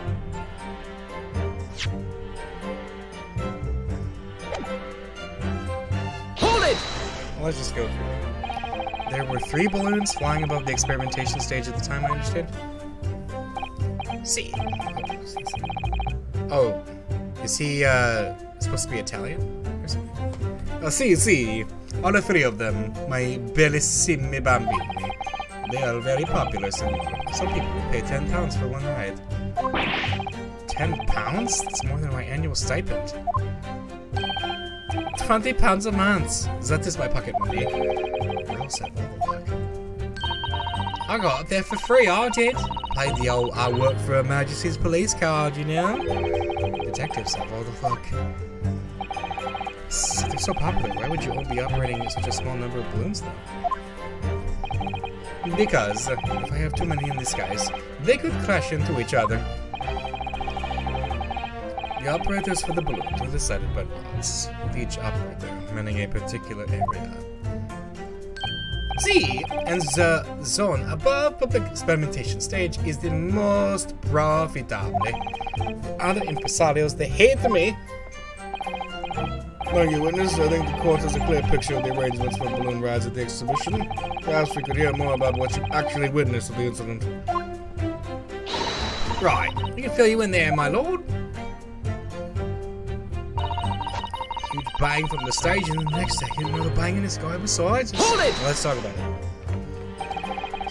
Hold it! Let's just go through. There were 3 balloons flying above the experimentation stage at the time, I understand. See. Oh, is he supposed to be Italian or something? See. All the 3 of them, my bellissimi bambini. They are very popular, signor. Some people will pay £10 for one ride. £10? That's more than my annual stipend. £20 a month. That is my pocket money. I got it there for free, I did. Played the old I work for Her Majesty's police card, you know? Detectives have all the luck. They're so popular, why would you all be operating such a small number of balloons, though? Because if I have too many in disguise, they could crash into each other. The operators for the balloons were decided by lots, with each operator manning a particular area. See, and the zone above public experimentation stage is the most profitable. The other impresarios, they hate me. Thank you, witness. I think the court has a clear picture of the arrangements for balloon rides at the exhibition. Perhaps we could hear more about what you actually witnessed at the incident. Right, we can fill you in there, my lord. Huge bang from the stage, and the next second, another bang in the sky besides. Hold it! Let's talk about it.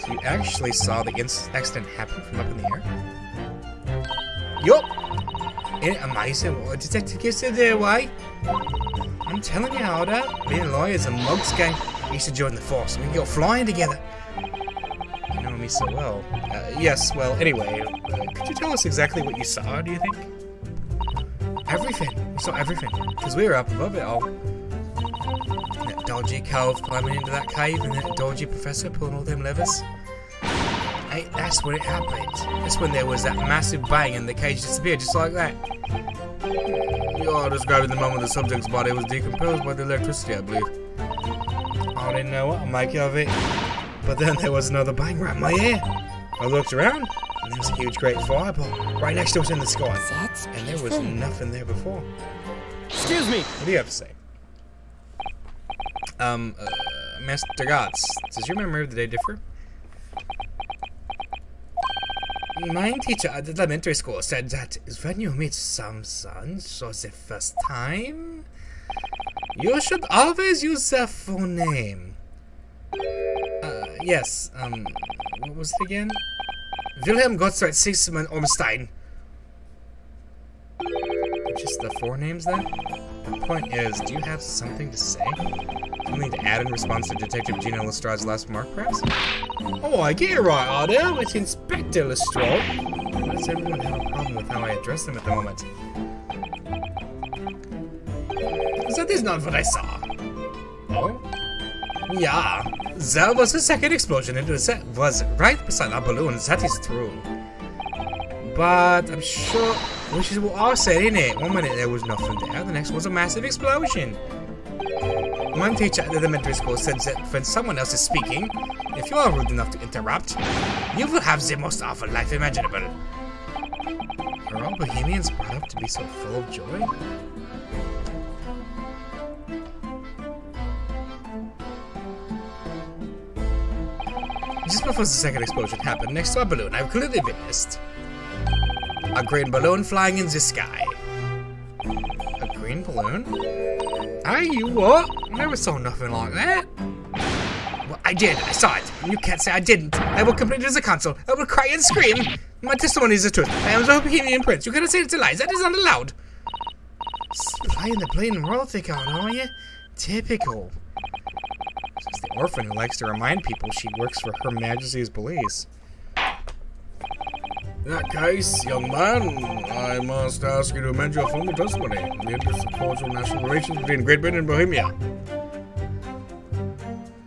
So you actually saw the accident happen from up in the air? Yup! Ain't it amazing what a detective gets to do, eh? I'm telling you, Alda, being a lawyer is a mug's gang. You should join the force and we can go flying together. You know me so well. Yes, well, anyway, could you tell us exactly what you saw, do you think? Everything. We saw everything. Because we were up above it all. That dodgy cove climbing into that cave and that dodgy professor pulling all them levers. Hey, that's when it happened. That's when there was that massive bang and the cage disappeared just like that. You are describing the moment the subject's body was decomposed by the electricity, I believe. I didn't know what to make of it. But then there was another bang right in my ear. I looked around and there was a huge great fireball right next to us in the sky. And there was nothing there before. Excuse me! What do you have to say? Master Gods, does your memory of the day differ? My teacher at the elementary school said that when you meet some sons for the first time, you should always use their full name. Yes, what was it again? Wilhelm Gotthard Siegmund Ormstein. Just the 4 names then? The point is, do you have something to say? Something to add in response to Detective Gina Lestrade's last remark, perhaps? Oh, I get it right, Ardell. It's Inspector Lestrade. Why does everyone have a problem with how I address them at the moment? That is not what I saw. Oh? Yeah, there was a second explosion and it was right beside our balloons, that is true. But I'm sure, which is what I said, isn't it? One minute there was nothing there, the next was a massive explosion. One teacher at the elementary school said that when someone else is speaking, if you are rude enough to interrupt, you will have the most awful life imaginable. Are all Bohemians brought up to be so full of joy? Just before the second explosion happened next to our balloon, I've clearly witnessed a green balloon flying in the sky. A green balloon? You what? I never saw nothing like that. Well, I did. I saw it. You can't say I didn't. I will complete it as a counsel. I will cry and scream. My testimony is the truth. I am the Bohemian Prince. You cannot say it's a lie. That is not allowed. Playing the blatant royalty card, are you? Typical. She's the orphan who likes to remind people she works for Her Majesty's police. In that case, young man, I must ask you to amend your formal testimony in the interest of cordial national relations between Great Britain and Bohemia.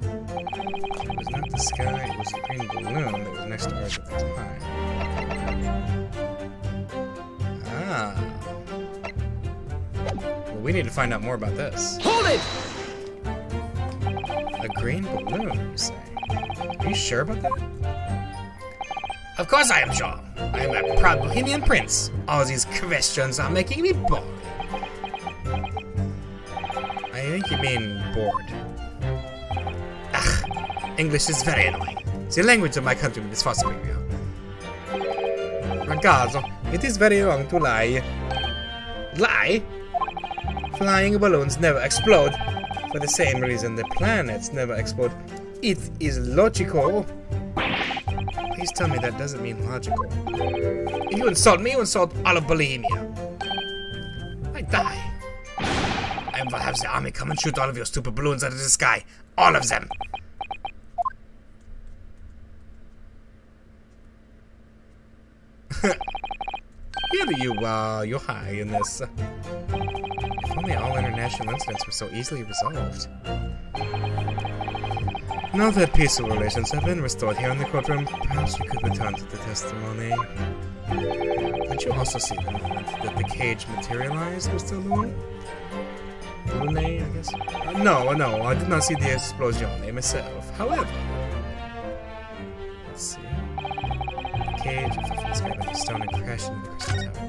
It was not the sky, it was the green balloon that was next to ours at the time. Ah. Well, we need to find out more about this. Hold it! A green balloon, you say? Are you sure about that? Of course I am sure. I am a proud Bohemian prince. All these questions are making me bored. I think you mean bored. Ugh, English is very annoying. The language of my countrymen is far superior. Ragazzo, it is very wrong to lie. Lie? Flying balloons never explode. For the same reason the planets never explode. It is logical. Please tell me that doesn't mean logical. If you insult me, you insult all of Bohemia. I die. I will have the army come and shoot all of your stupid balloons out of the sky. All of them. Here you're high in this. If only all international incidents were so easily resolved. Now that peaceful relations have been restored here in the courtroom, perhaps we could return to the testimony. Did you also see the moment that the cage materialized, Mr. Lune? Lune, I guess? No, I did not see the explosion myself. However, let's see. The cage fell from the sky like a stone and crashed into the crystal tower.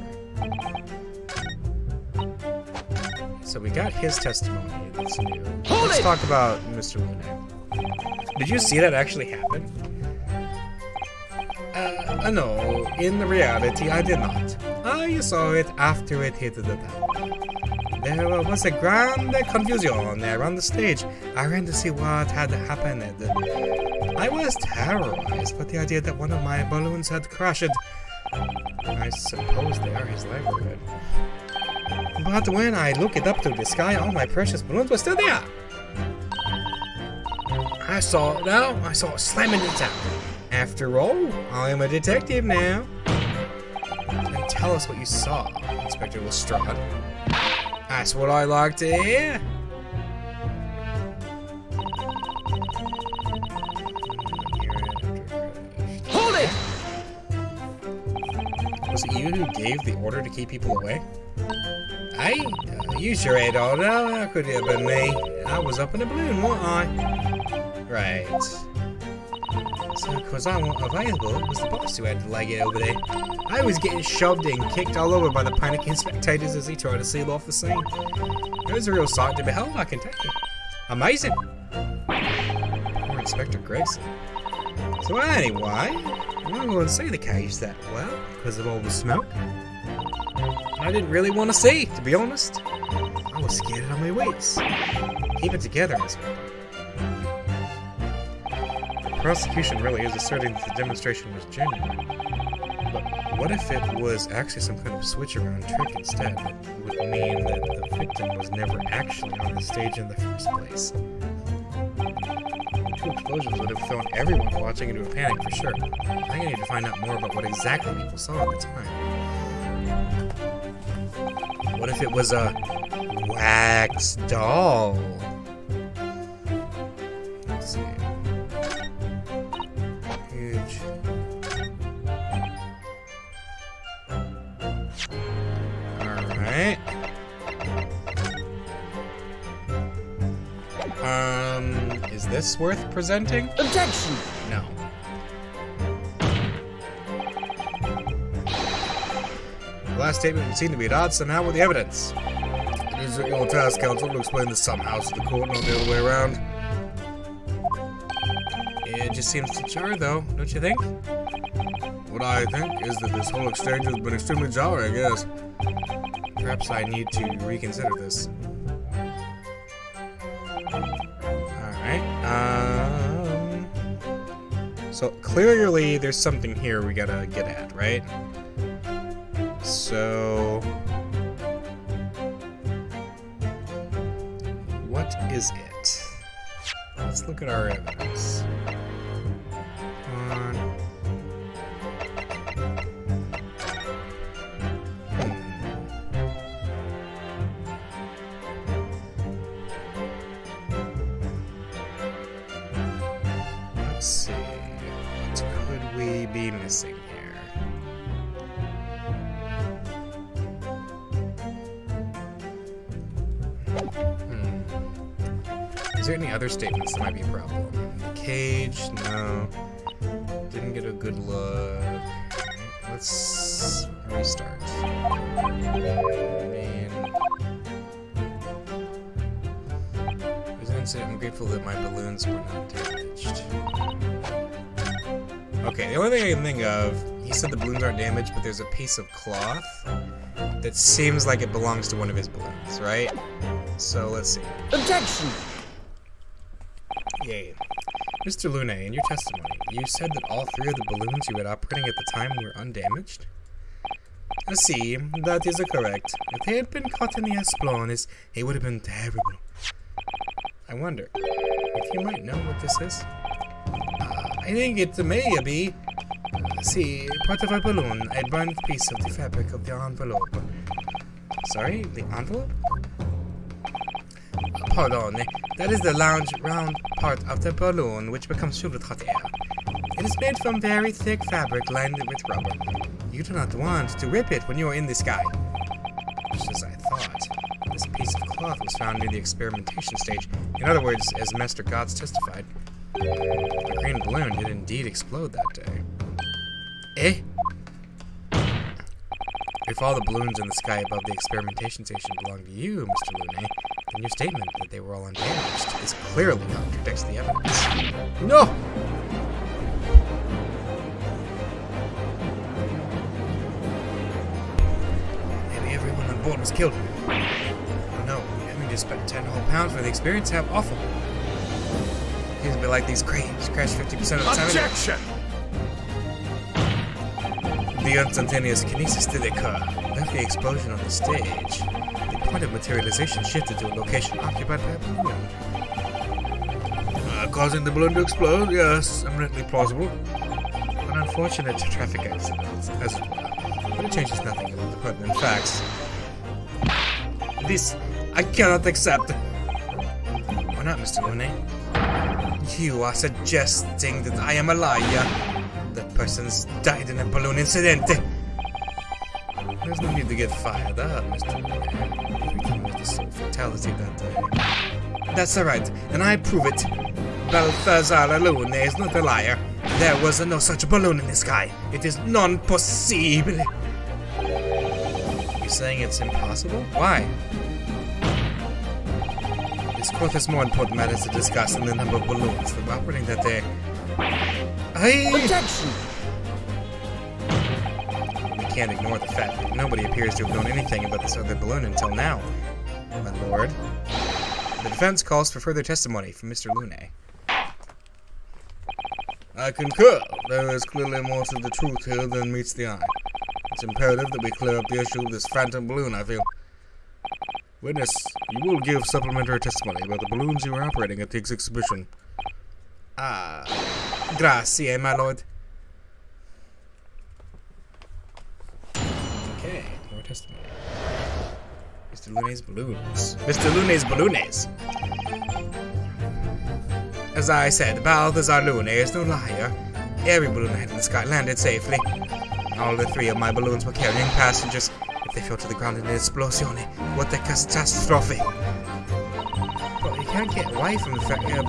So we got his testimony. That's new. Let's talk about Mr. Lune. Did you see that actually happen? No. In reality, I did not. I saw it after it hit the tower. There was a grand confusion there on the stage. I ran to see what had happened. I was terrorized by the idea that one of my balloons had crashed. I suppose they are his livelihood. But when I looked up to the sky, all my precious balloons were still there. I saw it slam into the tower. After all, I am a detective now. And tell us what you saw, Inspector Lestrade. That's what I like to hear. Hold it! Was it you who gave the order to keep people away? You sure ain't all know. How could it have been me? I was up in a balloon, wasn't I? Right. So, because I wasn't available, it was the boss who had to leg it over there. I was getting shoved and kicked all over by the panicking spectators as he tried to seal off the scene. It was a real sight to behold, I can tell you. Amazing. Poor Inspector Grayson. So anyway, I'm not going to see the cage that well, because of all the smoke. I didn't really want to see, to be honest. I was scared on my wits. Keep it together, Miss Whitman. The prosecution really is asserting that the demonstration was genuine. But what if it was actually some kind of switch-around trick instead that would mean that the victim was never actually on the stage in the first place? The two explosions would have thrown everyone watching into a panic for sure. I need to find out more about what exactly people saw at the time. What if it was a wax doll? Let's see. Huge. Alright. Is this worth presenting? Objection! No. The last statement would seem to be at odds somehow with the evidence. It is your task, counsel, to explain this somehow to the court, not the other way around. It just seems to jar, though, don't you think? What I think is that this whole exchange has been extremely jarring, yes. Perhaps I need to reconsider this. Alright, so clearly there's something here we gotta get at, right? So... what is it? Let's look at our evidence. Let's see. What could we be missing here? Is there any other statements that might be a problem? The cage? No. Didn't get a good look. Let's restart. There's an incident. I'm grateful that my balloons were not damaged. Okay, the only thing I can think of, he said the balloons aren't damaged, but there's a piece of cloth that seems like it belongs to one of his balloons, right? So let's see. Objection! Yay. Mr. Lune, in your testimony, you said that all three of the balloons you had operating at the time were undamaged? I see, that is correct. If they had been caught in the explosions, it would have been terrible. I wonder if you might know what this is? I think it may be. See, part of a balloon. I burned a piece of the fabric of the envelope. Sorry, the envelope? Pardon, that is the round part of the balloon which becomes filled with hot air. It is made from very thick fabric lined with rubber. You do not want to rip it when you are in the sky. Just as I thought. This piece of cloth was found near the experimentation stage. In other words, as Master Gods testified, the green balloon did indeed explode that day. Eh? If all the balloons in the sky above the experimentation station belong to you, Mr. Lune, then your statement that they were all undamaged is clearly contradicts the evidence. No! Maybe everyone on board was killed. Oh no, having just spent 10 whole pounds for the experience, how awful. Seems to be like these cranes, crash 50% of the time. Objection! The instantaneous kinesis did occur. Left the explosion on the stage. The point of materialization shifted to a location occupied by a balloon. Causing the balloon to explode, yes, eminently plausible. An unfortunate traffic accident, as well. But it changes nothing about the pertinent facts. This I cannot accept. Why not, Mr. Lune? You are suggesting that I am a liar. That person's died in a balloon incident. There's no need to get fired up, Mr. Lune. Everything was the sole fatality that day. That's alright, and I prove it. Balthazar Lune is not a liar. There was no such balloon in the sky. It is non-possible. You're saying it's impossible? Why? This court has more important matters to discuss than the number of balloons that were operating that day. Objection! We can't ignore the fact that nobody appears to have known anything about this other balloon until now, my lord. The defense calls for further testimony from Mr. Lune. I concur. There is clearly more to the truth here than meets the eye. It's imperative that we clear up the issue of this phantom balloon, I feel. Witness, you will give supplementary testimony about the balloons you were operating at the exhibition. Grazie, my lord. Okay, more testimony. Mr. Lune's balloons. Mr. Lune's balloons. As I said, Balthazar Lune is no liar. Every balloon I had in the sky landed safely. All the three of my balloons were carrying passengers. If they fell to the ground in an explosion, what a catastrophe. Well, you can't get away from the fact that a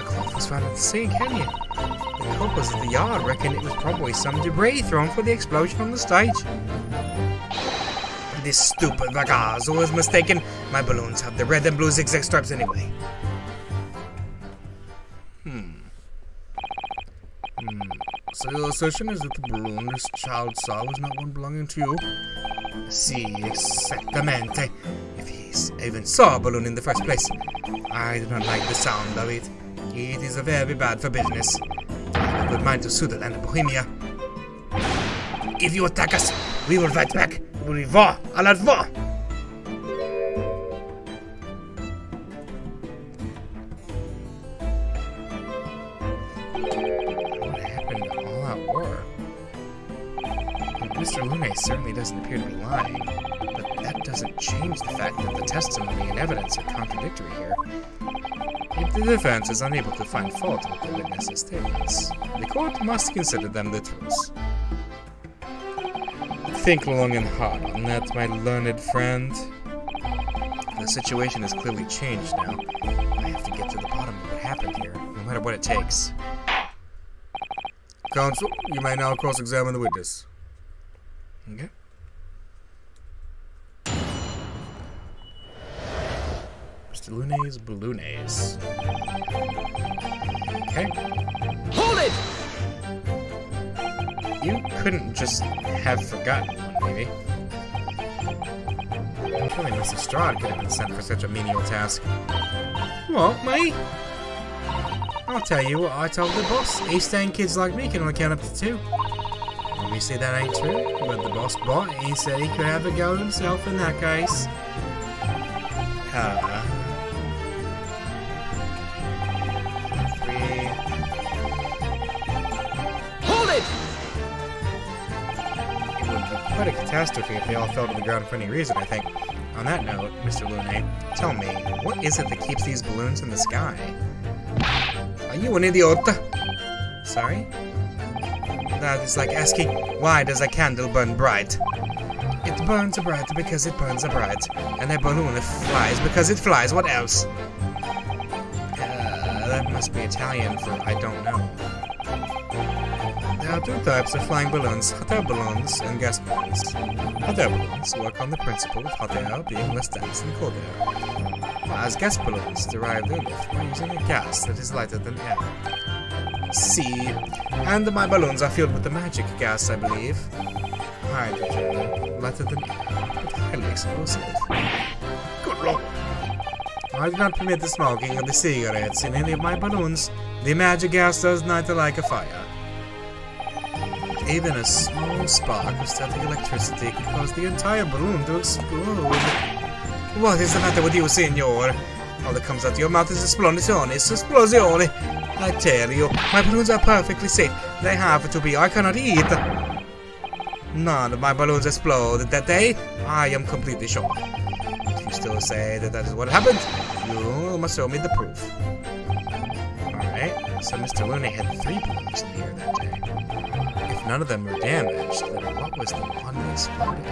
cloth was found at the scene, can you? The coppers at the yard reckon it was probably some debris thrown for the explosion on the stage. This stupid Vagazo was mistaken. My balloons have the red and blue zigzag stripes anyway. So your assertion is that the balloon this child saw was not one belonging to you? Si, exactamente. If he even saw a balloon in the first place, I do not like the sound of it. It is very bad for business. I have a good mind to sue the land of Bohemia. If you attack us, we will fight back. We will war à la war. What happened to all that war? Mr. Lune certainly doesn't appear to be lying, but that doesn't change the fact that the testimony and evidence are contradictory here. If the defense is unable to find fault with the witnesses' statements, the court must consider them the truths. Think long and hard on that, my learned friend. The situation has clearly changed now. I have to get to the bottom of what happened here, no matter what it takes. Counsel, you may now cross-examine the witness. Okay. Mr. Lune's Balloonays. Okay. Hold it! You couldn't just have forgotten one, maybe. Surely Mr. Strahd could have been sent for such a menial task. What, me? I'll tell you what I told the boss. East End kids like me can only count up to 2. Obviously that ain't true, but the boss bought it. He said he could have a go himself in that case. Three. Hold it! It would be quite a catastrophe if they all fell to the ground for any reason, I think. On that note, Mr. Lune, tell me, what is it that keeps these balloons in the sky? Are you an idiot? Sorry? That is like asking, why does a candle burn bright? It burns bright because it burns bright. And a balloon flies because it flies. What else? That must be Italian for I don't know. There are 2 types of flying balloons, hot air balloons and gas balloons. Hot air balloons work on the principle of hot air being less dense than cold air, whereas gas balloons derive their lift by using a gas that is lighter than air. See, and my balloons are filled with the magic gas, I believe. Hydrogen, lighter than air, but highly explosive. Good lord. I do not permit the smoking of the cigarettes in any of my balloons. The magic gas does not like a fire. Even a small spark of static electricity could cause the entire balloon to explode. What is the matter with you, senor? All that comes out of your mouth is esplosione, esplosione. I tell you, my balloons are perfectly safe. They have to be. I cannot eat. None of my balloons explode that day. I am completely sure. If you still say that is what happened, you must show me the proof. Alright, so Mr. Lune had 3 balloons in the air that day. If none of them were damaged, then what was the one that exploded?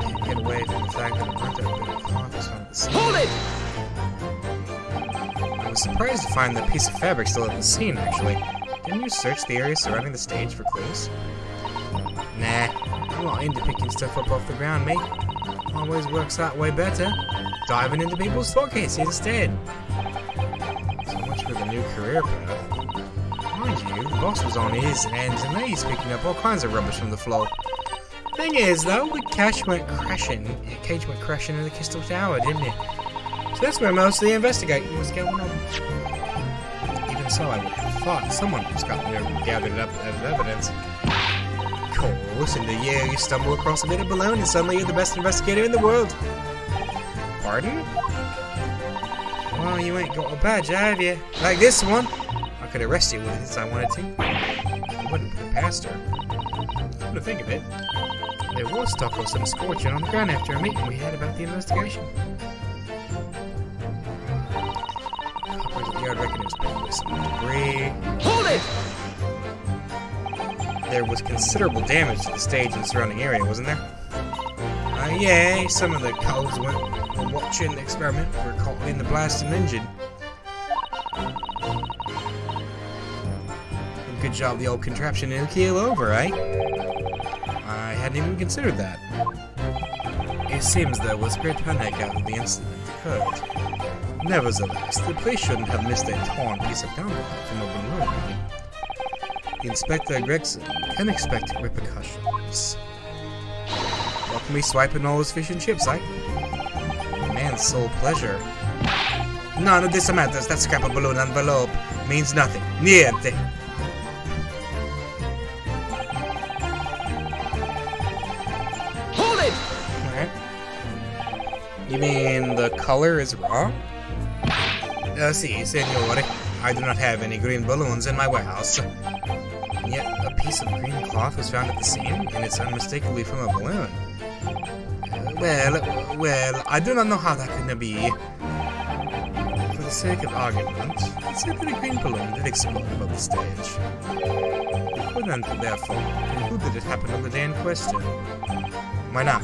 Can't get away from the fact that it burnt up in a cloth was found at the scene. Hold it! I was surprised to find that piece of fabric still at the scene, actually. Didn't you search the area surrounding the stage for clues? Nah, I'm not into picking stuff up off the ground, mate. Always works that way better. Diving into people's pockets instead. So much for the new career path. Mind you, the boss was on his hands and knees picking up all kinds of rubbish from the floor. Thing is, though, the cage went crashing in the Crystal Tower, didn't it? So that's where most of the investigating was going on. Even so, I would have thought someone was gotten there and gathered it up as evidence. Of course, in the year you stumble across a bit of balloon and suddenly you're the best investigator in the world. Pardon? Well, you ain't got a badge, have you? Like this one. I could arrest you with it if I wanted to. I wouldn't put it past her. Come to think of it, there was stuff with some scorching on the ground after a meeting we had about the investigation. Coppers at the yard reckon it was picked with some debris. Hold it! There was considerable damage to the stage and surrounding area, wasn't there? Yeah, some of the cows were watching the experiment were caught in the blast and injured. Good job the old contraption didn't keel over, eh? I hadn't even considered that. It seems there was great panic after the incident occurred. Nevertheless, the police shouldn't have missed a torn piece of gunmetal from a balloon. Inspector Gregson can expect repercussions. Welcome me swiping all those fish and chips, eh? Man's sole pleasure. None of this matters. That scrap of balloon envelope means nothing. Niente. Hold it! Alright. You mean the color is wrong? Si, signore. I do not have any green balloons in my warehouse. And yet, a piece of green cloth was found at the scene, and it's unmistakably from a balloon. Well, I do not know how that could be. For the sake of argument, let's say that a green balloon did explode above the stage. We couldn't, therefore, conclude that it happened on the day in question. Why not?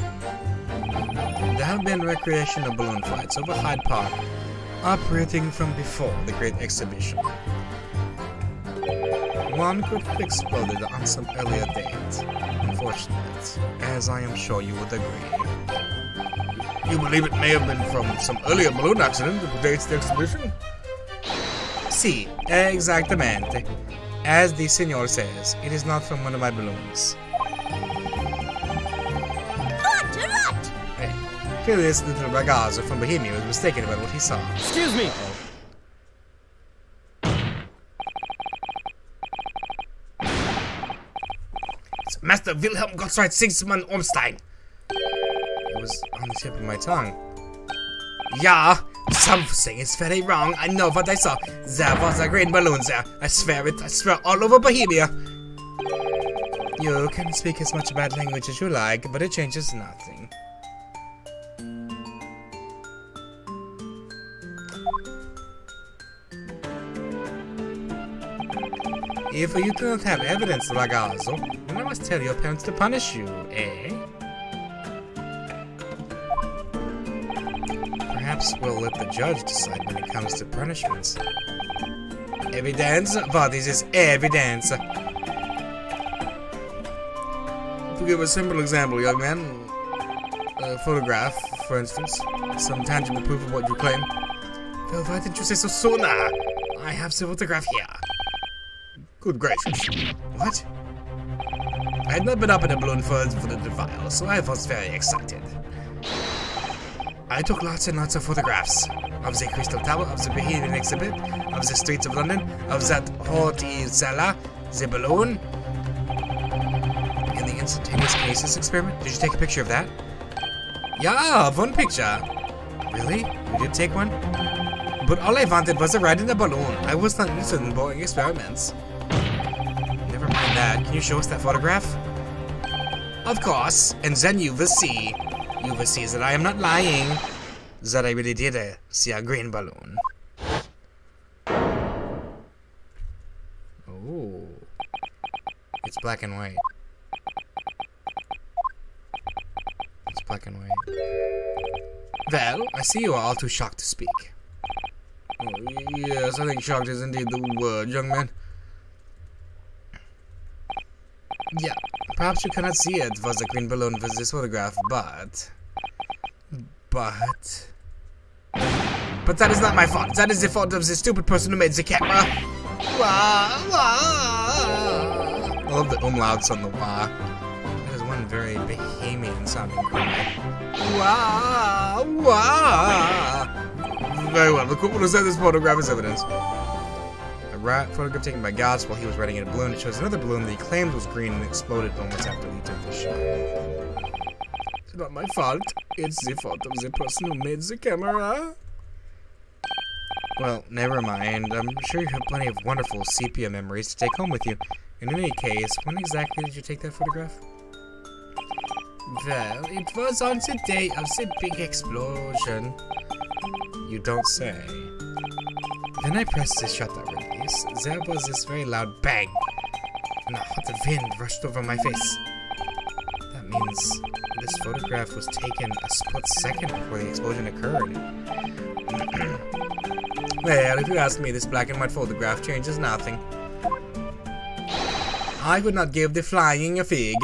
There have been recreational balloon flights over Hyde Park, operating from before the Great Exhibition. One could have exploded on some earlier date. Unfortunate, as I am sure you would agree. You believe it may have been from some earlier balloon accident that predates the exhibition? Si, exactamente. As the signor says, it is not from one of my balloons. Hey, clearly this little ragazzo from Bohemia was mistaken about what he saw. Excuse me! It's Master Wilhelm Gottfried Sigismund Ormstein. It was on the tip of my tongue. Yeah, something is very wrong. I know what I saw. There was a green balloon there. I swear it. I swear all over Bohemia. You can speak as much bad language as you like, but it changes nothing. If you do not have evidence, ragazzo, then I must tell your parents to punish you, eh? Perhaps we'll let the judge decide when it comes to punishments. Evidence? What is this evidence? To give a simple example, young man, a photograph, for instance, some tangible proof of what you claim. Well, why didn't you say so sooner? I have the photograph here. Good gracious. What? I had not been up in a balloon for a little while, so I was very excited. I took lots and lots of photographs of the Crystal Tower, of the Bohemian exhibit, of the streets of London, of that hotel cellar, the balloon, and the instantaneous kinesis experiment. Did you take a picture of that? Yeah, one picture. Really? You did take one? But all I wanted was a ride in a balloon. I was not interested in boring experiments. Never mind that. Can you show us that photograph? Of course, and then you will see. You will see that I am not lying. That I really did see a green balloon. Oh. It's black and white. It's black and white. Well, I see you are all too shocked to speak. Oh, yes, I think shocked is indeed the word, young man. Yeah, perhaps you cannot see it was a green balloon with this photograph, but that is not my fault. That is the fault of the stupid person who made the camera. Wah, wah. I love the umlauts on the wah. That is one very Bohemian sounding cry. Wah, wah. Very well, the court will accept this photograph as evidence. A photograph taken by Gauss while he was riding in a balloon. It shows another balloon that he claimed was green and exploded moments after he took the shot. It's not my fault. It's the fault of the person who made the camera. Well, never mind. I'm sure you have plenty of wonderful sepia memories to take home with you. In any case, when exactly did you take that photograph? Well, it was on the day of the big explosion. You don't say. When I pressed the shutter release, there was this very loud bang, and a hot wind rushed over my face. That means this photograph was taken a split second before the explosion occurred. Well, if you ask me, this black and white photograph changes nothing. I would not give the flying a fig.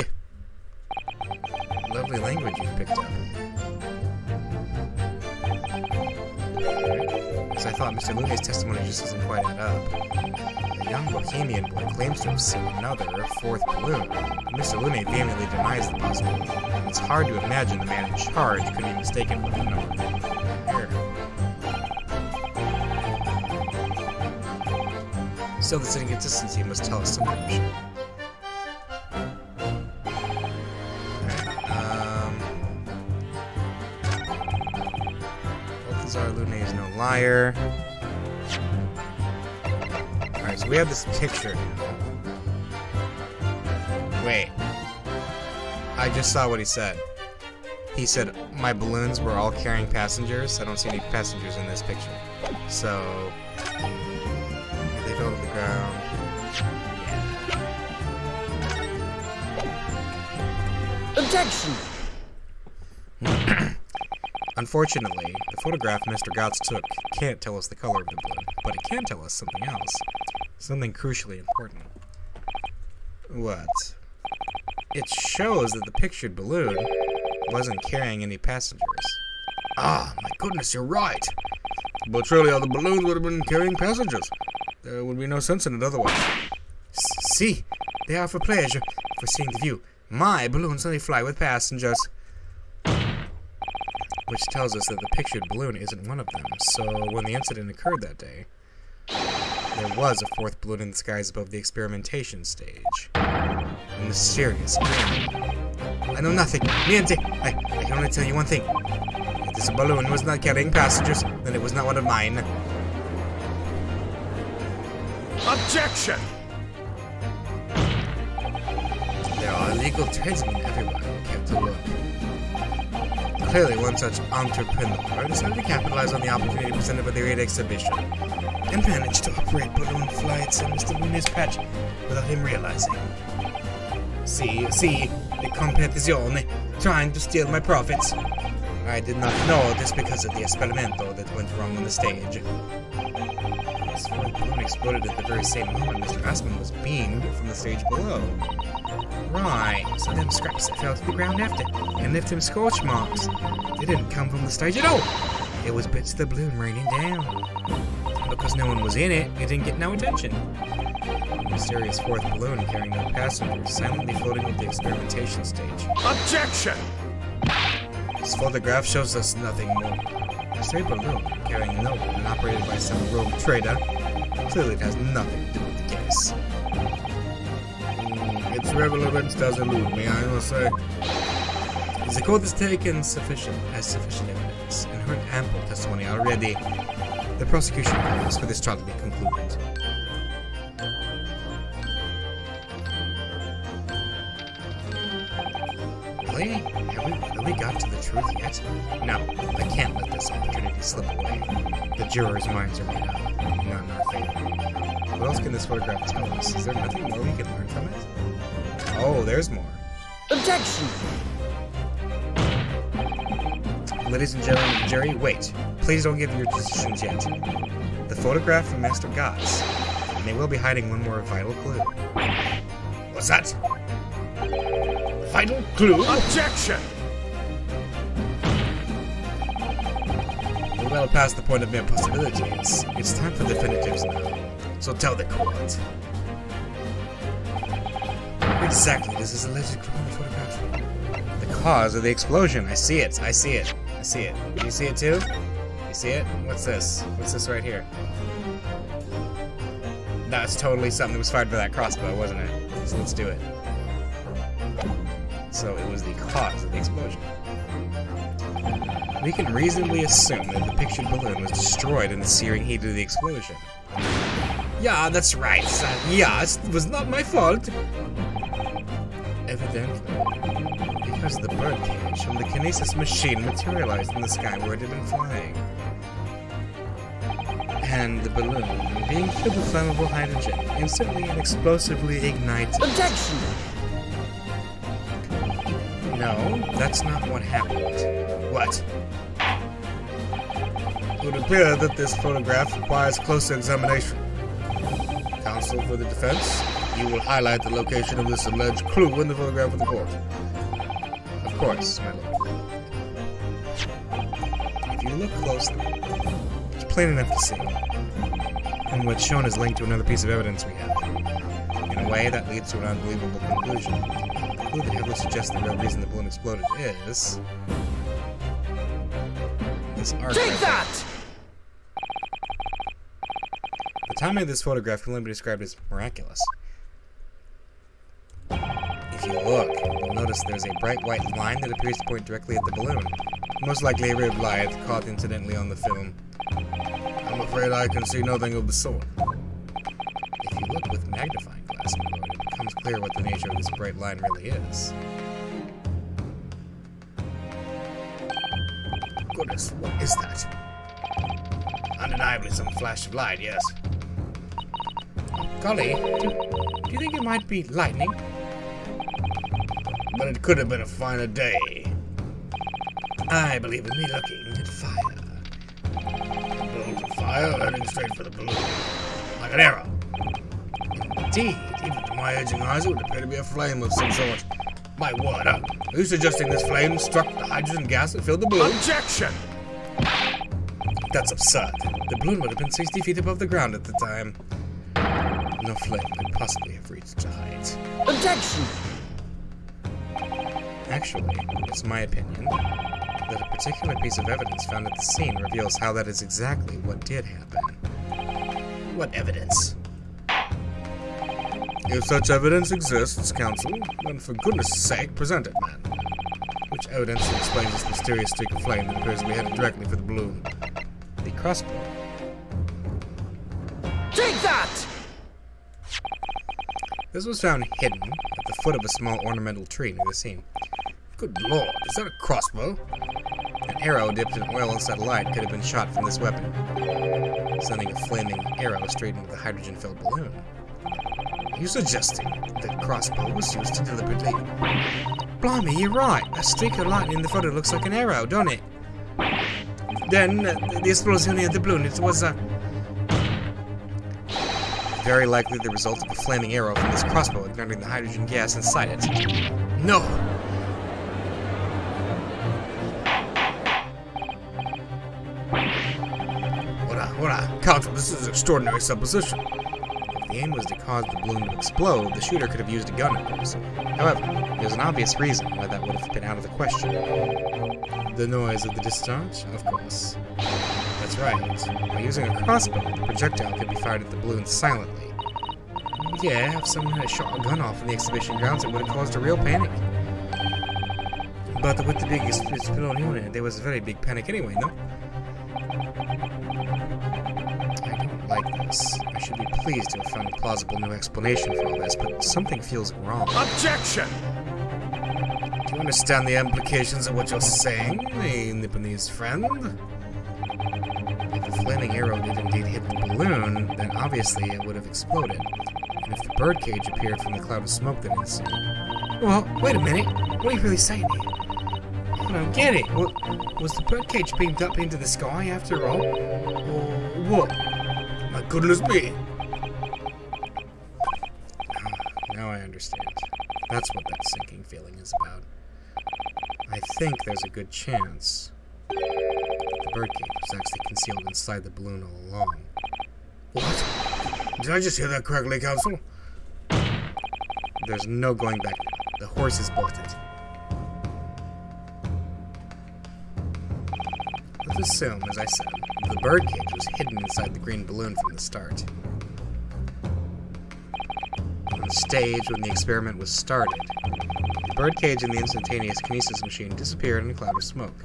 Lovely language you've picked up. I thought Mr. Lune's testimony just doesn't quite add up. The young Bohemian boy claims to have seen another, fourth balloon, but Mr. Lune vehemently denies the possibility. It's hard to imagine the man in charge could be mistaken for the number. Here. Still, this inconsistency must tell us something. Balthazar Lune is no liar. Alright, so we have this picture now. Wait. I just saw what he said. He said, my balloons were all carrying passengers. I don't see any passengers in this picture. So... yeah, they fell to the ground. Yeah. Objection! Unfortunately, the photograph Mr. Gotts took can't tell us the color of the balloon, but it can tell us something else. Something crucially important. What? It shows that the pictured balloon wasn't carrying any passengers. Ah, my goodness, you're right! But surely other balloons would have been carrying passengers. There would be no sense in it otherwise. See, they are for pleasure, for seeing the view. My balloons only fly with passengers. Which tells us that the pictured balloon isn't one of them. So when the incident occurred that day, there was a fourth balloon in the skies above the experimentation stage. A mysterious balloon. I know nothing. Niente. I can only tell you one thing. If this balloon was not carrying passengers, then it was not one of mine. Objection! There are illegal tradesmen everywhere who care to look. Clearly, one such entrepreneur decided to capitalize on the opportunity presented by the great exhibition and managed to operate balloon flights in Mr. Lune's patch without him realizing. See, the competizione, trying to steal my profits. I did not know this because of the esperimento that went wrong on the stage. This fourth balloon exploded at the very same moment Mr. Aspen was beamed from the stage below. Right, so them scraps that fell to the ground after and left him scorch marks. They didn't come from the stage at all. It was bits of the balloon raining down. Because no one was in it, it didn't get no attention. The mysterious fourth balloon carrying no passengers, silently floating over the experimentation stage. Objection! This photograph shows us nothing more. A stray balloon carrying no one and operated by some rogue trader. Clearly it has nothing to do with the case. Its relevance does elude me, I must say. The court is taken sufficient evidence and heard ample testimony already. The prosecution calls for this trial to be concluded. Really? Have we got to the truth yet? No, I can't let this opportunity slip away. The jurors' minds are made up, not in our favor. What else can this photograph tell us? Is there nothing more we can learn from it? Oh, there's more. Objection! Ladies and gentlemen of the jury, wait. Please don't give your decisions yet. The photograph from Master Gotts may well be hiding one more vital clue. What's that? Vital clue? Objection! We're well past the point of mere possibilities. It's time for definitives now. So tell the court. Exactly, this is alleged criminal photograph. The cause of the explosion. I see it. I see it. I see it. Do you see it too? You see it? What's this? What's this right here? That's totally something that was fired by that crossbow, wasn't it? So let's do it. So it was the cause of the explosion. We can reasonably assume that the pictured balloon was destroyed in the searing heat of the explosion. Yeah, that's right, son. Yeah, it was not my fault. Evidently, because the birdcage from the kinesis machine materialized in the sky where it had been flying. And the balloon, being filled with flammable hydrogen, instantly and explosively ignited. Objection! No, that's not what happened. What? It would appear that this photograph requires closer examination. Counsel for the defense, you will highlight the location of this alleged clue in the photograph of the court. Of course, my lord. If you look closely, It's plain enough to see. And what's shown is linked to another piece of evidence we have. In a way, that leads to an unbelievable conclusion. The clue that heavily suggests the real reason the balloon exploded is... this arc. Take that! The timing of this photograph can only be described as miraculous. If you look, you'll notice there's a bright white line that appears to point directly at the balloon. Most likely a ray of light caught incidentally on the film. I'm afraid I can see nothing of the sort. If you look with magnifying glass, my lord, it becomes clear what the nature of this bright line really is. Goodness, what is that? Undeniably some flash of light, yes. Golly, do you think it might be lightning? But it could have been a finer day. I believe in me looking at fire. A bolt of fire heading straight for the balloon. Like an arrow. Indeed, even to my aging eyes, it would appear to be a flame of some sort. My word, are you suggesting this flame struck the hydrogen gas that filled the balloon? Objection! That's absurd. The balloon would have been 60 feet above the ground at the time. No flame could possibly have reached a height. Objection! Actually, it's my opinion that a particular piece of evidence found at the scene reveals how that is exactly what did happen. What evidence? If such evidence exists, Counsel, then for goodness sake, present it, man. Which evidence explains this mysterious streak of flame that appears to be headed directly for the balloon? The crossbow. Take that! This was found hidden at the foot of a small ornamental tree near the scene. Good lord, is that a crossbow? An arrow dipped in oil and satellite could have been shot from this weapon, sending a flaming arrow straight into the hydrogen-filled balloon. Are you suggesting that crossbow was used to deliberately... Blimey, you're right. A streak of light in the photo looks like an arrow, don't it? Then, the explosion near the balloon, it was a... Very likely the result of a flaming arrow from this crossbow igniting the hydrogen gas inside it. No! What a... Counsel, this is extraordinary supposition. If the aim was to cause the balloon to explode, the shooter could have used a gun, of course. However, there's an obvious reason why that would have been out of the question. The noise of the discharge, of course. That's right. By using a crossbow, the projectile could be fired at the balloon silently. Yeah, if someone had shot a gun off in the exhibition grounds, it would have caused a real panic. But with the big explosion, there was a very big panic anyway, no? I don't like this. I should be pleased to have found a plausible new explanation for all this, but something feels wrong. Objection! Do you understand the implications of what you're saying, the Nipponese friend? If a flaming arrow did indeed hit the balloon, then obviously it would have exploded. And if the birdcage appeared from the cloud of smoke that ensued... Well, wait a minute. What are you really saying here? I don't get it. Was the birdcage beamed up into the sky after all? Or what? My goodness me! Now I understand. That's what that sinking feeling is about. I think there's a good chance the birdcage was actually concealed inside the balloon all along. What? Did I just hear that correctly, Counsel? There's no going back now. The horse is bolted. Let's assume, as I said, the birdcage was hidden inside the green balloon from the start. On the stage, when the experiment was started, the birdcage and the instantaneous kinesis machine disappeared in a cloud of smoke.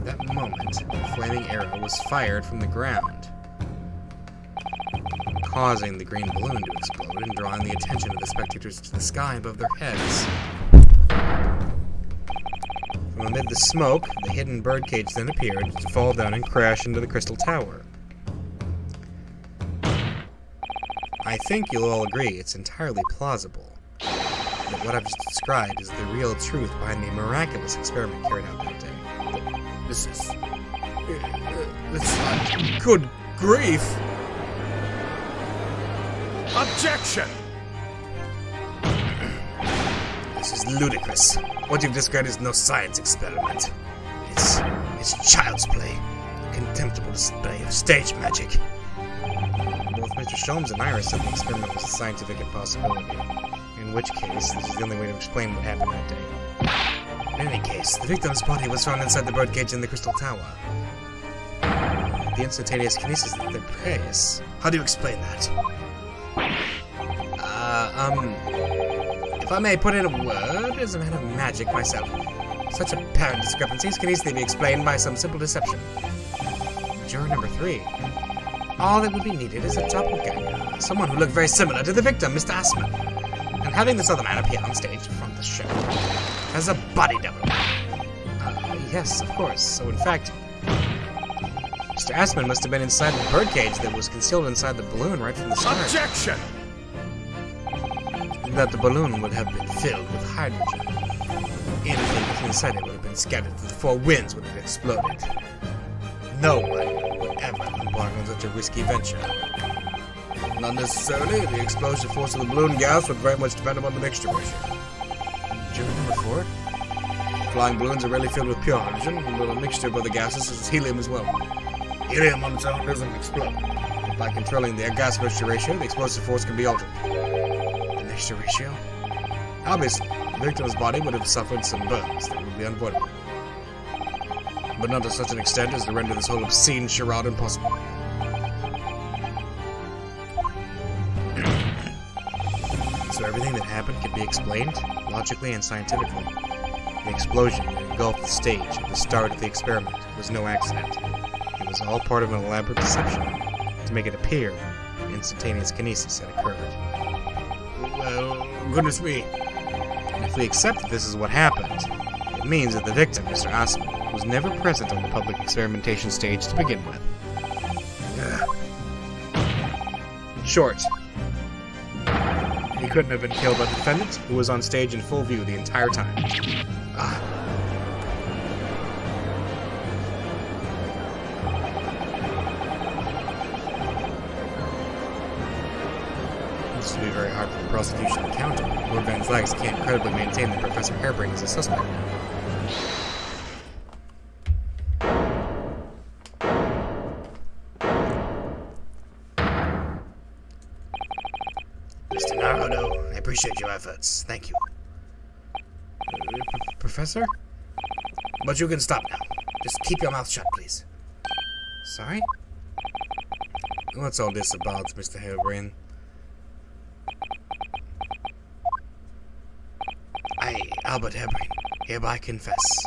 At that moment, a flaming arrow was fired from the ground, causing the green balloon to explode and drawing the attention of the spectators to the sky above their heads. From amid the smoke, the hidden birdcage then appeared to fall down and crash into the crystal tower. I think you'll all agree it's entirely plausible that what I've just described is the real truth behind the miraculous experiment carried out that day. This is... Good grief! Objection! This is ludicrous. What you've described is no science experiment. It's child's play. contemptible display of stage magic. Both Mr. Sholmes and Iris said the experiment was a scientific impossibility, in which case this is the only way to explain what happened that day. In any case, the victim's body was found inside the birdcage in the Crystal Tower. The instantaneous kinesis of the preyers. How do you explain that? If I may put in a word, as a man of magic myself, such apparent discrepancies can easily be explained by some simple deception. Juror number 3. All that would be needed is a doppelganger, someone who looked very similar to the victim, Mr. Assman. And having this other man appear on stage from the show as a body double. Yes, of course. So in fact, Mr. Assman must have been inside the birdcage that was concealed inside the balloon right from the start. Objection! That the balloon would have been filled with hydrogen. Anything inside it would have been scattered to the 4 winds when it exploded. No one would ever embark on such a risky venture. Not necessarily. The explosion force of the balloon gas would very much depend upon the mixture ratio. Juror number 4? Flying balloons are rarely filled with pure hydrogen, but a mixture of other gases such as helium as well. Helium on its own doesn't explode. By controlling the gas mixture ratio, the explosive force can be altered. The mixture ratio? Obviously, the victim's body would have suffered some burns that would be unavoidable. But not to such an extent as to render this whole obscene charade impossible. So everything that happened could be explained, logically and scientifically. The explosion that engulfed the stage at the start of the experiment was no accident. It was all part of an elaborate deception to make it appear instantaneous kinesis had occurred. Well, goodness me. And if we accept that this is what happened, it means that the victim, Mr. Assman, was never present on the public experimentation stage to begin with. In short, he couldn't have been killed by the defendant, who was on stage in full view the entire time. This will be very hard for the prosecution to counter. Lord Van Flags can't credibly maintain that Professor Harebrain is a suspect. Mr. Naruto, I appreciate your efforts. Thank you. Professor? But you can stop now. Just keep your mouth shut, please. Sorry? What's all this about, Mr. Harebrain? I, Albert Harebrain, hereby confess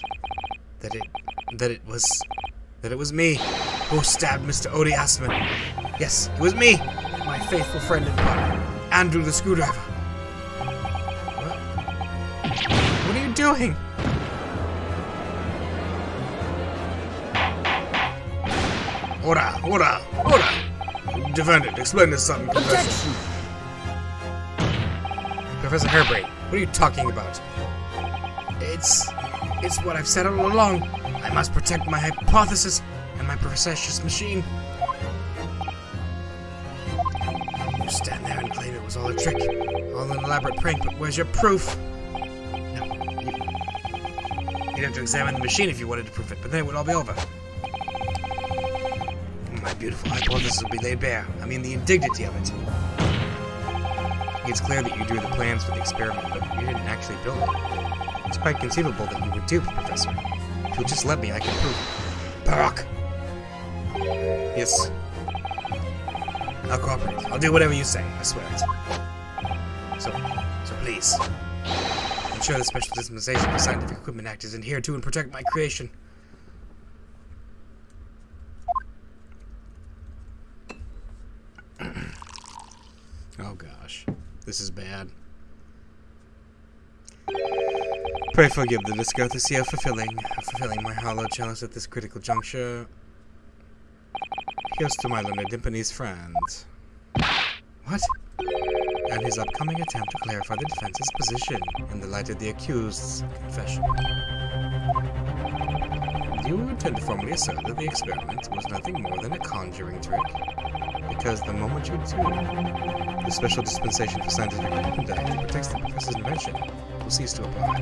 that it was me who stabbed Mr. Odie Assman. Yes, it was me, my faithful friend and partner, Andrew the Screwdriver. What are you doing? Order! Defendant, explain this sudden confession. Professor Harebrain, what are you talking about? It's what I've said all along. I must protect my hypothesis and my precious machine. You stand there and claim it was all a trick, all an elaborate prank, but where's your proof? No, you'd have to examine the machine if you wanted to prove it, but then it would all be over. My beautiful hypothesis would be laid bare. I mean, the indignity of it. It's clear that you drew the plans for the experiment, but you didn't actually build it. It's quite conceivable that you were duped, Professor. If you'll just let me, I can prove it. Barak! Yes. I'll cooperate. I'll do whatever you say. I swear it. So please. Ensure the Special Dispensation for Scientific Equipment Act is adhered to and protect my creation. Oh gosh. This is bad. Pray forgive the discourtesy of fulfilling my hollow chalice at this critical juncture. Here's to my learned Dimpanese friend. What? And his upcoming attempt to clarify the defense's position in the light of the accused's confession. Do you intend to formally assert that the experiment was nothing more than a conjuring trick? Because the moment you do, the Special Dispensation for Scientific Equipment Act that protects the professor's invention will cease to apply.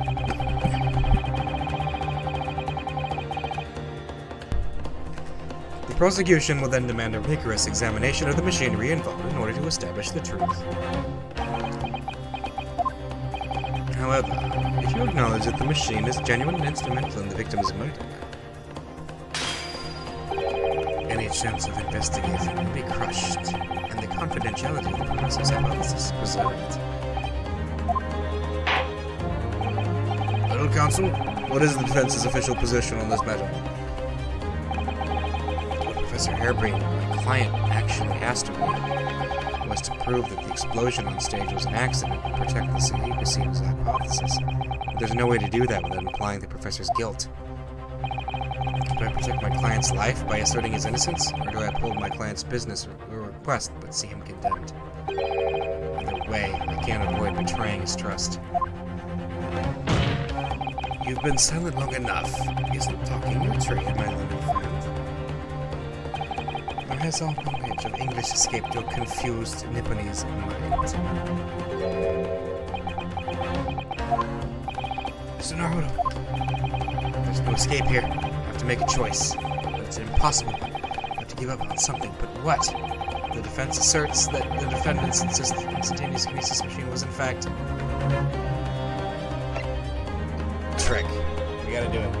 The prosecution will then demand a rigorous examination of the machinery involved in order to establish the truth. However, if you acknowledge that the machine is genuine and instrumental in the victim's murder, any chance of investigating will be crushed, and the confidentiality of the professor's hypothesis preserved. Little counsel, what is the defense's official position on this matter? What Professor Harebrained, my client, actually asked of me was to prove that the explosion on stage was an accident and protect the secrecy's hypothesis. But there's no way to do that without implying the professor's guilt. Do I protect my client's life by asserting his innocence, or do I uphold my client's business request but see him condemned? Either way, I can't avoid betraying his trust. You've been silent long enough. Isn't talking your tree, my learned friend? Or has all knowledge of English escaped your confused Nipponese mind? Mr. Naruto, there's no escape here. I have to make a choice. But it's impossible. I have to give up on something, but what? The defense asserts that the defendants insist that the instantaneous kinesis machine was in fact trick. We gotta do it.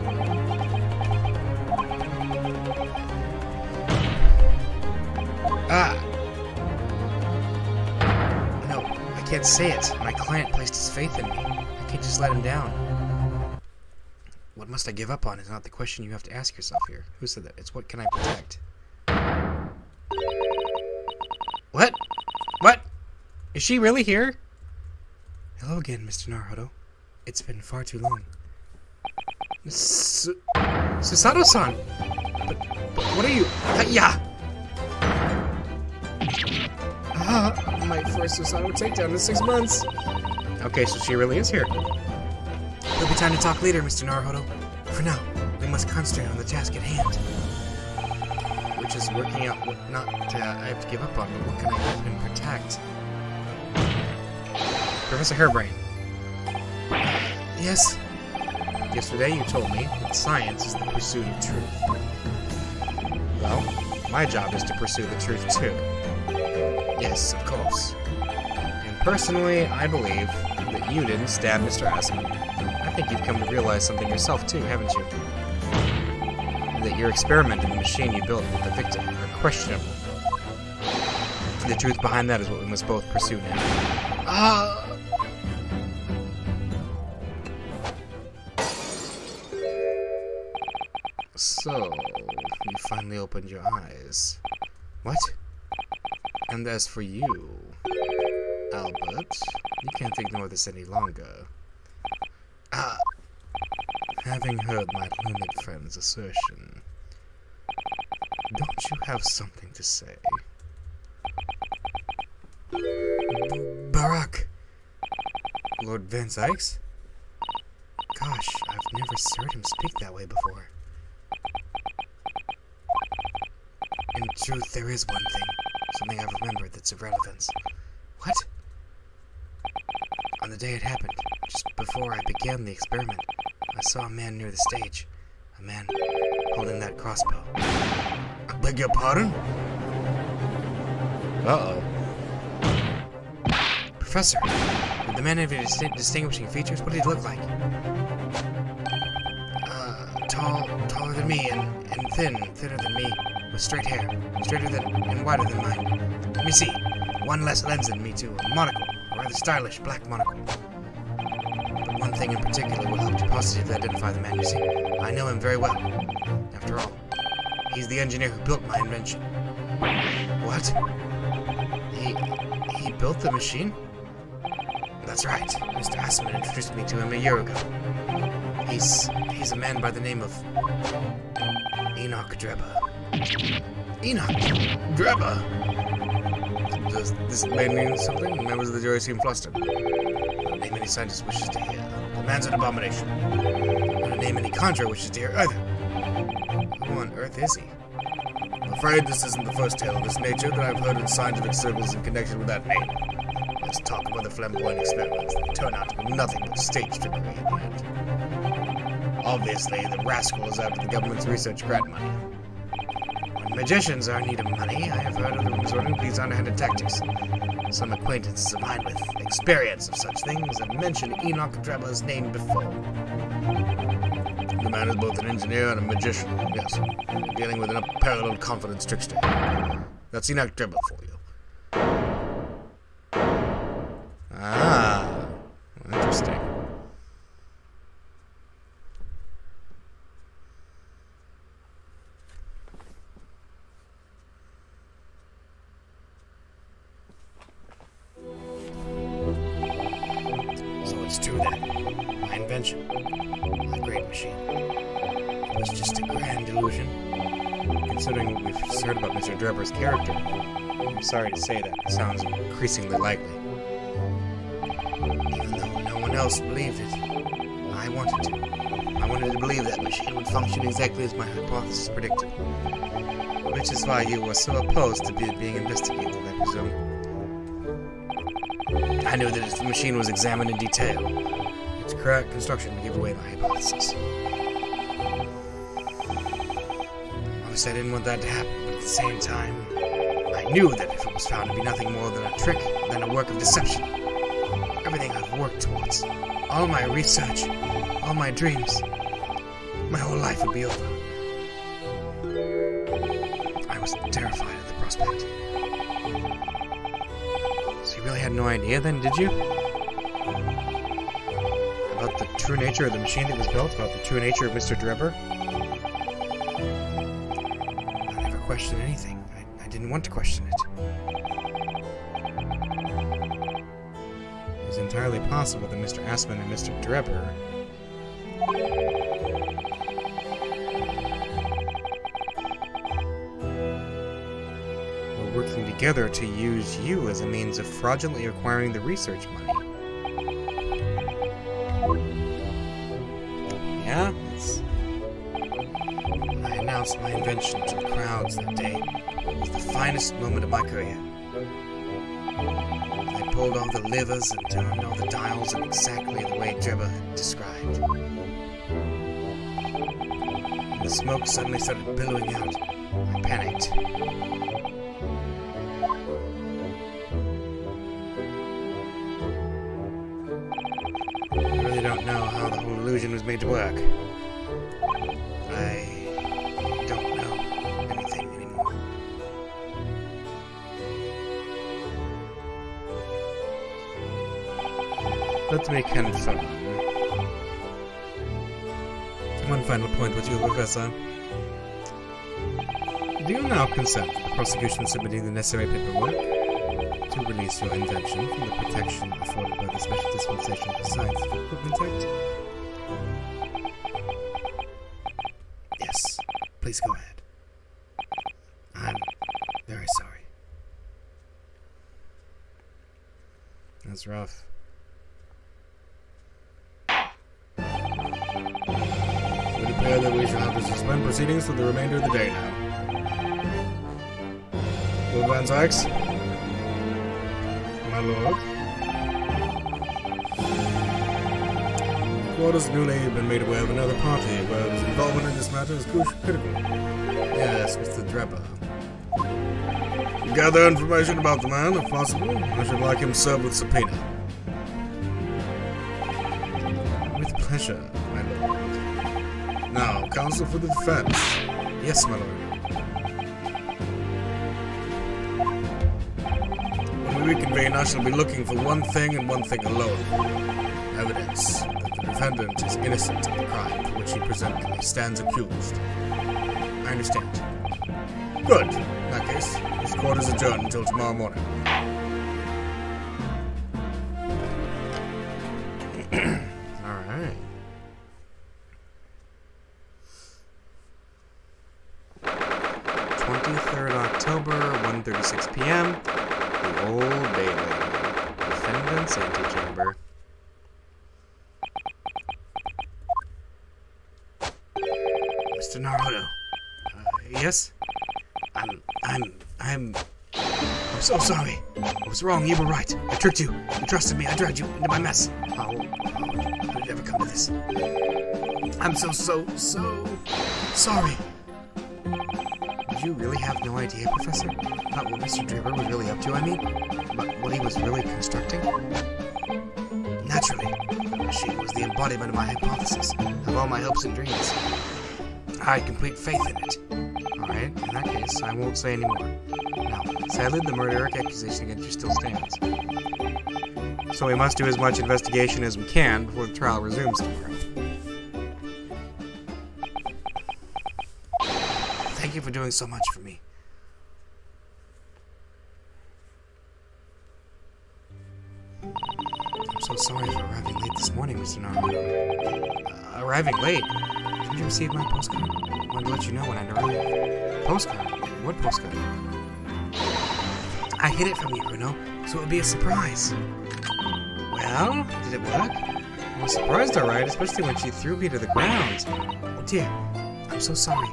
No, I can't say it. My client placed his faith in me. I can't just let him down. What must I give up on is not the question you have to ask yourself here. Who said that? It's what can I protect? What? What? Is she really here? Hello again, Mr. Naruto. It's been far too long. Susato-san! But what are you? Yeah! My first Susato takedown in 6 months! Okay, so she really is here. It'll be time to talk later, Mr. Naruto. For now, we must concentrate on the task at hand. Which is working out what not I have to give up on, but what can I help and protect? Professor Harebrained. Yes? Yesterday you told me that science is the pursuit of truth. Well, my job is to pursue the truth too. Yes, of course. And personally, I believe that you didn't stab Mr. Asman. I think you've come to realize something yourself too, haven't you? That your experiment and the machine you built with the victim are questionable. The truth behind that is what we must both pursue now. So, you finally opened your eyes. What? And as for you, Albert, you can't ignore this any longer. Having heard my learned friend's assertion, don't you have something to say? Barack! Lord Van Zykes? Gosh, I've never heard him speak that way before. In truth, there is one thing. Something I've remembered that's of relevance. What? On the day it happened, just before I began the experiment, I saw a man near the stage. A man holding that crossbow. I beg your pardon? Uh-oh. Professor, did the man have any distinguishing features? What did he look like? Taller than me and thinner than me, with straight hair, straighter than and wider than mine. Let me see. One less lens than me too. A monocle, a rather stylish black monocle. But one thing in particular will help to positively identify the man. You see, I know him very well. After all, he's the engineer who built my invention. What? He built the machine? That's right. Mr. Asman introduced me to him a year ago. He's a man by the name of Enoch Drebba. Enoch Drebba! Does this man mean something? Members of the jury seem flustered. Not a name any scientist wishes to hear. The man's an abomination. Not a name any conjurer wishes to hear either. Who on earth is he? I'm afraid this isn't the first tale of this nature that I've heard in scientific circles in connection with that name. Let's talk about the flamboyant experiments that turn out to be nothing but stage trickery in the end. Obviously, the rascal is after the government's research grant money. When Magicians are in need of money. I have heard of them resorting to these underhanded tactics. Some acquaintances of mine with experience of such things have mentioned Enoch Drebber's name before. The man is both an engineer and a magician, yes. Dealing with an unparalleled confidence trickster. That's Enoch Drebber for you. Ah, interesting. So it's true then. My invention, my great machine, it was just a grand illusion. Considering what we've just heard about Mr. Drebber's character, I'm sorry to say that it sounds increasingly likely. Even though no one else believed it, I wanted to. I wanted to believe that machine would function exactly as my hypothesis predicted. Which is why you were so opposed to being investigated, I presume. I knew that if the machine was examined in detail, its correct construction would give away my hypothesis. Obviously, I didn't want that to happen, but at the same time, I knew that if it was found to be nothing more than a trick, than a work of deception, everything I've worked towards, all my research, all my dreams, my whole life would be over. I was terrified at the prospect. So you really had no idea then, did you? About the true nature of the machine that was built? About the true nature of Mr. Drebber? I never questioned anything. I didn't want to question it. It was entirely possible that Mr. Assman and Mr. Drebber were working together to use you as a means of fraudulently acquiring the research money. Yeah? I announced my invention to the crowds that day. It was the finest moment of my career. I pulled all the levers and turned all the dials in exactly the way Drebber had described. When the smoke suddenly started billowing out, I panicked. I really don't know how the whole illusion was made to work. I don't know anything anymore. Let me confirm. One final point with you, Professor. Do you now consent to the prosecution submitting the necessary paperwork to release your invention from the protection afforded by the Special Dispensation for Scientific Equipment Act? Yes, please go ahead. I'm very sorry. That's rough. We declare that we shall have to suspend proceedings for the remainder of the day now. Lord Van Sykes? My lord? The court has newly been made aware of another party whose involvement in this matter is critical. Yes, Mr. Drebber. Gather information about the man, if possible. I should like him served with subpoena. With pleasure, my lord. Now, counsel for the defense. Yes, my lord. When we reconvene, I shall be looking for one thing and one thing alone. Evidence that the defendant is innocent of the crime for which he presently stands accused. I understand. Good. In that case, this court is adjourned until tomorrow morning. All right. October, 1:36 p.m. The Old Bailey. Defendant's antechamber. Mr. Naruto. Yes? I'm so sorry. I was wrong. You were right. I tricked you. You trusted me. I dragged you into my mess. How did it ever come to this? I'm so sorry. Did You really have no idea, Professor? About what Mr. Draper was really up to, I mean? About what he was really constructing? Naturally. The machine was the embodiment of my hypothesis, of all my hopes and dreams. I had complete faith in it. Alright, in that case, I won't say any more. Now, sadly, the murder accusation against you still stands. So we must do as much investigation as we can before the trial resumes tomorrow. Thank you for doing so much for me. I'm so sorry for arriving late this morning, Mr. Naruto. Arriving late? Did you receive my postcard? I wanted to let you know when I'd arrived. Postcard? What postcard? I hid it from you, Bruno, so it would be a surprise. Well, did it work? I was surprised, alright, especially when she threw me to the ground. Oh dear, I'm so sorry.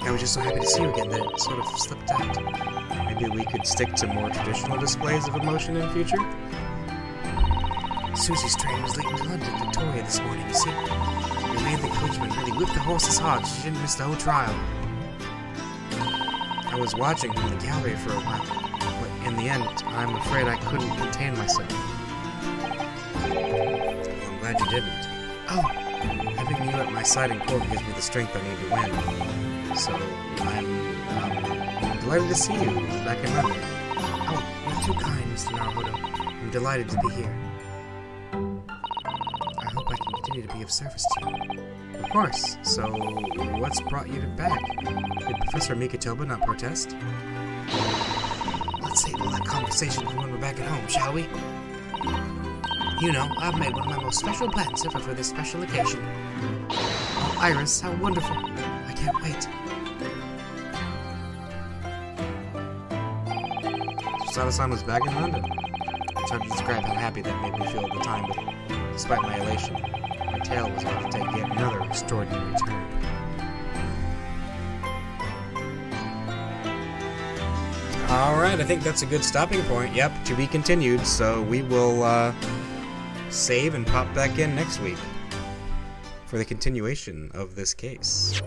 I was just so happy to see you again that it sort of slipped out. Maybe we could stick to more traditional displays of emotion in future? Susie's train was late into London, Victoria, this morning, you see. We made the coachman really whip the horses hard so she didn't miss the whole trial. I was watching from the gallery for a while, but in the end, I'm afraid I couldn't contain myself. Well, I'm glad you didn't. Oh, having you at my side in court gives me the strength I need to win. So, I'm delighted to see you back in London. Oh, you're too kind, Mr. Naruto. I'm delighted to be here. I hope I can continue to be of service to you. Of course. So, what's brought you back? Did Professor Mikitoba not protest? Let's save all that conversation for when we're back at home, shall we? You know, I've made one of my most special plans ever for this special occasion. Oh, Iris, how wonderful. I can't wait. Sada-san was back in London. It's hard to describe how happy that made me feel at the time, but despite my elation, my tale was about to take yet another extraordinary turn. Alright, I think that's a good stopping point. Yep, to be continued, so we will save and pop back in next week for the continuation of this case.